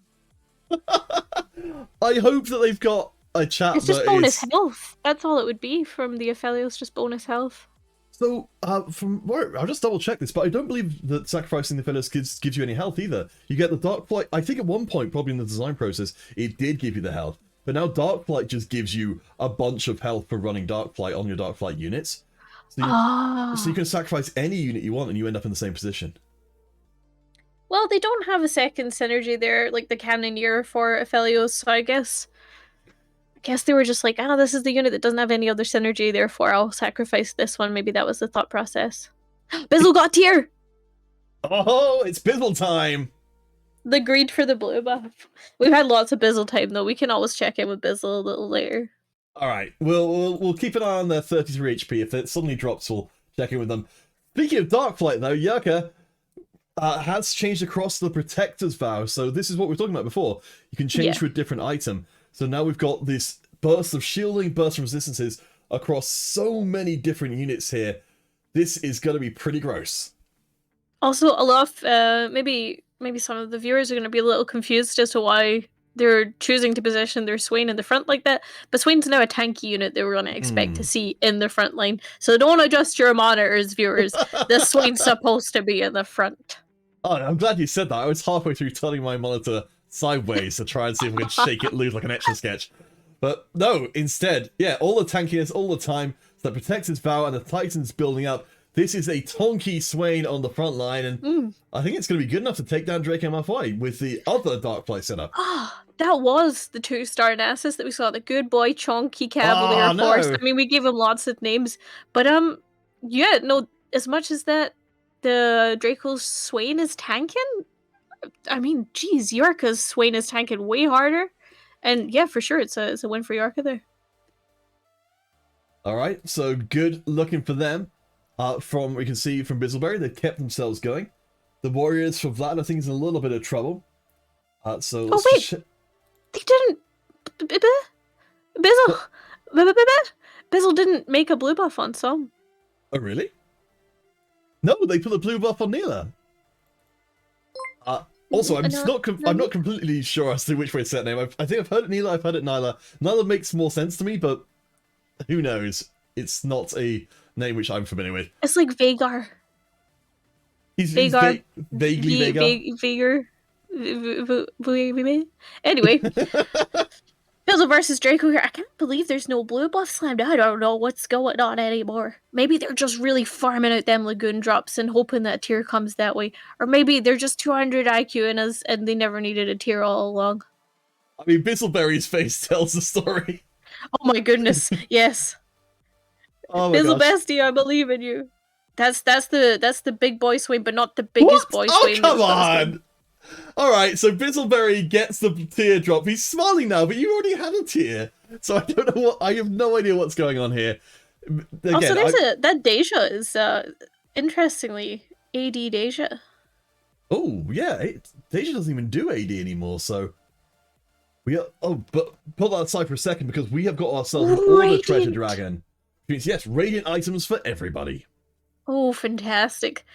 I hope that they've got a chat. It's just bonus health. That's all it would be from the Aphelios, just bonus health. So, from where I'll just double check this, but I don't believe that sacrificing the Aphelios gives you any health either. You get the Dark Flight. I think at one point, probably in the design process, it did give you the health, but now Dark Flight just gives you a bunch of health for running Dark Flight on your Dark Flight units. So you can sacrifice any unit you want, and you end up in the same position. Well, they don't have a second synergy there, like the Cannoneer for Aphelios, so I guess they were just like, oh, this is the unit that doesn't have any other synergy, therefore I'll sacrifice this one. Maybe that was the thought process. Bizzle got tier! Oh, it's Bizzle time! The greed for the blue buff. We've had lots of Bizzle time though. We can always check in with Bizzle a little later. Alright, we'll keep an eye on their 33 HP. If it suddenly drops, we'll check in with them. Speaking of Darkflight though, Yurka has changed across the Protector's Vow, so this is what we were talking about before. You can change to a different item. So now we've got this burst of shielding, burst of resistances across so many different units here. This is going to be pretty gross. Also, a lot of maybe some of the viewers are going to be a little confused as to why they're choosing to position their Swain in the front like that. But Swain's now a tanky unit they were going to expect to see in the front line. So don't adjust your monitors, viewers. The Swain's supposed to be in the front. Oh, I'm glad you said that. I was halfway through turning my monitor sideways to try and see if we could shake it loose like an Etch-a-Sketch. But no, instead, yeah, all the tankiness all the time. So the Protector's Vow and the Titan's building up. This is a Tonky Swain on the front line, and I think it's going to be good enough to take down Drake MFY with the other Darkflight setup. Ah, that was the 2-star Nasus that we saw, the good boy Chonky Cavalier Force. No. I mean, we gave him lots of names, but yeah, no, as much as that the Draco's Swain is tanking, I mean, geez, Yorka's Swain is tanking way harder, and yeah, for sure, it's a win for Yorka there. Alright, so good looking for them. From we can see from Bizzleberry, they've kept themselves going. The Warriors for Vlad, I think, is in a little bit of trouble. So oh wait, they didn't. Bizzle didn't make a blue buff on some. Oh really? No, they put a blue buff on Neela. Also, I'm not completely sure as to which way to say that name. I think I've heard it Neela, I've heard it Nyla. Nyla makes more sense to me, but who knows? It's not a name which I'm familiar with. It's like Vagar. He's vaguely Vagar. Anyway, Bizzle versus Draco here. I can't believe there's no blue buff slammed. I don't know what's going on anymore. Maybe they're just really farming out them Lagoon drops and hoping that tier comes that way. Or maybe they're just 200 IQ in us and they never needed a tier all along. I mean, Bizzleberry's face tells the story. Oh my goodness, yes. Oh my Bizzle gosh. Bestie, I believe in you. That's the big boy Swain, but not the biggest boy Swain. Oh, come on! Alright, so Bizzleberry gets the teardrop. He's smiling now, but you already had a tear. So I don't know I have no idea what's going on here. Again, also, that Deja is, interestingly, AD Deja. Oh, yeah, Deja doesn't even do AD anymore, so... but pull that aside for a second, because we have got ourselves an Order Treasure Dragon. Which means, yes, Radiant items for everybody. Oh, fantastic.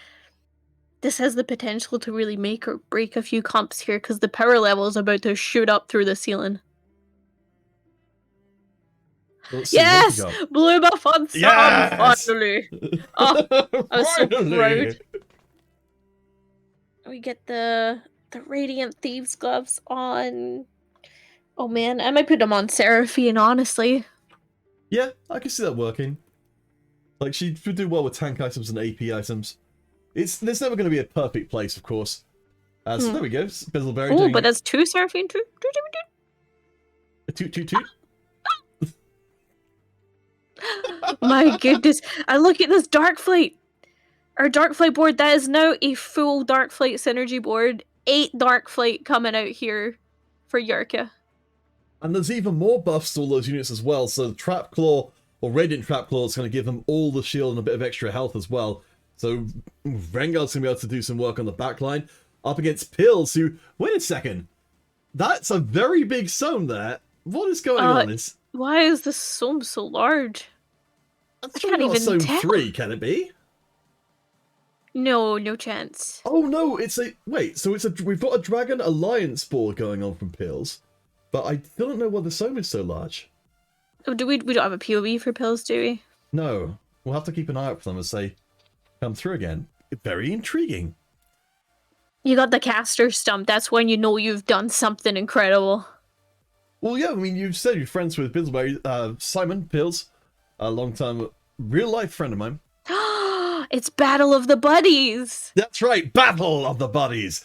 This has the potential to really make or break a few comps here, because the power level is about to shoot up through the ceiling. Yes! Blue buff on some, finally! Oh, I was so proud. We get the Radiant Thieves gloves on... Oh man, I might put them on Seraphine, honestly. Yeah, I can see that working. Like, she would do well with tank items and AP items. There's never going to be a perfect place, of course. So there we go, Bizzleberry. Oh, but that's 2 Seraphine, 2. Toot. My goodness, I look at this Darkflight. Our Darkflight board, that is now a full Darkflight synergy board. 8 Darkflight coming out here for Yorka. And there's even more buffs to all those units as well, so Trap Claw, or Radiant Trap Claw, is going to give them all the shield and a bit of extra health as well. So Rengar's going to be able to do some work on the backline. Up against Pills, who... Wait a second. That's a very big Soam there. What is going on? Why is this Soam so large? That's not a Soam 3, can it be? No chance. Oh no, it's a... Wait, so we've got a Dragon Alliance board going on from Pills. But I still don't know why the Soam is so large. Oh, we don't have a POV for Pills, do we? No. We'll have to keep an eye out for them as they come through again. Very intriguing. You got the caster stump. That's when you know you've done something incredible. Well, yeah, I mean, you've said you're friends with Bizzleberry. Simon Pills, a long-time real-life friend of mine. It's Battle of the Buddies! That's right, Battle of the Buddies!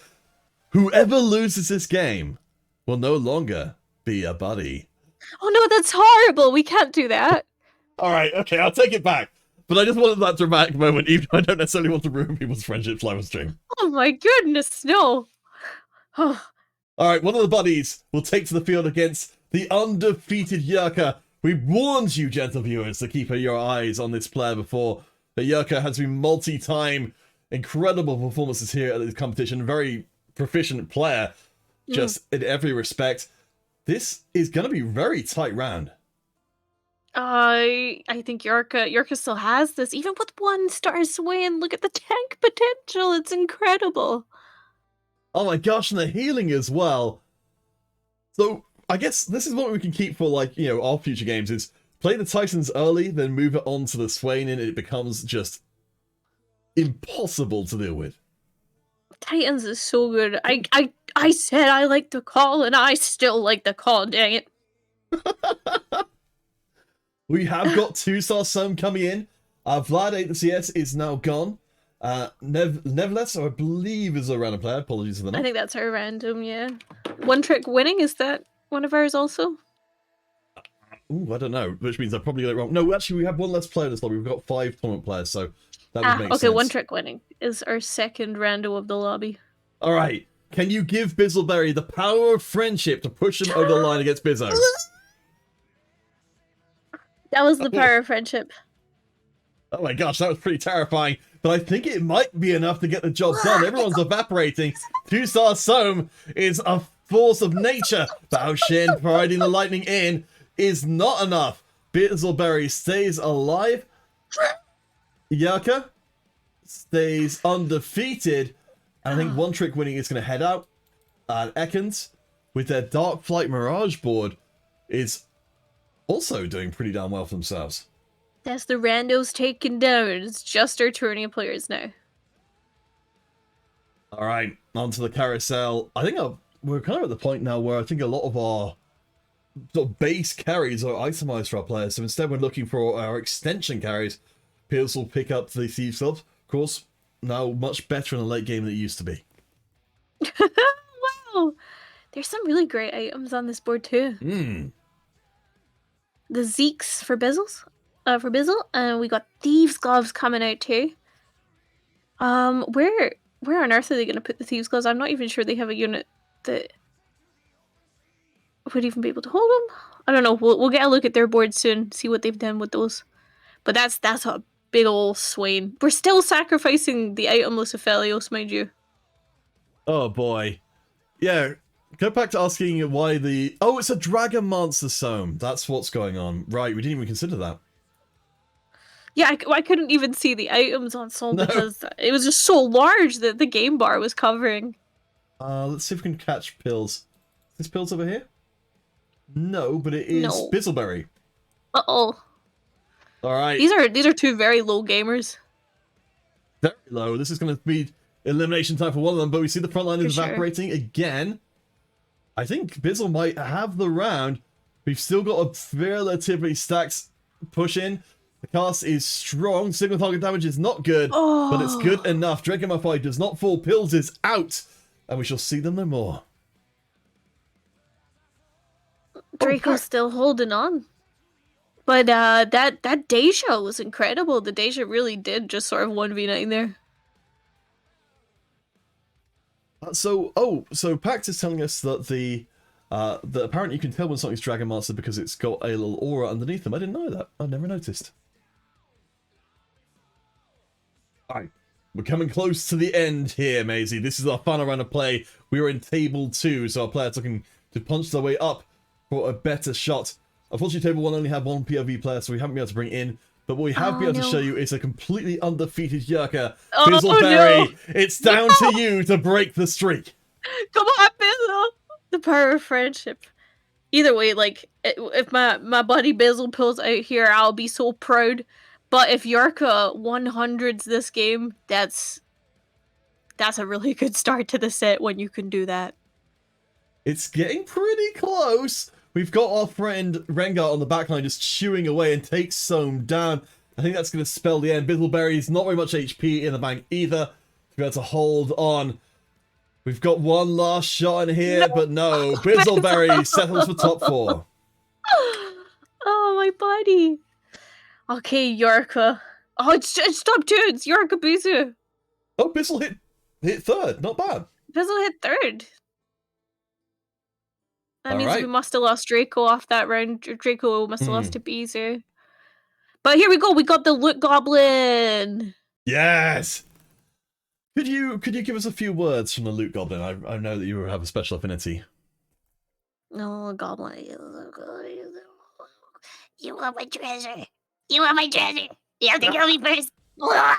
Whoever loses this game will no longer be a buddy. Oh no, that's horrible! We can't do that! Alright, okay, I'll take it back. But I just wanted that dramatic moment, even though I don't necessarily want to ruin people's friendships live on stream. Oh my goodness, no. Alright, one of the buddies will take to the field against the undefeated Yurka. We warned you, gentle viewers, to keep your eyes on this player before. But Yurka has been multi-time incredible performances here at this competition. Very proficient player, just in every respect. This is going to be a very tight round. I think Yorka still has this, even with 1 star swing. Look at the tank potential; it's incredible. Oh my gosh, and the healing as well. So I guess this is what we can keep for, like, you know, our future games: is play the Titans early, then move it on to the Swain, and it becomes just impossible to deal with. Titans is so good. I said I like the call, and I still like the call. Dang it. We have got 2-star Soam coming in. Vlad 8 the CS is now gone. Nevertheless, I believe is a random player. Apologies for the name. I think that's our random, yeah. One Trick Winning, is that one of ours also? Ooh, I don't know, which means I probably got it wrong. No, actually, we have 1 less player in this lobby. We've got 5 tournament players, so that would make sense. Okay, One Trick Winning is our second rando of the lobby. All right, can you give Bizzleberry the power of friendship to push him over the line against Bizzo? That was the power of friendship. Oh my gosh, that was pretty terrifying. But I think it might be enough to get the job done. Everyone's evaporating. 2-star Soam is a force of nature. Bao Shin providing the lightning in is not enough. Bizzleberry stays alive. Yurka stays undefeated. And I think One Trick Winning is going to head out. And Ekans, with their Dark Flight Mirage board, is also doing pretty damn well for themselves. That's the randos taken down. It's just our tourney players now. All right, onto the carousel. I think we're kind of at the point now where I think a lot of our sort of base carries are itemized for our players. So instead, we're looking for our extension carries. Peels will pick up the Thieves Club. Of course, now much better in the late game than it used to be. Wow, there's some really great items on this board too. The Zeeks for Bizzles. For Bizzle, and we got Thieves Gloves coming out too. Where on earth are they going to put the Thieves Gloves? I'm not even sure they have a unit that would even be able to hold them. I don't know. We'll get a look at their board soon, see what they've done with those. But that's a big old Swain. We're still sacrificing the itemless Aphelios, mind you. Oh boy, yeah. Go back to asking why the... Oh, it's a Dragon Monster Soam. That's what's going on. Right, we didn't even consider that. Yeah, I couldn't even see the items on Soul because it was just so large that the game bar was covering. Let's see if we can catch Pills. Is this Pills over here? No, but it is Bizzleberry. Uh-oh. Alright. These are 2 very low gamers. Very low. This is going to be elimination time for one of them, but we see the front line is evaporating again. I think Bizzle might have the round. We've still got a relatively stacked push in. The cast is strong. Signal target damage is not good, but it's good enough. Dragonify does not fall. Pills is out, and we shall see them no more. Draco's still holding on. But that Deja was incredible. The Deja really did just sort of 1v9 there. So Pact is telling us that that apparently you can tell when something's Dragon Master because it's got a little aura underneath them. I didn't know that. I never noticed. Alright, we're coming close to the end here, Maizy. This is our final round of play. We are in table 2, so our players looking to punch their way up for a better shot. Unfortunately, table 1 only had 1 POV player, so we haven't been able to bring in. But what we have been able to show you is a completely undefeated Yurka. Bizzleberry, it's down to you to break the streak. Come on, Bizzle! The power of friendship. Either way, like, if my buddy Bizzle pulls out here, I'll be so proud. But if Yurka 100s this game, that's a really good start to the set when you can do that. It's getting pretty close. We've got our friend Rengar on the backline just chewing away and takes Soam down. I think that's going to spell the end. Bizzleberry's not very much HP in the bank either to be able to hold on. We've got one last shot in here, but no. Bizzleberry settles for top 4. Oh, my buddy. Okay, Yurka. Oh, it's top two. It's Yorkabuzu. Oh, Bissell hit third. Not bad. Bizzle hit third. That All means we right. must have lost Draco off that round. Draco must have lost Mm. to Bizu. But here we go. We got the Loot Goblin. Yes. Could you give us a few words from the Loot Goblin? I know that you have a special affinity. Oh, Goblin. You want my treasure. You want my treasure. You have to kill me first. Yeah,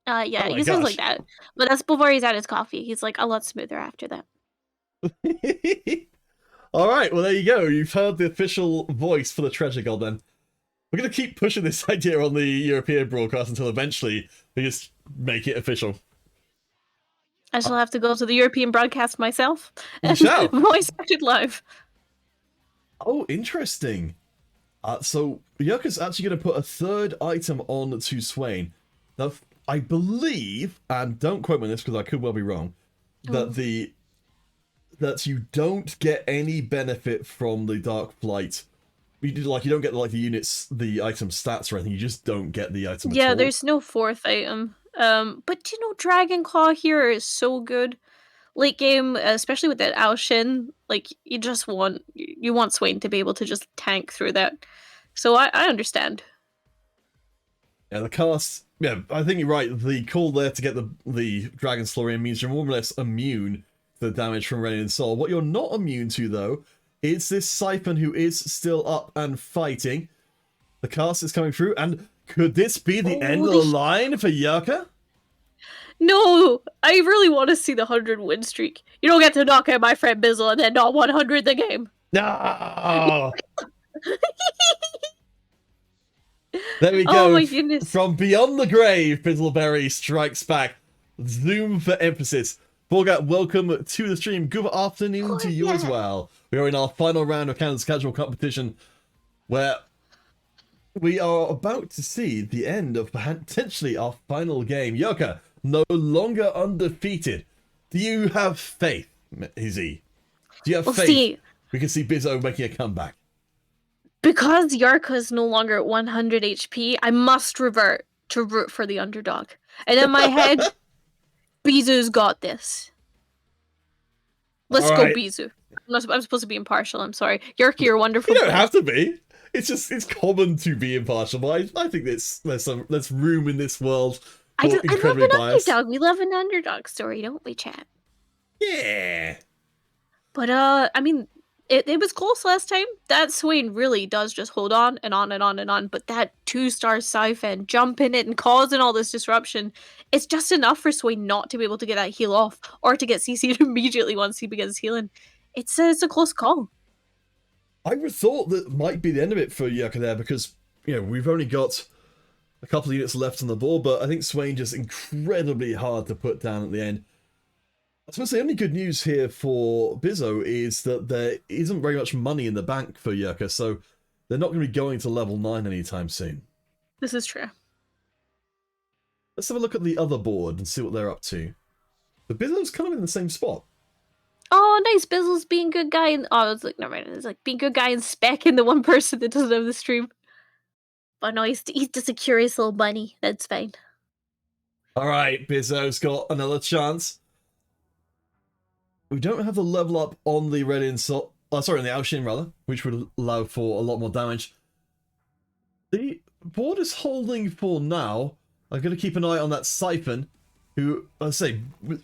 Oh my he sounds like gosh. that. But that's before he's had his coffee. He's like a lot smoother after that. All right. Well, there you go. You've heard the official voice for the Treasure Goblin. We're going to keep pushing this idea on the European broadcast until eventually we just make it official. I shall have to go to the European broadcast myself. You shall. Voice acted live. Oh, interesting. So Yucca's actually going to put a third item on to Swain. Now, I believe, and don't quote me on this because I could well be wrong, that that you don't get any benefit from the Dark Flight. You don't get like the units, the item stats or anything. You just don't get the item. Yeah, at all. there's no fourth item. But you know, Dragon Claw here is so good. Late game, especially with that Ao Shin, like you want Swain to be able to just tank through that. So I understand. Yeah, the cast. Yeah, I think you're right. The call there to get the Dragon Slayer in means you're more or less immune to the damage from Radiant Soul. What you're not immune to, though, is this Siphon who is still up and fighting. The cast is coming through, and could this be the end of the line for Yucca? No, I really want to see the 100 win streak. You don't get to knock out my friend Bizzle and then not 100 the game. No. There we go. Oh my goodness. From beyond the grave, Bizzleberry strikes back. Zoom for emphasis. Borgat, welcome to the stream. Good afternoon to you as well. We are in our final round of Canada's casual competition, where we are about to see the end of potentially our final game. Yucca, no longer undefeated. Do you have faith, Izzy? Do you have faith? See, we can see Bizzo making a comeback. Because Yarka is no longer at 100 HP, I must revert to root for the underdog. And in my head, Bizu's got this. Let's go, Bizu. I'm supposed to be impartial. I'm sorry. Yerky, you're wonderful. You don't have to be. It's common to be impartial, but I think there's room in this world for incredibly biased. I love an underdog. We love an underdog story, don't we, chat? Yeah. But I mean, it was close last time. That Swain really does just hold on and on and on and on. But that 2-star Siphon jumping it and causing all this disruption, it's just enough for Swain not to be able to get that heal off or to get CC'd immediately once he begins healing. It's a close call. I would thought that might be the end of it for Yucca there because, we've only got a couple of units left on the board, but I think Swain just incredibly hard to put down at the end. I suppose the only good news here for Bizzo is that there isn't very much money in the bank for Yucca, so they're not going to be going to level 9 anytime soon. This is true. Let's have a look at the other board and see what they're up to. The Bizzo's kind of in the same spot. Oh, nice. Bizzle's being a good guy. I was like, never mind. It's like being a good guy and specking the one person that doesn't have the stream. But no, he's just a curious little bunny. That's fine. All right, Bizzo's got another chance. We don't have the level up on the Radiant Soul. On the Ao Shin rather, which would allow for a lot more damage. The board is holding for now. I'm going to keep an eye on that Siphon, who, I say,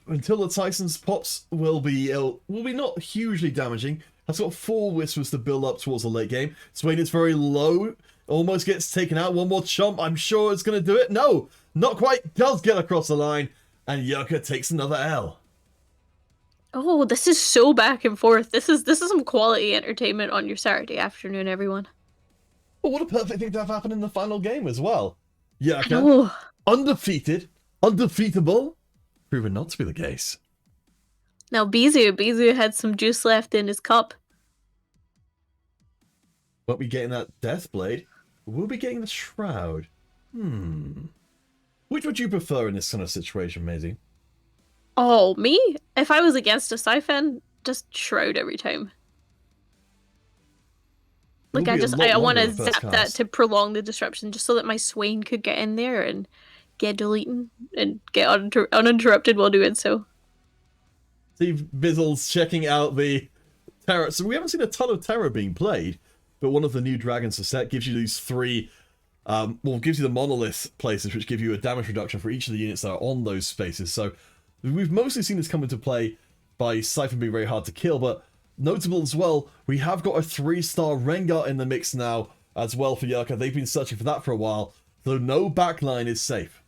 until the Tyson's pops will be not hugely damaging. Has got 4 whispers to build up towards the late game. Swain is very low, almost gets taken out. One more chomp, I'm sure it's going to do it. No, not quite. Does get across the line, and Yucca takes another L. Oh, this is so back and forth. This is some quality entertainment on your Saturday afternoon, everyone. Well, what a perfect thing to have happen in the final game as well. Yucca, undefeated, undefeatable, proven not to be the case. Now Bizu had some juice left in his cup. Won't be getting that Deathblade. We'll be getting the Shroud. Which would you prefer in this kind of situation, Maisie? Oh, me? If I was against a Siphon, just Shroud every time. Like, It'll be a lot I want longer to than the first zap that cast. to prolong the disruption, just so that my Swain could get in there and get deleted and get uninterrupted while doing so. Steve Bizzle's checking out the Terror. So we haven't seen a ton of Terror being played, but one of the new dragons for set gives you these three, gives you the monolith places, which give you a damage reduction for each of the units that are on those spaces. So we've mostly seen this come into play by Siphon being very hard to kill, but notable as well, we have got a 3-star Rengar in the mix now as well for Yerka. They've been searching for that for a while, so no backline is safe.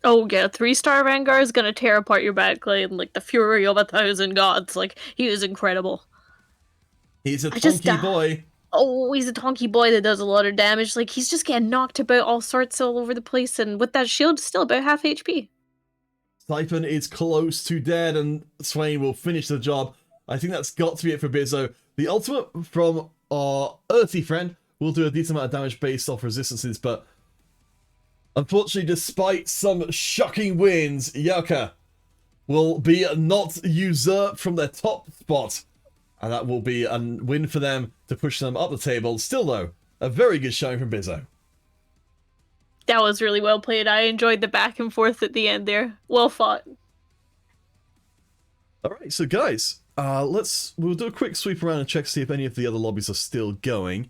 Oh yeah, 3-star Rengar is gonna tear apart your backline like the fury of 1,000 gods. Like, he is incredible. He's a tonky boy. Oh, he's a tonky boy that does a lot of damage. Like, he's just getting knocked about all sorts all over the place, and with that shield, still about half HP. Siphon is close to dead, and Swain will finish the job. I think that's got to be it for Bizzo. The ultimate from our earthy friend will do a decent amount of damage based off resistances, but unfortunately, despite some shocking wins, Yerka will be not usurped from their top spot, and that will be a win for them to push them up the table. Still, though, a very good showing from Bizzo. That was really well played. I enjoyed the back and forth at the end there. Well fought. Alright, so guys, we'll do a quick sweep around and check to see if any of the other lobbies are still going.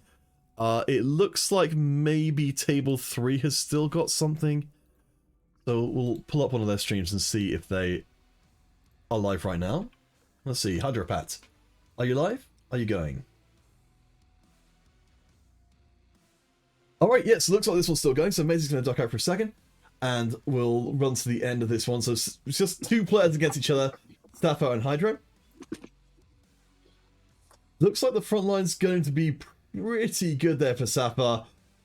It looks like maybe Table 3 has still got something. So we'll pull up one of their streams and see if they are live right now. Let's see, Hydrapat. Are you live? Are you going? Alright, yes, looks like this one's still going, so Maizy's going to duck out for a second. And we'll run to the end of this one. So it's just two players against each other, Sapphire and Hydro. Looks like the front line's going to be pretty good there for Sapphire.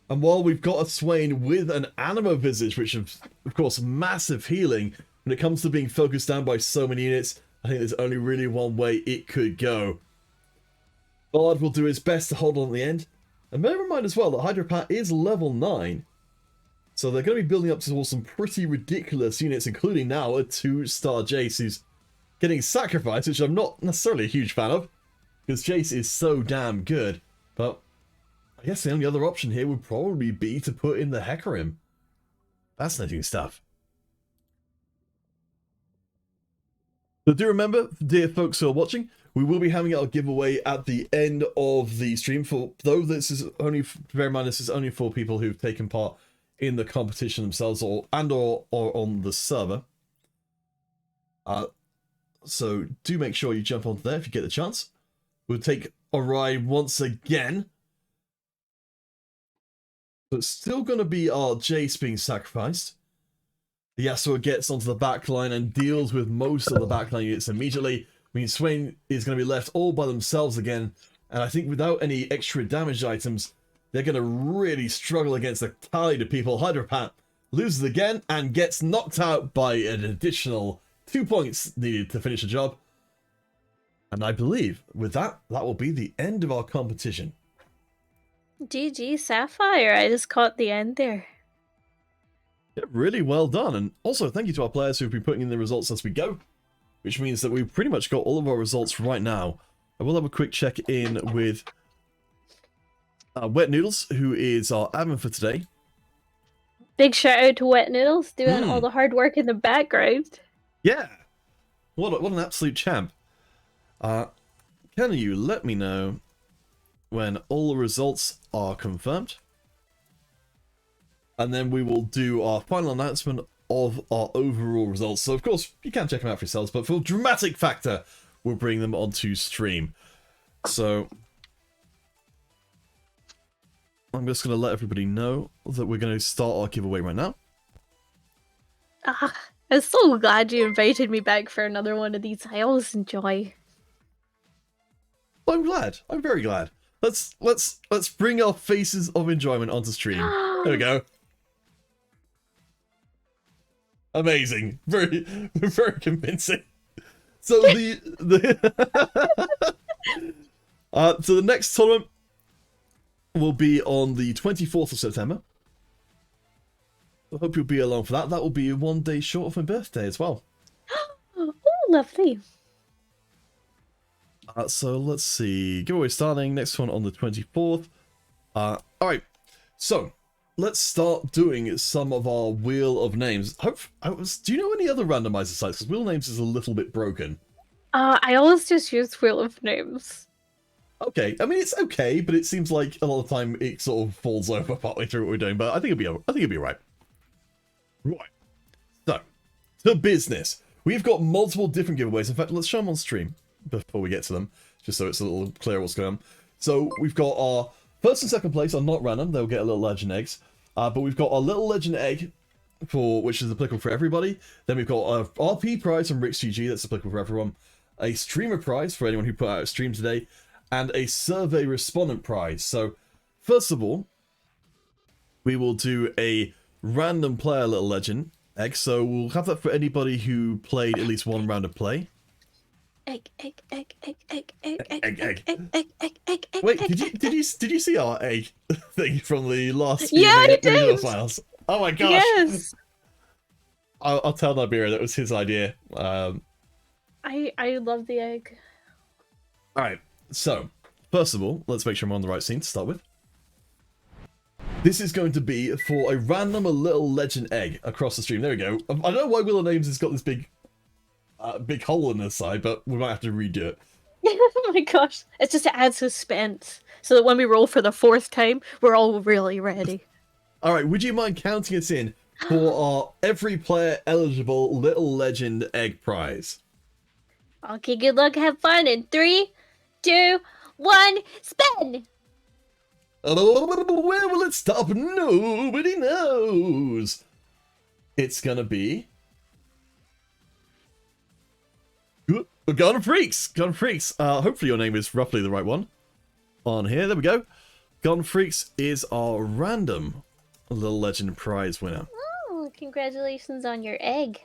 And while we've got a Swain with an Anima Visage, which is, of course, massive healing, when it comes to being focused down by so many units, I think there's only really one way it could go. Bard will do his best to hold on at the end. And bear in mind as well that Hydrapat is level 9. So they're going to be building up towards some pretty ridiculous units, including now a 2-star Jace who's getting sacrificed, which I'm not necessarily a huge fan of, because Jace is so damn good. But I guess the only other option here would probably be to put in the Hecarim. Fascinating stuff. So do remember, dear folks who are watching, we will be having our giveaway at the end of the stream. Though this is only, bear in mind, this is only for people who've taken part in the competition themselves or on the server. So do make sure you jump onto there if you get the chance. We'll take a ride once again. So it's still going to be our Jace being sacrificed. The Yasuo gets onto the backline and deals with most of the backline units immediately. I mean, Swain is going to be left all by themselves again. And I think without any extra damage items, they're going to really struggle against the tide of people. Hydrapat loses again and gets knocked out by an additional 2 points needed to finish the job. And I believe with that, that will be the end of our competition. GG Sapphire, I just caught the end there. Yeah, really well done. And also thank you to our players who've been putting in the results as we go, which means that we've pretty much got all of our results right now. I will have a quick check in with Wet Noodles, who is our admin for today. Big shout out to Wet Noodles doing all the hard work in the background. Yeah, what an absolute champ. Can you let me know when all the results are confirmed? And then we will do our final announcement of our overall results. So, of course, you can check them out for yourselves, but for dramatic factor, we'll bring them onto stream. So, I'm just going to let everybody know that we're going to start our giveaway right now. I'm so glad you invited me back for another one of these. I always enjoy. I'm glad. I'm very glad. Let's bring our faces of enjoyment onto stream. There we go. Amazing. Very convincing. So so the next tournament will be on the 24th of September. I hope you'll be along for that. That will be 1 day short of my birthday as well. Oh, lovely. So let's see. Giveaway starting. Next one on the 24th. Alright, so let's start doing some of our Wheel of Names. Do you know any other randomizer sites? Because Wheel of Names is a little bit broken. I always just use Wheel of Names. Okay, I mean it's okay, but it seems like a lot of time it sort of falls over partway through what we're doing. But I think it'll be alright. Right. So, to business. We've got multiple different giveaways. In fact, let's show them on stream before we get to them, just so it's a little clearer what's going on. So we've got our first and second place are not random; they'll get a little legend eggs. But we've got our little legend egg, which is applicable for everybody. Then we've got our RP prize from Rick's GG, that's applicable for everyone. A streamer prize for anyone who put out a stream today, and a survey respondent prize. So, first of all, we will do a random player little legend egg. So we'll have that for anybody who played at least one round of play. Egg. Wait, did you see our egg thing from the last Yeah, I did. files? Oh my gosh! Yes. I'll tell Nibiru that was his idea. I love the egg. All right. So first of all, let's make sure I'm on the right scene to start with. This is going to be for a random little legend egg across the stream. There we go. I don't know why Wheel of Names has got this big hole in the side, but we might have to redo it. Oh my gosh. It's just to add suspense. So that when we roll for the 4th time, we're all really ready. Alright, would you mind counting us in for our every player eligible little legend egg prize? Okay, good luck, have fun. In 3, 2, 1, spin! Where will it stop? Nobody knows. It's gonna be Gun Freaks. Hopefully your name is roughly the right one. On here, there we go. Gun Freaks is our random little legend prize winner. Oh, congratulations on your egg.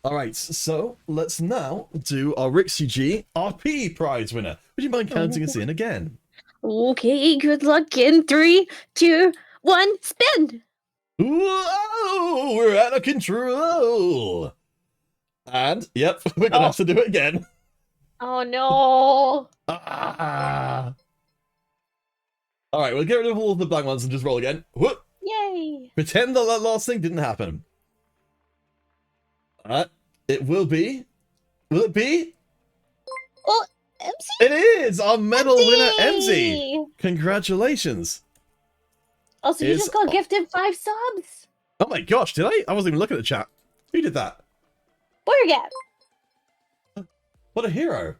Alright, so let's now do our RixCG RP prize winner. Would you mind counting us in again? Okay, good luck. In 3, 2, 1, spin! Whoa, we're out of control. And, yep, we're gonna have to do it again. Oh no! Alright, we'll get rid of all of the blank ones and just roll again. Whoop. Yay! Pretend that last thing didn't happen. It will be. Will it be? Oh, MC? It is! Our medal MC! winner, MZ! Congratulations! Also, you just got gifted 5 subs! Oh my gosh, did I? I wasn't even looking at the chat. Who did that? Borgat! What a hero.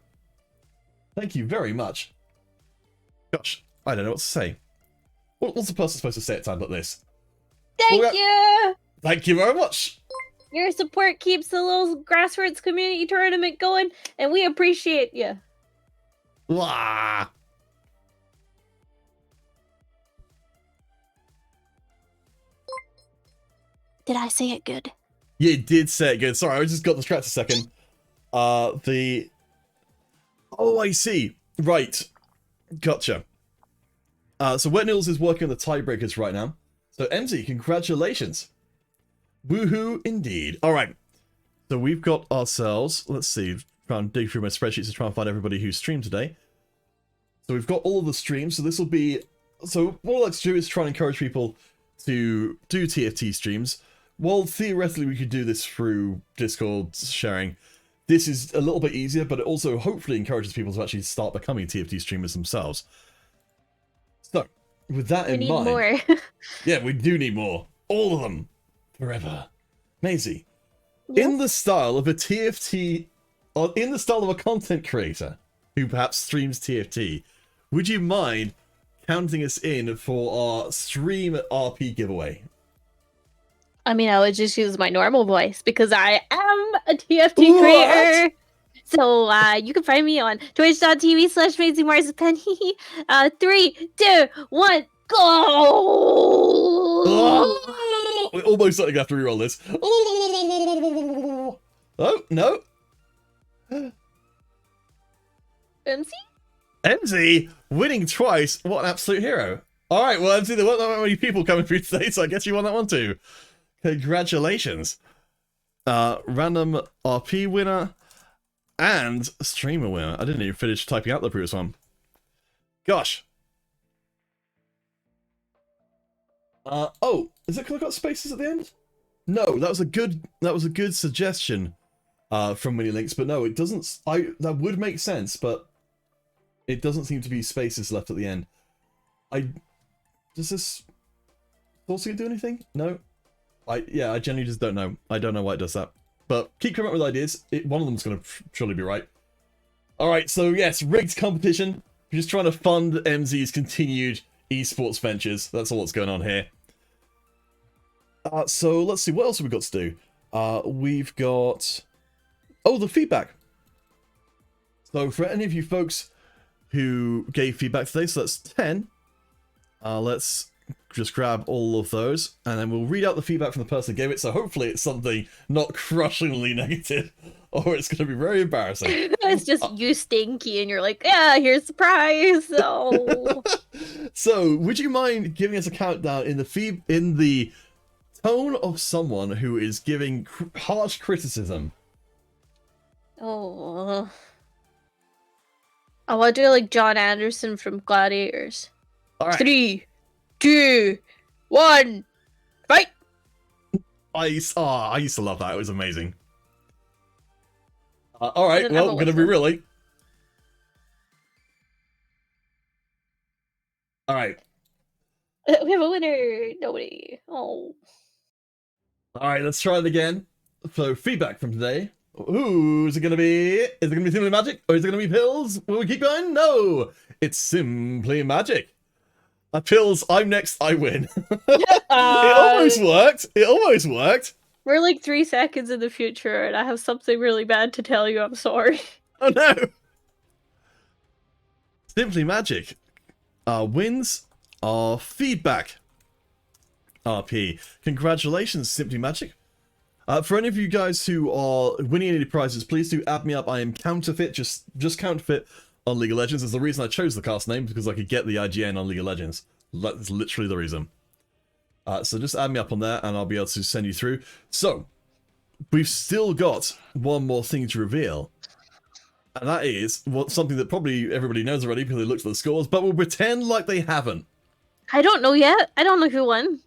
Thank you very much. Gosh, I don't know what to say. What's a person supposed to say at times like this? Thank you! Thank you very much! Your support keeps the little grassroots community tournament going, and we appreciate you. Wah! Did I say it good? You did say it good. Sorry, I just got distracted a second. Oh, I see. Right. Gotcha. So Wet Noodles is working on the tiebreakers right now. So MZ, congratulations. Woohoo indeed. Alright. So we've got ourselves, let's see, try and dig through my spreadsheets to try and find everybody who streamed today. So we've got all of the streams, so this will be, so what I like to do is try and encourage people to do TFT streams. Well, theoretically we could do this through Discord sharing. This is a little bit easier, but it also hopefully encourages people to actually start becoming TFT streamers themselves. So, with that in mind... We need more. Yeah, we do need more. All of them. Forever. Maizy, Yes? in the style of a TFT, or in the style of a content creator who perhaps streams TFT, would you mind counting us in for our stream RP giveaway? I mean, I would just use my normal voice because I am a TFT creator. So you can find me on twitch.tv/MaizyMarzipan. 3, 2, 1, go! Oh, we're almost certainly going to have to reroll this. Oh, no. MC? MZ winning twice. What an absolute hero. Alright, well, MZ, there weren't that many people coming through today, so I guess you won that one too. Congratulations. Random RP winner and streamer winner. I didn't even finish typing out the previous one. Gosh. Oh, is it because I got spaces at the end? No, that was a good suggestion from Mini Links, but no, it doesn't. That would make sense, but it doesn't seem to be spaces left at the end. Does this also do anything? No. I genuinely just don't know. I don't know why it does that. But keep coming up with ideas. One of them's going to surely be right. Alright, so yes, rigged competition. We're just trying to fund MZ's continued esports ventures. That's all that's going on here. So let's see, what else have we got to do? We've got... Oh, the feedback. So for any of you folks who gave feedback today, so that's 10. Let's just grab all of those, and then we'll read out the feedback from the person who gave it, so hopefully it's something not crushingly negative, or it's going to be very embarrassing. It's just you stinky, and you're like, yeah, here's the prize. Oh. So, would you mind giving us a countdown in the tone of someone who is giving harsh criticism? Oh. I want to do like John Anderson from Gladiators. All right. 3, 2, 1, fight! I used to love that. It was amazing. All right, well, I'm gonna be really. All right. We have a winner. Nobody. Oh. All right, let's try it again. So feedback from today. Who's it gonna be? Is it gonna be Simply Magic, or is it gonna be Pills? Will we keep going? No, it's Simply Magic. Pills, I'm next, I win. It almost worked. It almost worked. We're like 3 seconds in the future, and I have something really bad to tell you. I'm sorry. Oh no. Simply Magic wins our feedback RP. Congratulations, Simply Magic. For any of you guys who are winning any prizes, please do add me up. I am Counterfeit, just Counterfeit on League of Legends. Is the reason I chose the cast name, because I could get the IGN on League of Legends. That's literally the reason. So just add me up on there, and I'll be able to send you through. So, we've still got one more thing to reveal. And that is something that probably everybody knows already because they looked at the scores, but we'll pretend like they haven't. I don't know yet. I don't know who won.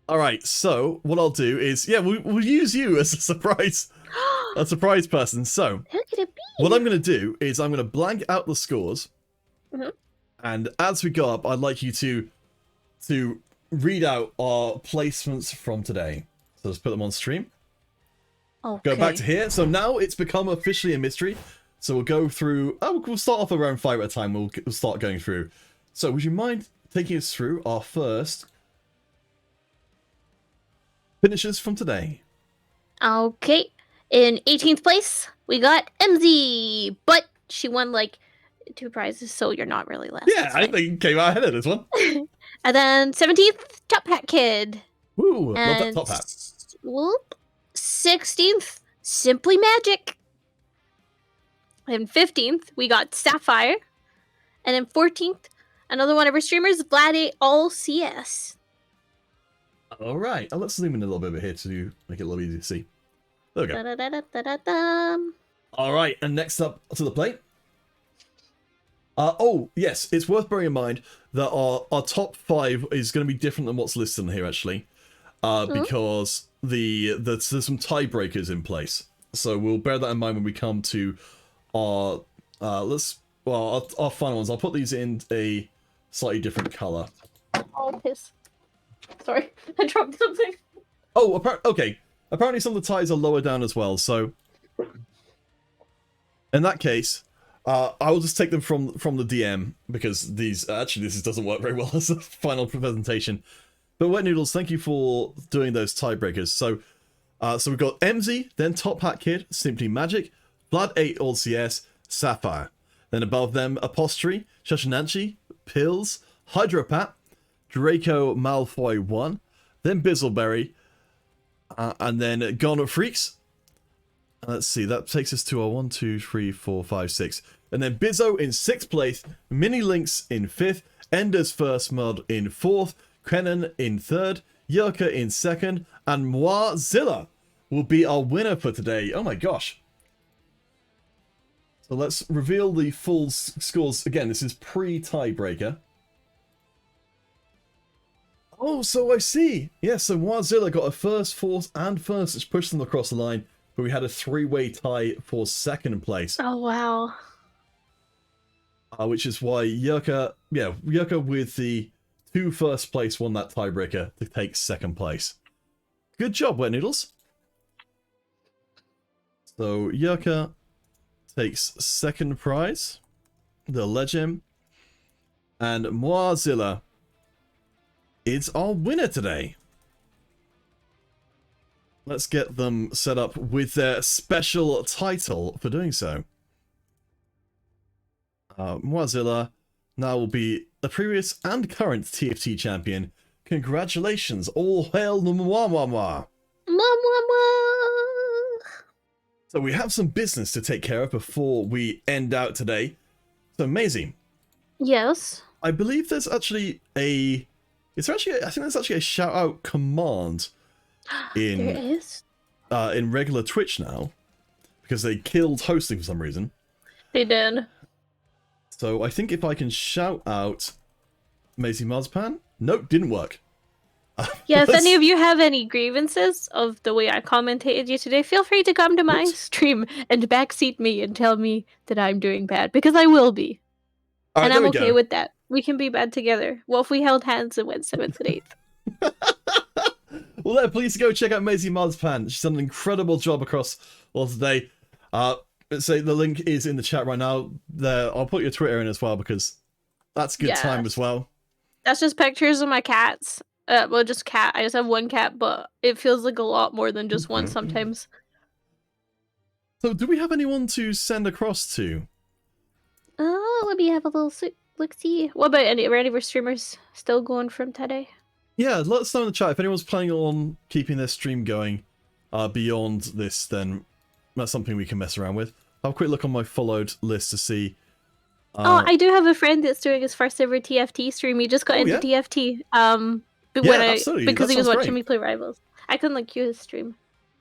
Alright, so what I'll do is, we'll use you as a surprise person. So, Who could it be? what I'm going to do is I'm going to blank out the scores. Mm-hmm. And as we go up, I'd like you to read out our placements from today. So let's put them on stream. Okay. Go back to here. So now it's become officially a mystery. So we'll go through... we'll start off around 5 at a time. We'll start going through. So would you mind taking us through our first finishers from today? Okay. In 18th place, we got MZ, but she won like 2 prizes, so you're not really last. Yeah, I think you came out ahead of this one. And then 17th, Top Hat Kid. Ooh, love that top hat. Whoop. 16th, Simply Magic. And 15th, we got Sapphire. And then 14th, another one of our streamers, Vlad All CS. All right, let's zoom in a little bit over here to make it a little easier to see. There we go. Da-da-da-da-da-da. All right, and next up to the plate. Oh, yes, it's worth bearing in mind that our top 5 is going to be different than what's listed in here, actually. Because there's some tiebreakers in place. So we'll bear that in mind when we come to our our final ones. I'll put these in a slightly different color. Oh, piss. Sorry, I dropped something. Oh, okay. Apparently some of the ties are lower down as well, so in that case, I will just take them from the DM, because this doesn't work very well as a final presentation. But Wet Noodles, thank you for doing those tiebreakers. So we've got MZ, then Top Hat Kid, Simply Magic, Blood 8 All CS, Sapphire. Then above them, Apostry, Shashinanchi, Pills, Hydropat, Draco Malfoy 1, then Bizzleberry, and then Gone Freaks. Let's see, that takes us to our 1, 2, 3, 4, 5, 6. And then Bizzo in 6th place, Mini Links in 5th, Ender's First Mod in 4th, Krenan in 3rd, Yerka in 2nd, and MaizyMarzipan will be our winner for today. Oh my gosh. So let's reveal the full scores. Again, this is pre-tiebreaker. Oh, so I see. Yeah, so Marzilla got a first, fourth, and first, which pushed them across the line, but we had a three-way tie for second place. Oh wow. Which is why Yurka with the 2 first place won that tiebreaker to take second place. Good job, Wet Noodles. So Yurka takes second prize, the Legend, and Marzilla is our winner today. Let's get them set up with their special title for doing so. Marzilla now will be the previous and current TFT champion. Congratulations, all hail the Mwah. So we have some business to take care of before we end out today. So Maizy. Yes. I believe there's actually I think there's actually a shout out command in There is. In regular Twitch now, because they killed hosting for some reason. They did. So I think if I can shout out MaizyMarzipan, nope, didn't work. Yeah, if any of you have any grievances of the way I commentated you today, feel free to come to my stream and backseat me and tell me that I'm doing bad, because I will be. All right, and I'm okay go. with that. We can be bad together. What if we held hands and went 7th and 8th? Well, please go check out MaizyMarzipan. She's done an incredible job across all today. So the link is in the chat right now. There, I'll put your Twitter in as well, because that's good time as well. That's just pictures of my cats. Well, just cat. I just have one cat, but it feels like a lot more than just one sometimes. So, do we have anyone to send across to? Let me have a little look-see. What about any of our streamers still going from today? Yeah, let us know in the chat. If anyone's planning on keeping their stream going beyond this, then that's something we can mess around with. I'll have a quick look on my followed list to see. I do have a friend that's doing his first ever TFT stream. He just got into TFT. Absolutely. Because he was watching me play Rivals. I can cue his stream.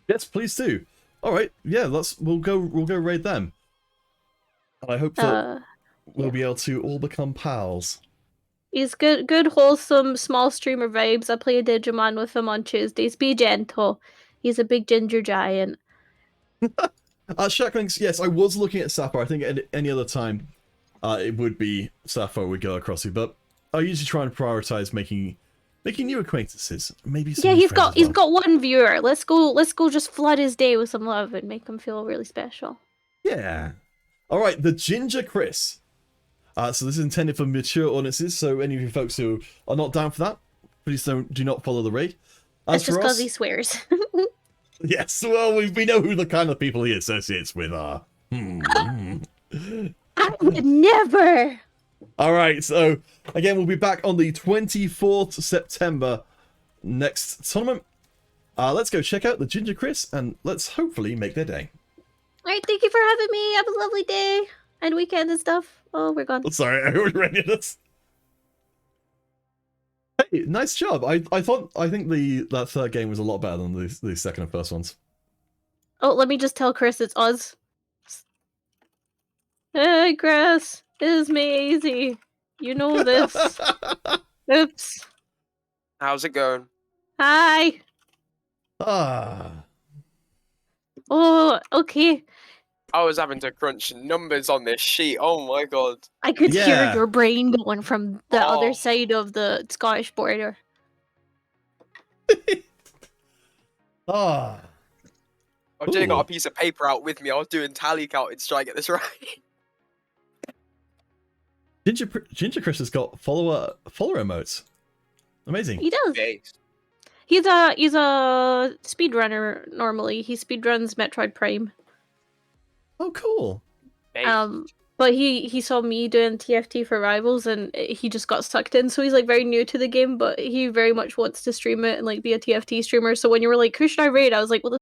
Yes, please do. All right, yeah, we'll go raid them. And I hope that we'll be able to all become pals. He's good, wholesome, small streamer vibes. I play a Digimon with him on Tuesdays. Be gentle. He's a big ginger giant. Shacklinks, yes, I was looking at Sapphire. I think at any other time, it would be Sapphire would go across you, but I usually try and prioritize making new acquaintances. Maybe some he's got one viewer. Let's go just flood his day with some love and make him feel really special. Yeah. All right, the Ginger Chris. So this is intended for mature audiences, so any of you folks who are not down for that, please do not follow the raid. That's just because he swears. Yes, well, we know who the kind of people he associates with are. I would never! Alright, so, again, we'll be back on the 24th September next tournament. Let's go check out the Ginger Chris, and let's hopefully make their day. Alright, thank you for having me. Have a lovely day and weekend and stuff. Oh, we're gone. Sorry, I already read this. Hey, nice job. I think that third game was a lot better than the second and first ones. Oh, let me just tell Chris it's us. Hey, Chris, it's Maizy. You know this. Oops. How's it going? Hi. Oh, okay. I was having to crunch numbers on this sheet. Oh my god. I could hear your brain going from the other side of the Scottish border. I've just got a piece of paper out with me. I was doing tally counting to try and get this right. Ginger Chris has got follower emotes. Amazing. He does. Thanks. He's a speedrunner normally. He speedruns Metroid Prime. Oh, cool. But he saw me doing TFT for Rivals and he just got sucked in. So he's like very new to the game, but he very much wants to stream it and like be a TFT streamer. So when you were like, who should I raid? I was like, well,